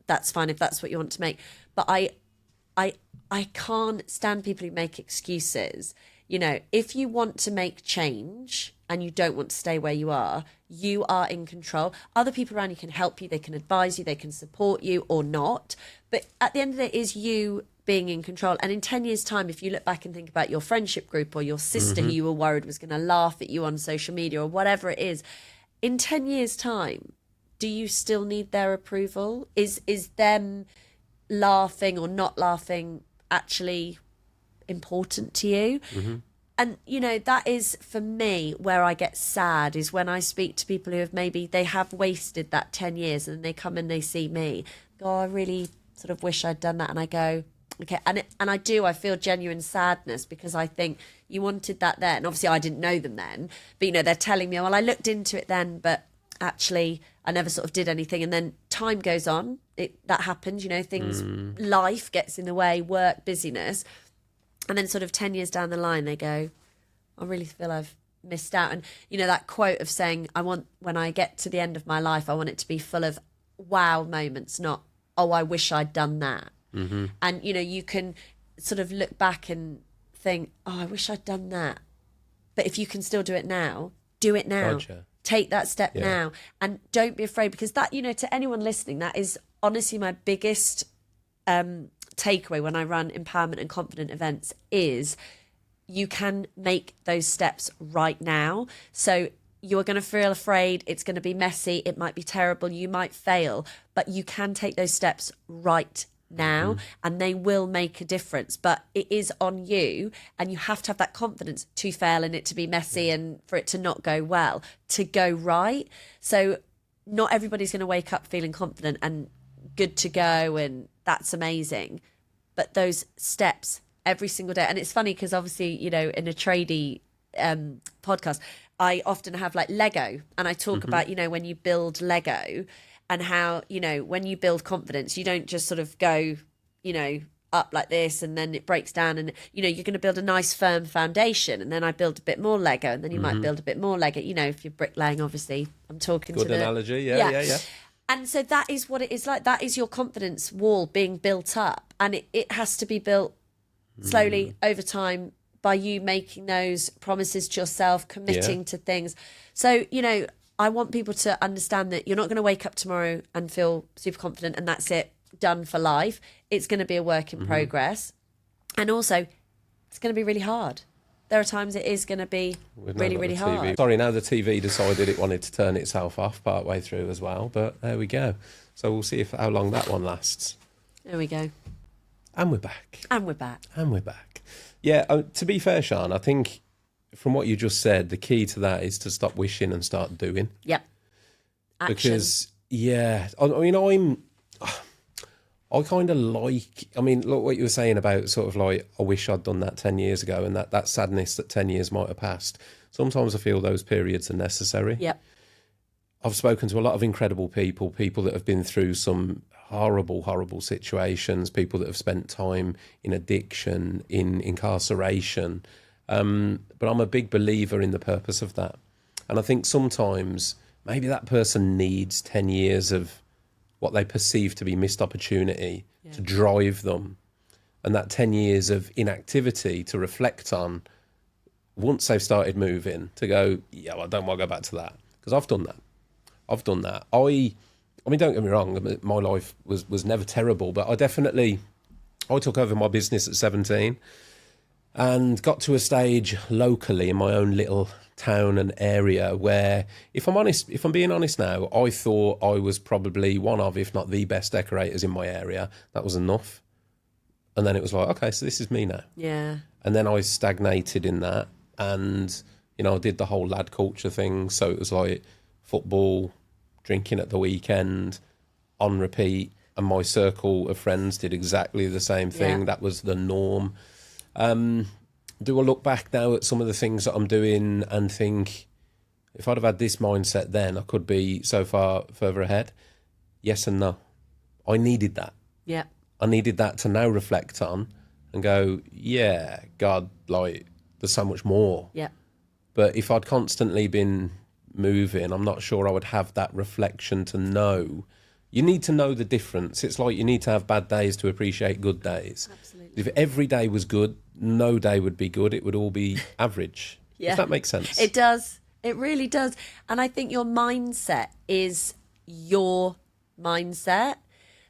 That's fine if that's what you want to make. But I can't stand people who make excuses. You know, if you want to make change and you don't want to stay where you are in control. Other people around you can help you, they can advise you, they can support you or not. But at the end of the day, it is you being in control. And in 10 years' time, if you look back and think about your friendship group or your sister who you were worried was going to laugh at you on social media or whatever it is, in 10 years' time, do you still need their approval? Is them laughing or not laughing actually important to you? And, you know, that is, for me, where I get sad is when I speak to people who have maybe, they have wasted that 10 years and they come and they see me, go, I really sort of wish I'd done that. And I go, okay. And I feel genuine sadness because I think you wanted that then. And obviously I didn't know them then, but, you know, they're telling me, well, I looked into it then, but actually I never sort of did anything. And then time goes on. That happens, you know, things, life gets in the way, work, busyness. And then sort of 10 years down the line, they go, I really feel I've missed out. And, you know, that quote of saying, when I get to the end of my life, I want it to be full of wow moments, not, oh, I wish I'd done that. And, you know, you can sort of look back and think, oh, I wish I'd done that. But if you can still do it now, do it now. Gotcha. Take that step now. And don't be afraid, because that, you know, to anyone listening, that is honestly my biggest takeaway when I run empowerment and confident events is you can make those steps right now. So you're going to feel afraid. It's going to be messy. It might be terrible. You might fail, but you can take those steps right now and they will make a difference. But it is on you, and you have to have that confidence to fail and it to be messy and for it to not go well, to go right. So not everybody's going to wake up feeling confident and good to go, and that's amazing. But those steps every single day. And it's funny because obviously, you know, in a tradie podcast, I often have like Lego, and I talk about, you know, when you build Lego and how, you know, when you build confidence, you don't just sort of go, you know, up like this and then it breaks down, and, you know, you're going to build a nice firm foundation, and then I build a bit more Lego, and then you might build a bit more Lego. You know, if you're bricklaying, obviously, I'm talking Good to analogy. Yeah. And so that is what it is like. That is your confidence wall being built up. And it has to be built slowly over time by you making those promises to yourself, committing to things. So, you know, I want people to understand that you're not going to wake up tomorrow and feel super confident and that's it, done for life. It's going to be a work in progress. And also, it's going to be really hard. There are times it is going to be really, really hard. Sorry, now the TV decided it wanted to turn itself off partway through as well, but there we go. So we'll see how long that one lasts. There we go. And we're back. And we're back. And we're back. Yeah, to be fair, Sian, I think from what you just said, the key to that is to stop wishing and start doing. Yep. Action. Because Yeah, I mean, I kind of like, I mean, look what you were saying about sort of like, I wish I'd done that 10 years ago, and that sadness that 10 years might have passed. Sometimes I feel those periods are necessary. Yep. I've spoken to a lot of incredible people that have been through some horrible, horrible situations, people that have spent time in addiction, in incarceration. But I'm a big believer in the purpose of that. And I think sometimes maybe that person needs 10 years of what they perceive to be missed opportunity to drive them. And that 10 years of inactivity to reflect on once they've started moving, to go, yeah, well, I don't want to go back to that. Because I've done that. I mean, don't get me wrong, my life was never terrible, but I took over my business at 17 and got to a stage locally in my own little town and area where, if I'm being honest now, I thought I was probably one of, if not the best decorators in my area. That was enough. And then it was like, okay, so this is me now. Yeah. And then I stagnated in that. And, I did the whole lad culture thing. So it was like football, drinking at the weekend, on repeat. And my circle of friends did exactly the same thing. Yeah. That was the norm. Do I look back now at some of the things that I'm doing and think, if I'd have had this mindset then, I could be so far further ahead? Yes and no. I needed that. Yeah. I needed that to now reflect on and go, yeah, God, like, there's so much more. Yeah. But if I'd constantly been moving, I'm not sure I would have that reflection to know. You need to know the difference. It's like you need to have bad days to appreciate good days. Absolutely. If every day was good, no day would be good. It would all be average. Yeah. If that makes sense. It does. It really does. And I think your mindset is your mindset.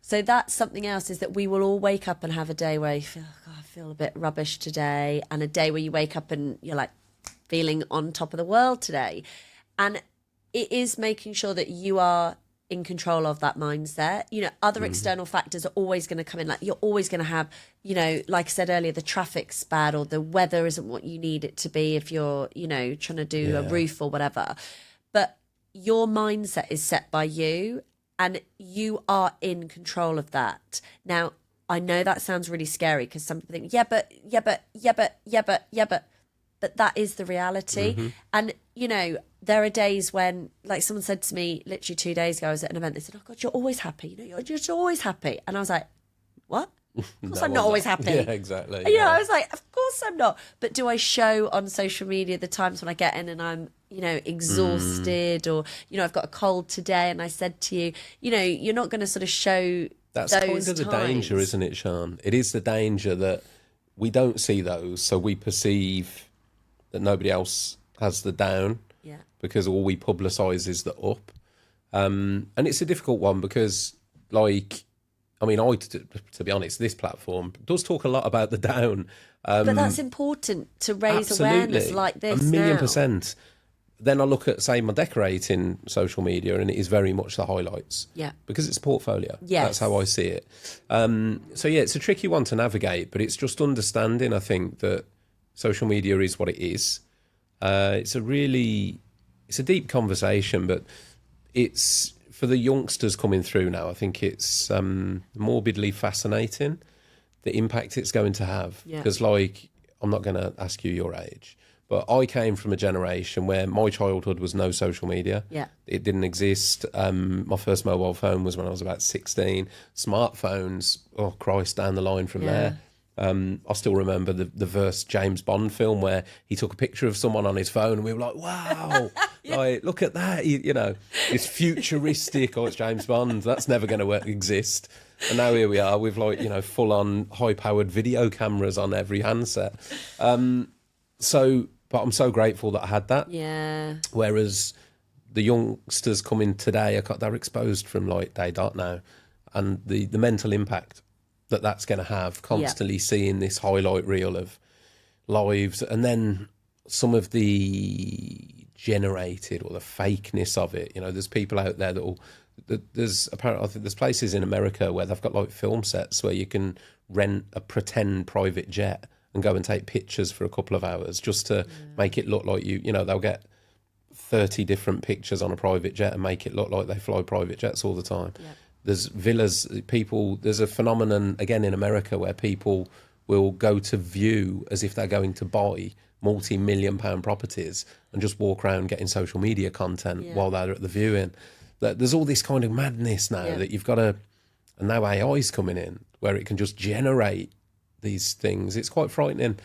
So that's something else, is that we will all wake up and have a day where you feel, I feel a bit rubbish today, and a day where you wake up and you're like feeling on top of the world today. And it is making sure that you are in control of that mindset. Other external factors are always going to come in. Like, you're always going to have, like I said earlier, the traffic's bad, or the weather isn't what you need it to be if you're, trying to do a roof or whatever. But your mindset is set by you, and you are in control of that. Now, I know that sounds really scary, because some people think, but that is the reality. Mm-hmm. And, there are days when, like, someone said to me literally 2 days ago, I was at an event, they said, oh God, you're always happy. You're just always happy. And I was like, what? Of course I'm not always happy. Yeah, exactly. I was like, of course I'm not. But do I show on social media the times when I get in and I'm, exhausted, or, I've got a cold today, and I said to you, you're not going to sort of show that's those kind of the danger, isn't it, Sian? It is the danger that we don't see those, so we perceive that nobody else has the down. Yeah. Because all we publicise is the up. And it's a difficult one because, like, I mean, to be honest, this platform does talk a lot about the down. But that's important to raise awareness like this. 1,000,000%. Then I look at, say, my decorating social media, and it is very much the highlights. Yeah. Because it's a portfolio. Yes. That's how I see it. So, yeah, it's a tricky one to navigate, but it's just understanding, I think, that social media is what it is. It's a deep conversation, but it's, for the youngsters coming through now, I think it's morbidly fascinating, the impact it's going to have. Because, like, I'm not going to ask you your age, but I came from a generation where my childhood was no social media. Yeah. It didn't exist. My first mobile phone was when I was about 16. Smartphones, oh Christ, down the line from there. I still remember the first James Bond film where he took a picture of someone on his phone, and we were like, wow, like, look at that. It's futuristic. Oh, it's James Bond. That's never going to exist. And now here we are with, like, full on high powered video cameras on every handset. But I'm so grateful that I had that. Yeah. Whereas the youngsters coming today, they're exposed from, like, day dot now, and the mental impact that's going to have, constantly seeing this highlight reel of lives, and then some of the generated or the fakeness of it. There's people out there there's places in America where they've got, like, film sets where you can rent a pretend private jet and go and take pictures for a couple of hours just to make it look like they'll get 30 different pictures on a private jet and make it look like they fly private jets all the time. Yeah. There's villas, there's a phenomenon, again, in America where people will go to view as if they're going to buy multi-million-pound properties and just walk around getting social media content while they're at the viewing. There's all this kind of madness now that you've got to... And now AI's coming in, where it can just generate these things. It's quite frightening.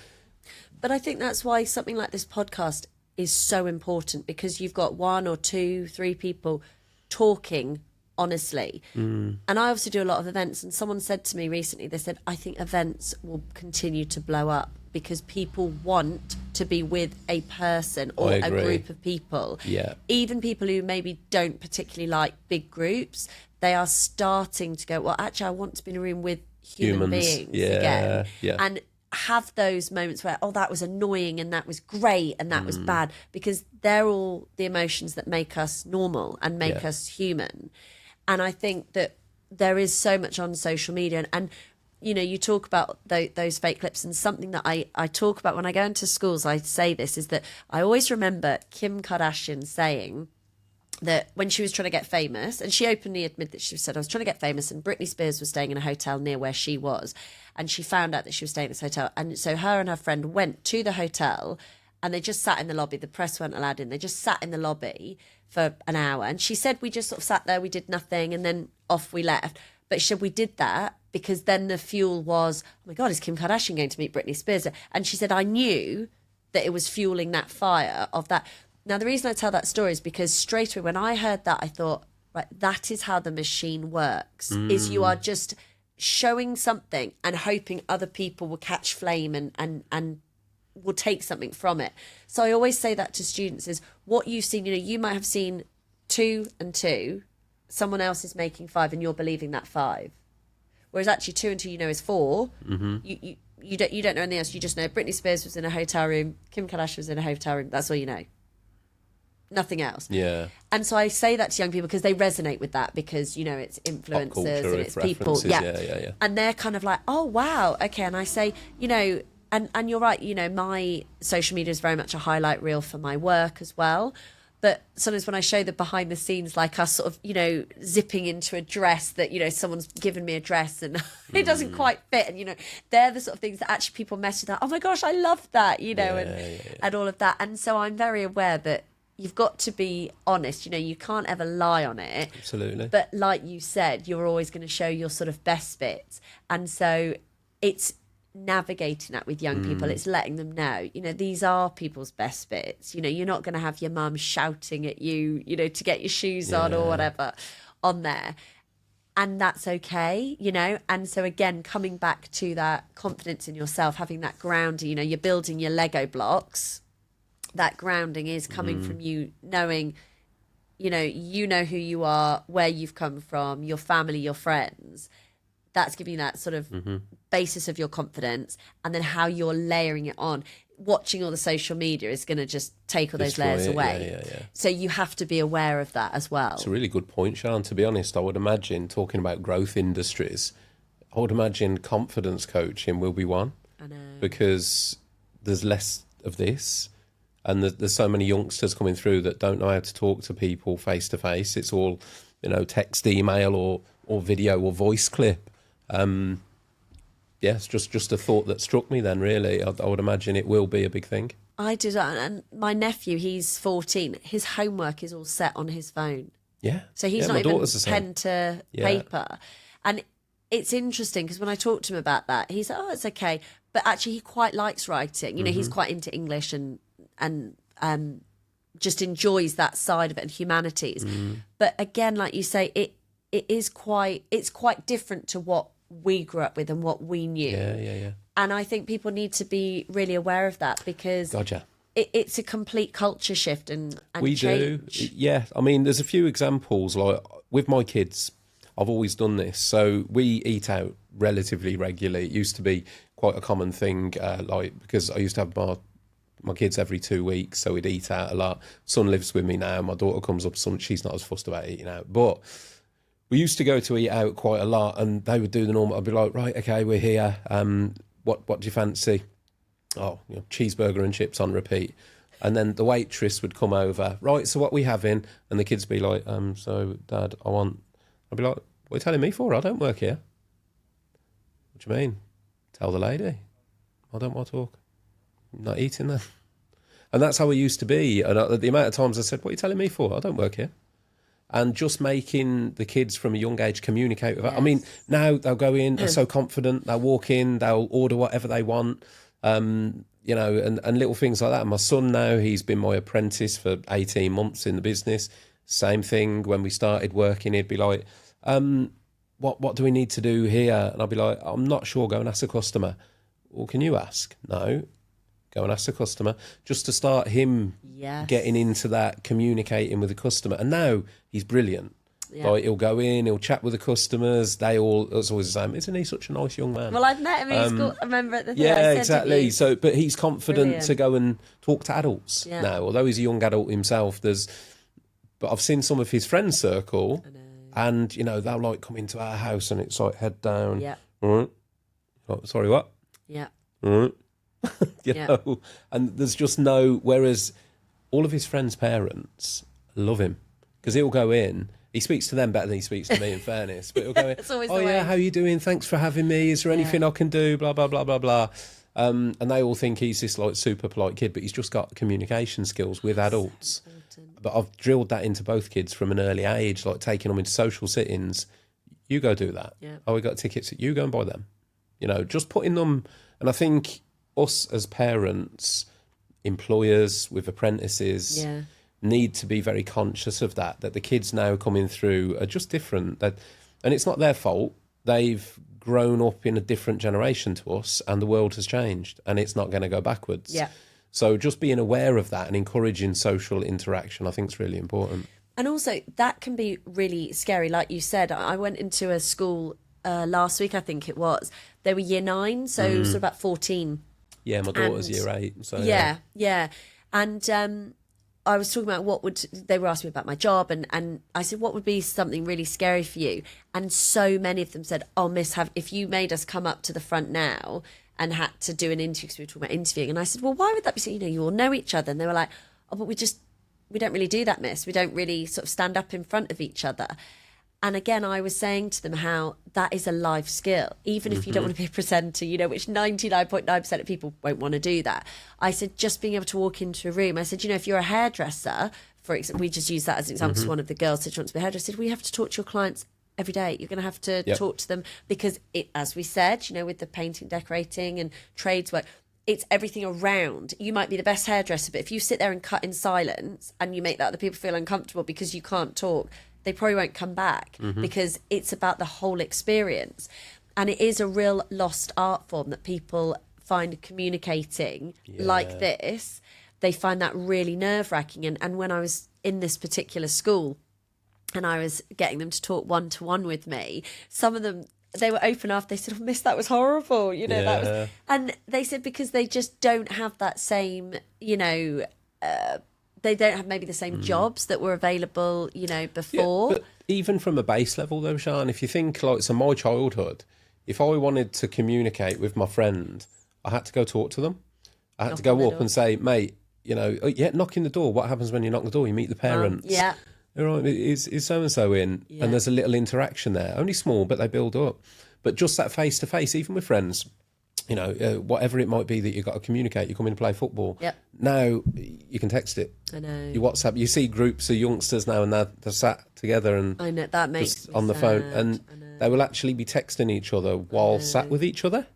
But I think that's why something like this podcast is so important, because you've got 1 or 2, 3 people talking honestly. And I obviously do a lot of events, and someone said to me recently, they said, I think events will continue to blow up because people want to be with a person or a group of people. Yeah. Even people who maybe don't particularly like big groups, they are starting to go, well, actually, I want to be in a room with human beings again. Yeah. And have those moments where, oh, that was annoying and that was great and that was bad, because they're all the emotions that make us normal and make us human. And I think that there is so much on social media. And you know, you talk about those fake clips, and something that I talk about when I go into schools, I say this, is that I always remember Kim Kardashian saying that when she was trying to get famous, and she openly admitted that she said, I was trying to get famous, and Britney Spears was staying in a hotel near where she was, and she found out that she was staying in this hotel. And so her and her friend went to the hotel, and they just sat in the lobby. The press weren't allowed in. They just sat in the lobby for an hour. And she said, we just sort of sat there, we did nothing, and then off we left. But she said, we did that because then the fuel was, oh my God, is Kim Kardashian going to meet Britney Spears? And she said, I knew that it was fueling that fire of that. Now, the reason I tell that story is because straight away when I heard that, I thought, right, that is how the machine works, is you are just showing something and hoping other people will catch flame and will take something from it. So I always say that to students is what you've seen, you know, you might have seen 2 and 2, someone else is making 5 and you're believing that 5. Whereas actually 2 and 2, you know, is 4. You don't know anything else. You just know Britney Spears was in a hotel room, Kim Kardashian was in a hotel room. That's all you know. Nothing else. Yeah. And so I say that to young people because they resonate with that, because, you know, it's influencers and it's people. Yeah. And they're kind of like, oh, wow. Okay. And I say, you know, and you're right, you know, my social media is very much a highlight reel for my work as well. But sometimes when I show the behind the scenes, like us sort of, you know, zipping into a dress that, you know, someone's given me a dress and it doesn't quite fit. And, you know, they're the sort of things that actually people mess with that. Oh my gosh, I love that, you know, and all of that. And so I'm very aware that you've got to be honest. You know, you can't ever lie on it. Absolutely. But like you said, you're always going to show your sort of best bits. And so it's navigating that with young people. It's letting them know, you know, these are people's best bits. You know, you're not going to have your mum shouting at you, you know, to get your shoes on or whatever on there. And that's okay, you know. And so again, coming back to that confidence in yourself, having that grounding, you know, you're building your Lego blocks. That grounding is coming from you knowing, you know who you are, where you've come from, your family, your friends. That's giving you that sort of basis of your confidence, and then how you're layering it on. Watching all the social media is going to just take all those layers away. Yeah. So you have to be aware of that as well. It's a really good point, Sian. To be honest, I would imagine, talking about growth industries, I would imagine confidence coaching will be one. I know. Because there's less of this. And there's so many youngsters coming through that don't know how to talk to people face to face. It's all, you know, text, email, or video or voice clip. It's just a thought that struck me then, really. I would imagine it will be a big thing. I did, and my nephew, he's 14. His homework is all set on his phone. Yeah. So he's not even pen to paper. And it's interesting because when I talked to him about that, he's like, oh, it's okay. But actually, he quite likes writing. You know, he's quite into English and just enjoys that side of it and humanities. But again, like you say, it's quite different to what we grew up with and what we knew. Yeah. And I think people need to be really aware of that, because it's a complete culture shift and we change. Do. Yeah. I mean, there's a few examples. Like with my kids, I've always done this. So we eat out relatively regularly. It used to be quite a common thing, like because I used to have my kids every 2 weeks, so we'd eat out a lot. Son lives with me now. My daughter comes up, she's not as fussed about eating out. But we used to go to eat out quite a lot, and they would do the normal. I'd be like, right, okay, we're here. What do you fancy? Oh, you know, cheeseburger and chips on repeat. And then the waitress would come over, right, so what we having? And the kids be like, so Dad, I'd be like, what are you telling me for? I don't work here. What do you mean? Tell the lady. I don't want to talk. I'm not eating there. And that's how it used to be. And the amount of times I said, what are you telling me for? I don't work here. And just making the kids from a young age communicate with that. I mean, now they'll go in, they're so confident, they'll walk in, they'll order whatever they want, and little things like that. And my son now, he's been my apprentice for 18 months in the business. Same thing, when we started working, he'd be like, what do we need to do here? And I'd be like, I'm not sure, go and ask a customer. Well, can you ask? No. Go and ask the customer, just to start him getting into that, communicating with the customer. And now he's brilliant. Yeah. Like, he'll go in, he'll chat with the customers. It's always the same. Isn't he such a nice young man? Well, I've met him in school. I remember at the thing. Yeah, exactly. So, but he's confident to go and talk to adults now. Although he's a young adult himself, but I've seen some of his friends circle, and they'll like come into our house, and it's like head down. Yeah. Oh, sorry, what? Yeah. you know, and there's just whereas all of his friends' parents love him, because he'll go in, he speaks to them better than he speaks to me, in fairness, but he'll go in, oh yeah, how are you doing, thanks for having me, is there anything I can do, blah blah blah blah blah, and they all think he's this like super polite kid, but he's just got communication skills with adults. But I've drilled that into both kids from an early age, like taking them into social sittings. You go do that. Oh, we got tickets, you go and buy them, just putting them. And I think us as parents, employers with apprentices, need to be very conscious of that the kids now coming through are just different. And it's not their fault. They've grown up in a different generation to us, and the world has changed, and it's not going to go backwards. Yeah. So just being aware of that and encouraging social interaction, I think, is really important. And also, that can be really scary. Like you said, I went into a school last week, I think it was. They were year 9, so sort of about 14. Yeah, my daughter's year 8. So yeah. And I was talking about they were asking me about my job, and I said, what would be something really scary for you? And so many of them said, oh, miss, if you made us come up to the front now and had to do an interview, because we were talking about interviewing. And I said, well, why would that be so? You all know each other. And they were like, oh, but we don't really do that, miss. We don't really sort of stand up in front of each other. And again, I was saying to them how that is a life skill, even if you don't want to be a presenter, which 99.9% of people won't want to do that. I said, just being able to walk into a room. I said, if you're a hairdresser, for example, we just use that as an example, because one of the girls said she wants to be a hairdresser. I said, we have to talk to your clients every day. You're going to have to talk to them, because as we said, with the painting, decorating and trades work, it's everything around. You might be the best hairdresser, but if you sit there and cut in silence and you make that other people feel uncomfortable because you can't talk, they probably won't come back, because it's about the whole experience. And it is a real lost art form that people find communicating like this. They find that really nerve-wracking. And when I was in this particular school and I was getting them to talk one-to-one with me, some of them, they were open after. They said, oh, miss, that was horrible. That was... And they said because they just don't have that same, they don't have maybe the same jobs that were available, before. Yeah, but even from a base level, though, Sian, if you think so my childhood, if I wanted to communicate with my friend, I had to go talk to them. I had to go up and say, mate, knocking the door. What happens when you knock the door? You meet the parents. All right, is so-and-so in? Yeah. And there's a little interaction there. Only small, but they build up. But just that face-to-face, even with friends, whatever it might be that you've got to communicate, you come in to play football. Yep. Now you can text it. I know. You WhatsApp. You see groups of youngsters now, and they're sat together and I know that makes on the phone, and they will actually be texting each other while sat with each other.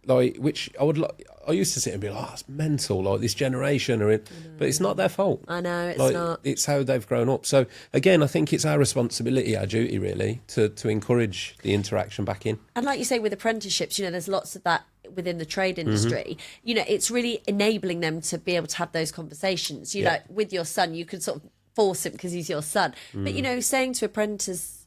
Like, which I used to sit and be like, oh, it's mental, like this generation are in, but it's not their fault. I know, it's not. It's how they've grown up. So again, I think it's our responsibility, our duty really, to encourage the interaction back in. And like you say, with apprenticeships, there's lots of that within the trade industry. It's really enabling them to be able to have those conversations. Like with your son, you could sort of force him because he's your son. But, saying to apprentices,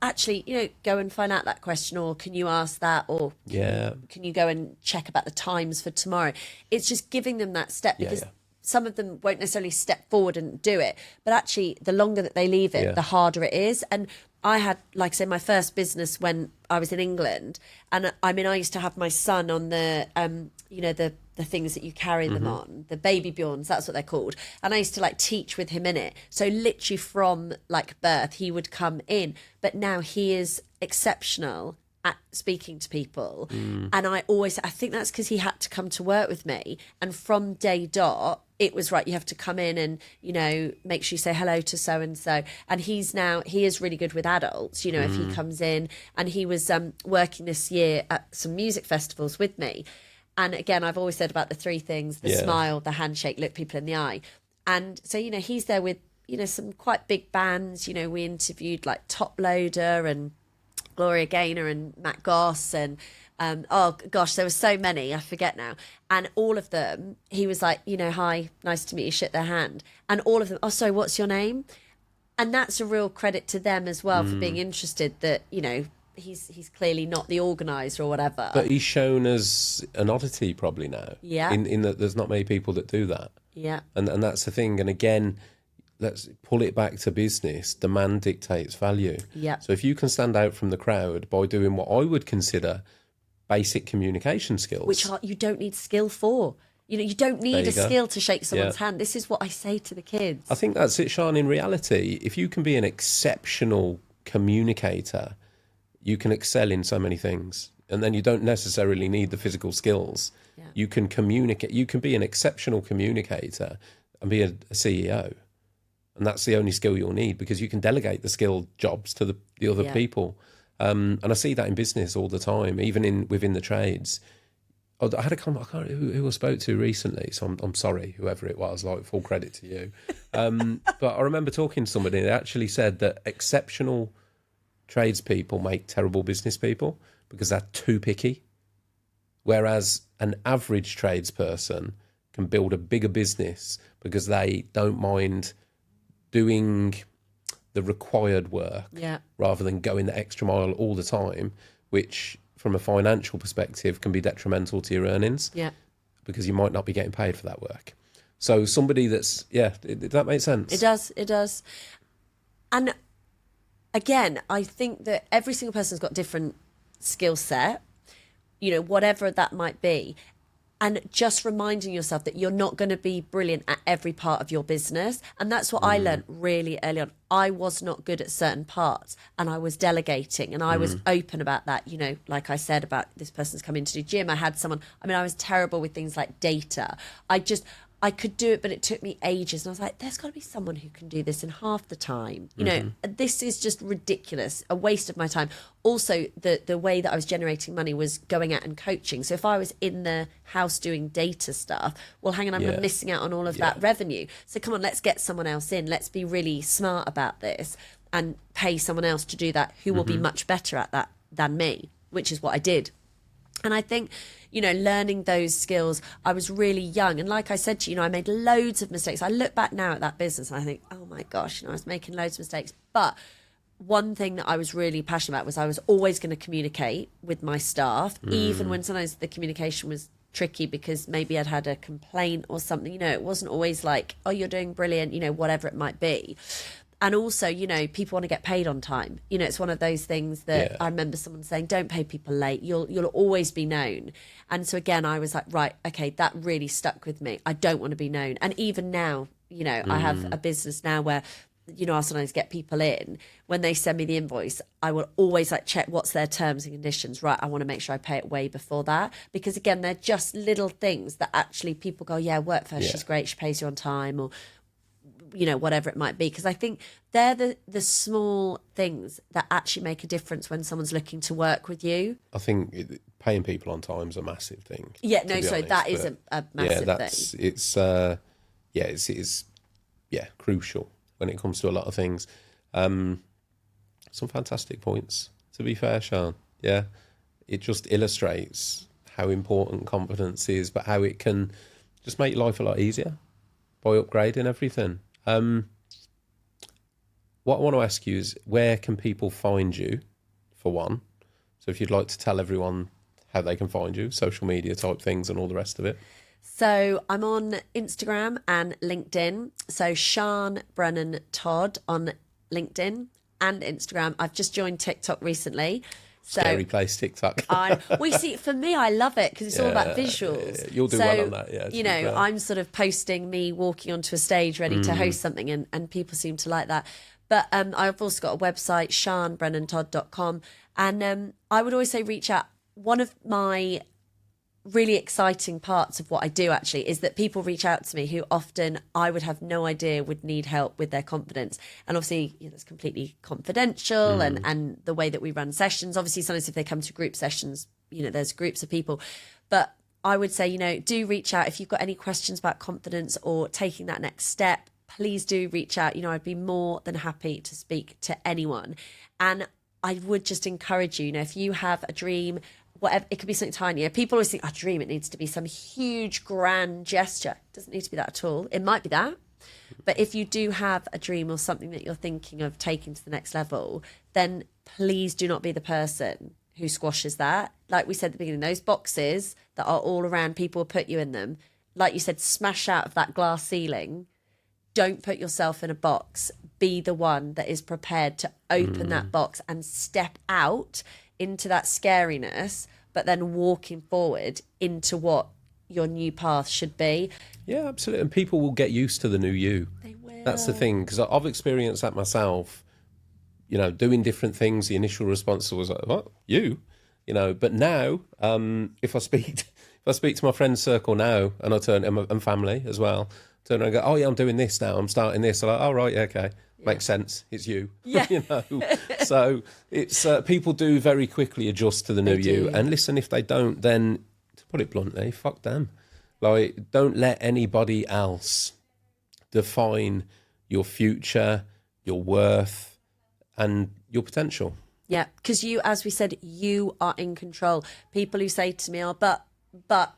actually, go and find out that question, or can you ask that, or can you go and check about the times for tomorrow? It's just giving them that step, because some of them won't necessarily step forward and do it, but actually the longer that they leave it, the harder it is. And I had, like I say, my first business when I was in England, and I mean, I used to have my son on the, you know, the things that you carry them on, the baby Bjorns, that's what they're called. And I used to like teach with him in it. So literally from like birth, he would come in, but now he is exceptional at speaking to people. And I think that's because he had to come to work with me. And from day dot, it was right, you have to come in and, you know, make sure you say hello to so-and-so. And he is really good with adults, you know, if he comes in. And he was working this year at some music festivals with me. And again, I've always said about the three things, the smile, the handshake, look people in the eye. And so, you know, he's there with, you know, some quite big bands. You know, we interviewed like Top Loader and Gloria Gaynor and Matt Goss and, oh gosh, there were so many, I forget now. And all of them, he was like, you know, hi, nice to meet you, shook their hand. And all of them, oh, sorry, what's your name? And that's a real credit to them as well for being interested that, you know, he's clearly not the organizer or whatever, but he's shown as an oddity probably now, in that there's not many people that do that, and that's the thing. And again, let's pull it back to business. Demand dictates value. So if you can stand out from the crowd by doing what I would consider basic communication skills, which you don't need skill for. You know, you don't need a skill to shake someone's hand. This is what I say to the kids. I think that's it, Sian. In reality, if you can be an exceptional communicator, you can excel in so many things, and then you don't necessarily need the physical skills. You can communicate. You can be an exceptional communicator and be a CEO, and that's the only skill you'll need, because you can delegate the skilled jobs to the other people. And I see that in business all the time, even within the trades. I had a comment, I can't remember who I spoke to recently, so I'm sorry, whoever it was, like full credit to you. But I remember talking to somebody that actually said that exceptional tradespeople make terrible business people because they're too picky, whereas an average tradesperson can build a bigger business because they don't mind doing the required work rather than going the extra mile all the time, which from a financial perspective can be detrimental to your earnings because you might not be getting paid for that work. So somebody that's, did that make sense? It does. And again, I think that every single person's got different skill set, you know, whatever that might be. And just reminding yourself that you're not going to be brilliant at every part of your business. And that's what I learned really early on. I was not good at certain parts, and I was delegating, and I was open about that. You know, like I said about this person's coming to do gym. I had someone, I mean, I was terrible with things like data. I could do it, but it took me ages. And I was like, there's got to be someone who can do this in half the time. You know, this is just ridiculous, a waste of my time. Also, the way that I was generating money was going out and coaching. So if I was in the house doing data stuff, well, hang on, I'm missing out on all of that revenue. So come on, let's get someone else in. Let's be really smart about this and pay someone else to do that who will be much better at that than me, which is what I did. And I think, you know, learning those skills, I was really young. And like I said to you, you know, I made loads of mistakes. I look back now at that business and I think, oh my gosh, you know, I was making loads of mistakes. But one thing that I was really passionate about was I was always going to communicate with my staff, even when sometimes the communication was tricky because maybe I'd had a complaint or something. You know, it wasn't always like, oh, you're doing brilliant, you know, whatever it might be. And also, you know, people want to get paid on time. You know, it's one of those things that I remember someone saying, don't pay people late. You'll always be known. And so again, I was like, right, okay, that really stuck with me. I don't want to be known. And even now, you know, I have a business now where, you know, I sometimes get people in. When they send me the invoice, I will always like check what's their terms and conditions. Right, I want to make sure I pay it way before that. Because again, they're just little things that actually people go, yeah, work for her, she's great, she pays you on time, or you know, whatever it might be. Because I think they're the small things that actually make a difference when someone's looking to work with you. I think paying people on time is a massive thing. Yeah, no, so that is a massive thing. It's crucial when it comes to a lot of things. Some fantastic points, to be fair, Sian. Yeah, it just illustrates how important confidence is, but how it can just make life a lot easier by upgrading everything. What I want to ask you is, where can people find you, for one? So if you'd like to tell everyone how they can find you, social media type things and all the rest of it. So I'm on Instagram and LinkedIn. So Sian Brennan-Todd on LinkedIn. and Instagram. I've just joined TikTok recently. So scary place, TikTok. we see, for me, I love it because it's all about visuals. Yeah. You'll do well on that, yeah. You know, I'm sort of posting me walking onto a stage ready to host something, and people seem to like that. But I've also got a website, sianbrennan-todd.com, and I would always say reach out. One of my really exciting parts of what I do actually is that people reach out to me who often I would have no idea would need help with their confidence. And obviously, you know, it's completely confidential and the way that we run sessions, obviously sometimes if they come to group sessions, you know, there's groups of people. But I would say, you know, do reach out if you've got any questions about confidence or taking that next step. Please do reach out. You know, I'd be more than happy to speak to anyone. And I would just encourage you, you know, if you have a dream, whatever, it could be something tiny. People always think, a dream, it needs to be some huge grand gesture. It doesn't need to be that at all. It might be that. But if you do have a dream or something that you're thinking of taking to the next level, then please do not be the person who squashes that. Like we said at the beginning, those boxes that are all around, people will put you in them. Like you said, smash out of that glass ceiling. Don't put yourself in a box. Be the one that is prepared to open that box and step out into that scariness, but then walking forward into what your new path should be. Yeah, absolutely. And people will get used to the new you. They will. That's the thing, because I've experienced that myself, you know, doing different things. The initial response was like, what? You know, but now, if I speak to my friend circle now, and I turn, and family as well, turn around and go, oh yeah, I'm doing this now, I'm starting this. I'm like, oh right, yeah, okay. Makes sense. It's you. Yeah. You know. So it's people do very quickly adjust to the new you. And listen, if they don't, then to put it bluntly, fuck them. Like, don't let anybody else define your future, your worth, and your potential. Yeah, because you, as we said, you are in control. People who say to me, oh, but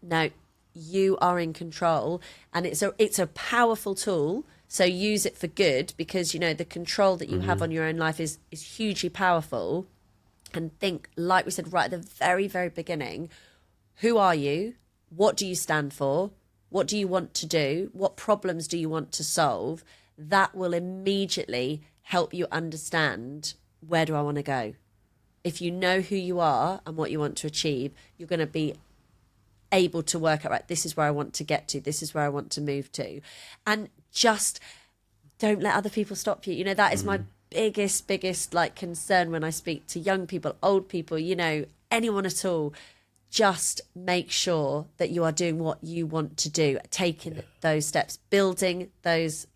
no, you are in control, and it's a powerful tool. So use it for good, because, you know, the control that you have on your own life is hugely powerful. And think, like we said right at the very, very beginning, who are you? What do you stand for? What do you want to do? What problems do you want to solve? That will immediately help you understand, where do I want to go? If you know who you are and what you want to achieve, you're going to be able to work out, right, this is where I want to get to, this is where I want to move to. And just don't let other people stop you. You know, that is my biggest like concern when I speak to young people, old people, you know, anyone at all. Just make sure that you are doing what you want to do, taking those steps, building those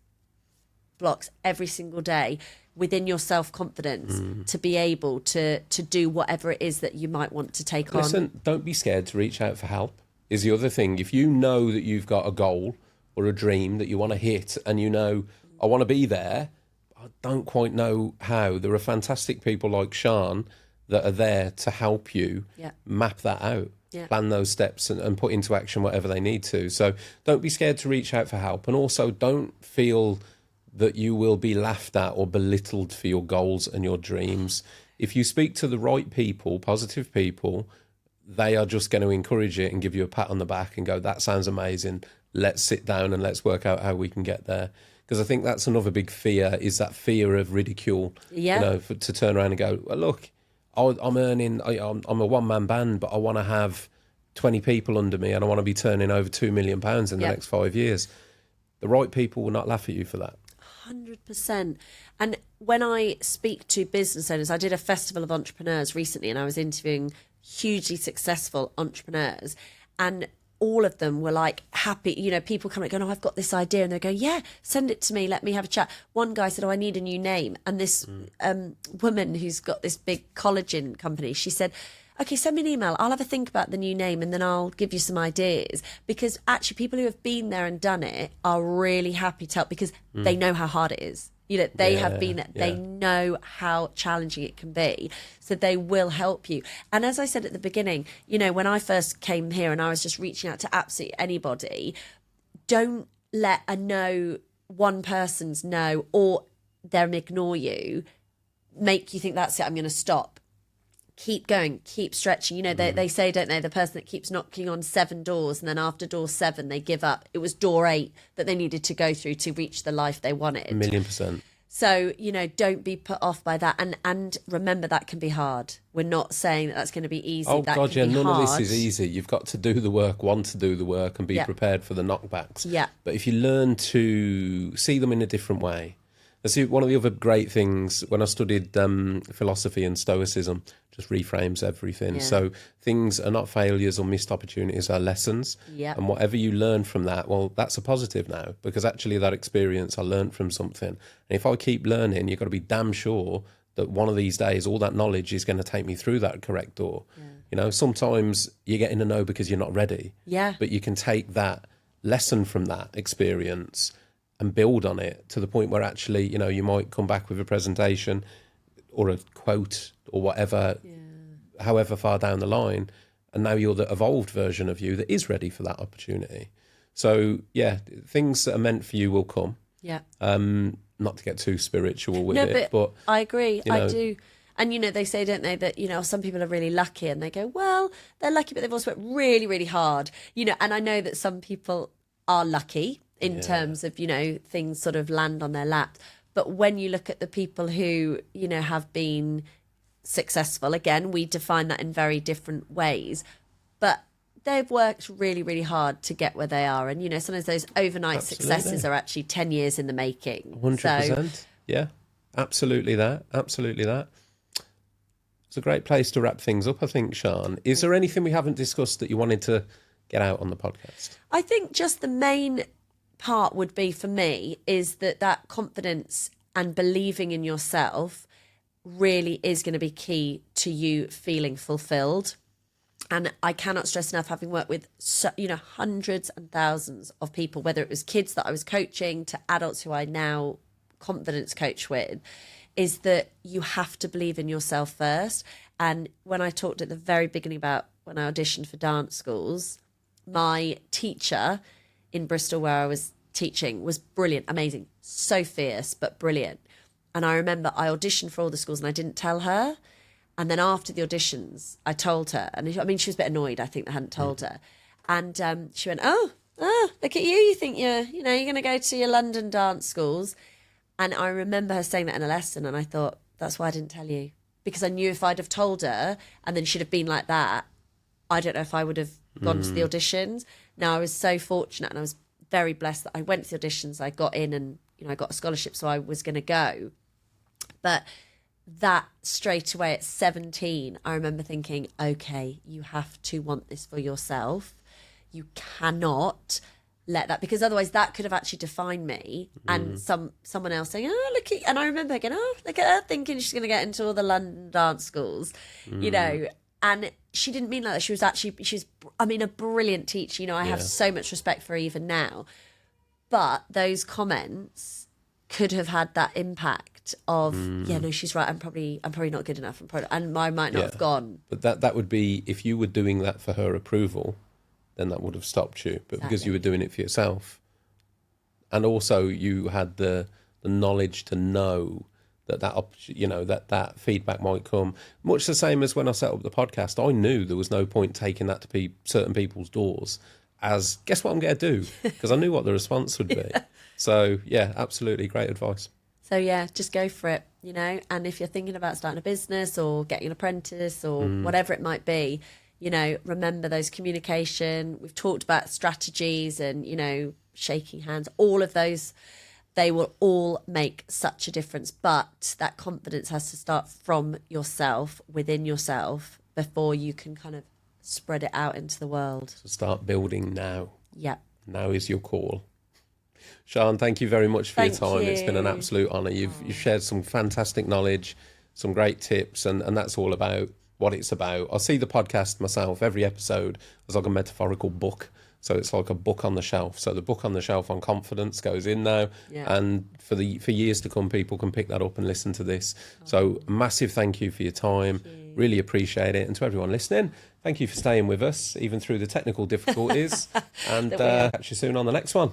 blocks every single day within your self-confidence to be able to do whatever it is that you might want to take on. Listen, don't be scared to reach out for help is the other thing. If you know that you've got a goal or a dream that you want to hit, and you know, I want to be there, I don't quite know how, there are fantastic people like Sian that are there to help you map that out, plan those steps and put into action whatever they need to. So don't be scared to reach out for help. And also don't feel that you will be laughed at or belittled for your goals and your dreams. If you speak to the right people, positive people, they are just going to encourage it and give you a pat on the back and go, that sounds amazing. Let's sit down and let's work out how we can get there. Because I think that's another big fear, is that fear of ridicule. Yeah. You know, to turn around and go, well, look, I'm a one-man band, but I want to have 20 people under me and I want to be turning over £2 million in the next 5 years. The right people will not laugh at you for that. 100%. And when I speak to business owners, I did a festival of entrepreneurs recently, and I was interviewing hugely successful entrepreneurs, and all of them were like happy, you know, people come and go, oh, I've got this idea, and they go, yeah, send it to me, let me have a chat. One guy said, oh, I need a new name. And this woman who's got this big collagen company, she said, okay, send me an email, I'll have a think about the new name and then I'll give you some ideas. Because actually people who have been there and done it are really happy to help, because they know how hard it is. You know, they have been there. They know how challenging it can be. So they will help you. And as I said at the beginning, you know, when I first came here and I was just reaching out to absolutely anybody, don't let one person's no or them ignore you make you think that's it, I'm going to stop. Keep going, keep stretching. You know, they say, don't they, the person that keeps knocking on 7 doors and then after door 7 they give up. It was door 8 that they needed to go through to reach the life they wanted. 1,000,000%. So, don't be put off by that. And remember, that can be hard. We're not saying that that's going to be easy. Oh, that God, can be none hard. of this is easy. You've got to do the work, want to do the work, and be prepared for the knockbacks. Yeah. But if you learn to see them in a different way. See, one of the other great things when I studied philosophy and stoicism, just reframes everything. Yeah. So things are not failures or missed opportunities, are lessons. Yeah. And whatever you learn from that, well, that's a positive now, because actually that experience I learned from something. And if I keep learning, you've got to be damn sure that one of these days all that knowledge is going to take me through that correct door. Yeah. Sometimes you're getting a no because you're not ready. Yeah. But you can take that lesson from that experience and build on it to the point where actually, you might come back with a presentation or a quote or whatever, however far down the line, and now you're the evolved version of you that is ready for that opportunity. So, things that are meant for you will come. Yeah. Not to get too spiritual with it, but I agree. I do. And, they say, don't they, that, some people are really lucky, and they go, well, they're lucky, but they've also worked really, really hard. And I know that some people are lucky in terms of, things sort of land on their lap. But when you look at the people who, have been successful, again, we define that in very different ways. But they've worked really, really hard to get where they are. And, sometimes those overnight successes are actually 10 years in the making. 100%. Yeah, absolutely that. Absolutely that. It's a great place to wrap things up, I think, Sian. Is there anything we haven't discussed that you wanted to get out on the podcast? I think just the main part would be for me is that confidence and believing in yourself really is going to be key to you feeling fulfilled. And I cannot stress enough, having worked with hundreds and thousands of people, whether it was kids that I was coaching to adults who I now confidence coach with, is that you have to believe in yourself first. And when I talked at the very beginning about when I auditioned for dance schools, my teacher in Bristol, where I was teaching, was brilliant, amazing, so fierce, but brilliant. And I remember I auditioned for all the schools and I didn't tell her. And then after the auditions, I told her. And she was a bit annoyed, I think, that I hadn't told her. And she went, oh, look at you. You think you're going to go to your London dance schools. And I remember her saying that in a lesson. And I thought, that's why I didn't tell you. Because I knew if I'd have told her and then she'd have been like that, I don't know if I would have gone to the auditions. Now, I was so fortunate and I was very blessed that I went to the auditions, I got in, and I got a scholarship, so I was going to go. But that straight away at 17, I remember thinking, okay, you have to want this for yourself. You cannot let that, because otherwise that could have actually defined me. And someone else saying, oh, look at, and I remember going, oh, look at her thinking she's going to get into all the London dance schools, and she didn't mean like that. She's a brilliant teacher. I have so much respect for her even now. But those comments could have had that impact of, she's right. I'm probably not good enough. And I might not have gone. But that would be, if you were doing that for her approval, then that would have stopped you. But because you were doing it for yourself, and also you had the knowledge to know that feedback might come. Much the same as when I set up the podcast, I knew there was no point taking that to certain people's doors as, guess what I'm going to do? Because I knew what the response would be. So, absolutely great advice. So, just go for it, and if you're thinking about starting a business or getting an apprentice or whatever it might be, remember those communication. We've talked about strategies and, shaking hands, all of those. They will all make such a difference. But that confidence has to start from yourself, within yourself, before you can kind of spread it out into the world. So start building now. Yeah. Now is your call. Sian, thank you very much for your time. It's been an absolute honour. You've shared some fantastic knowledge, some great tips, and that's all about what it's about. I see the podcast myself, every episode, as like a metaphorical book. So it's like a book on the shelf. So the book on the shelf on confidence goes in now. Yeah. And for years to come, people can pick that up and listen to this. So massive thank you for your time. Really appreciate it. And to everyone listening, thank you for staying with us, even through the technical difficulties. And catch you soon on the next one.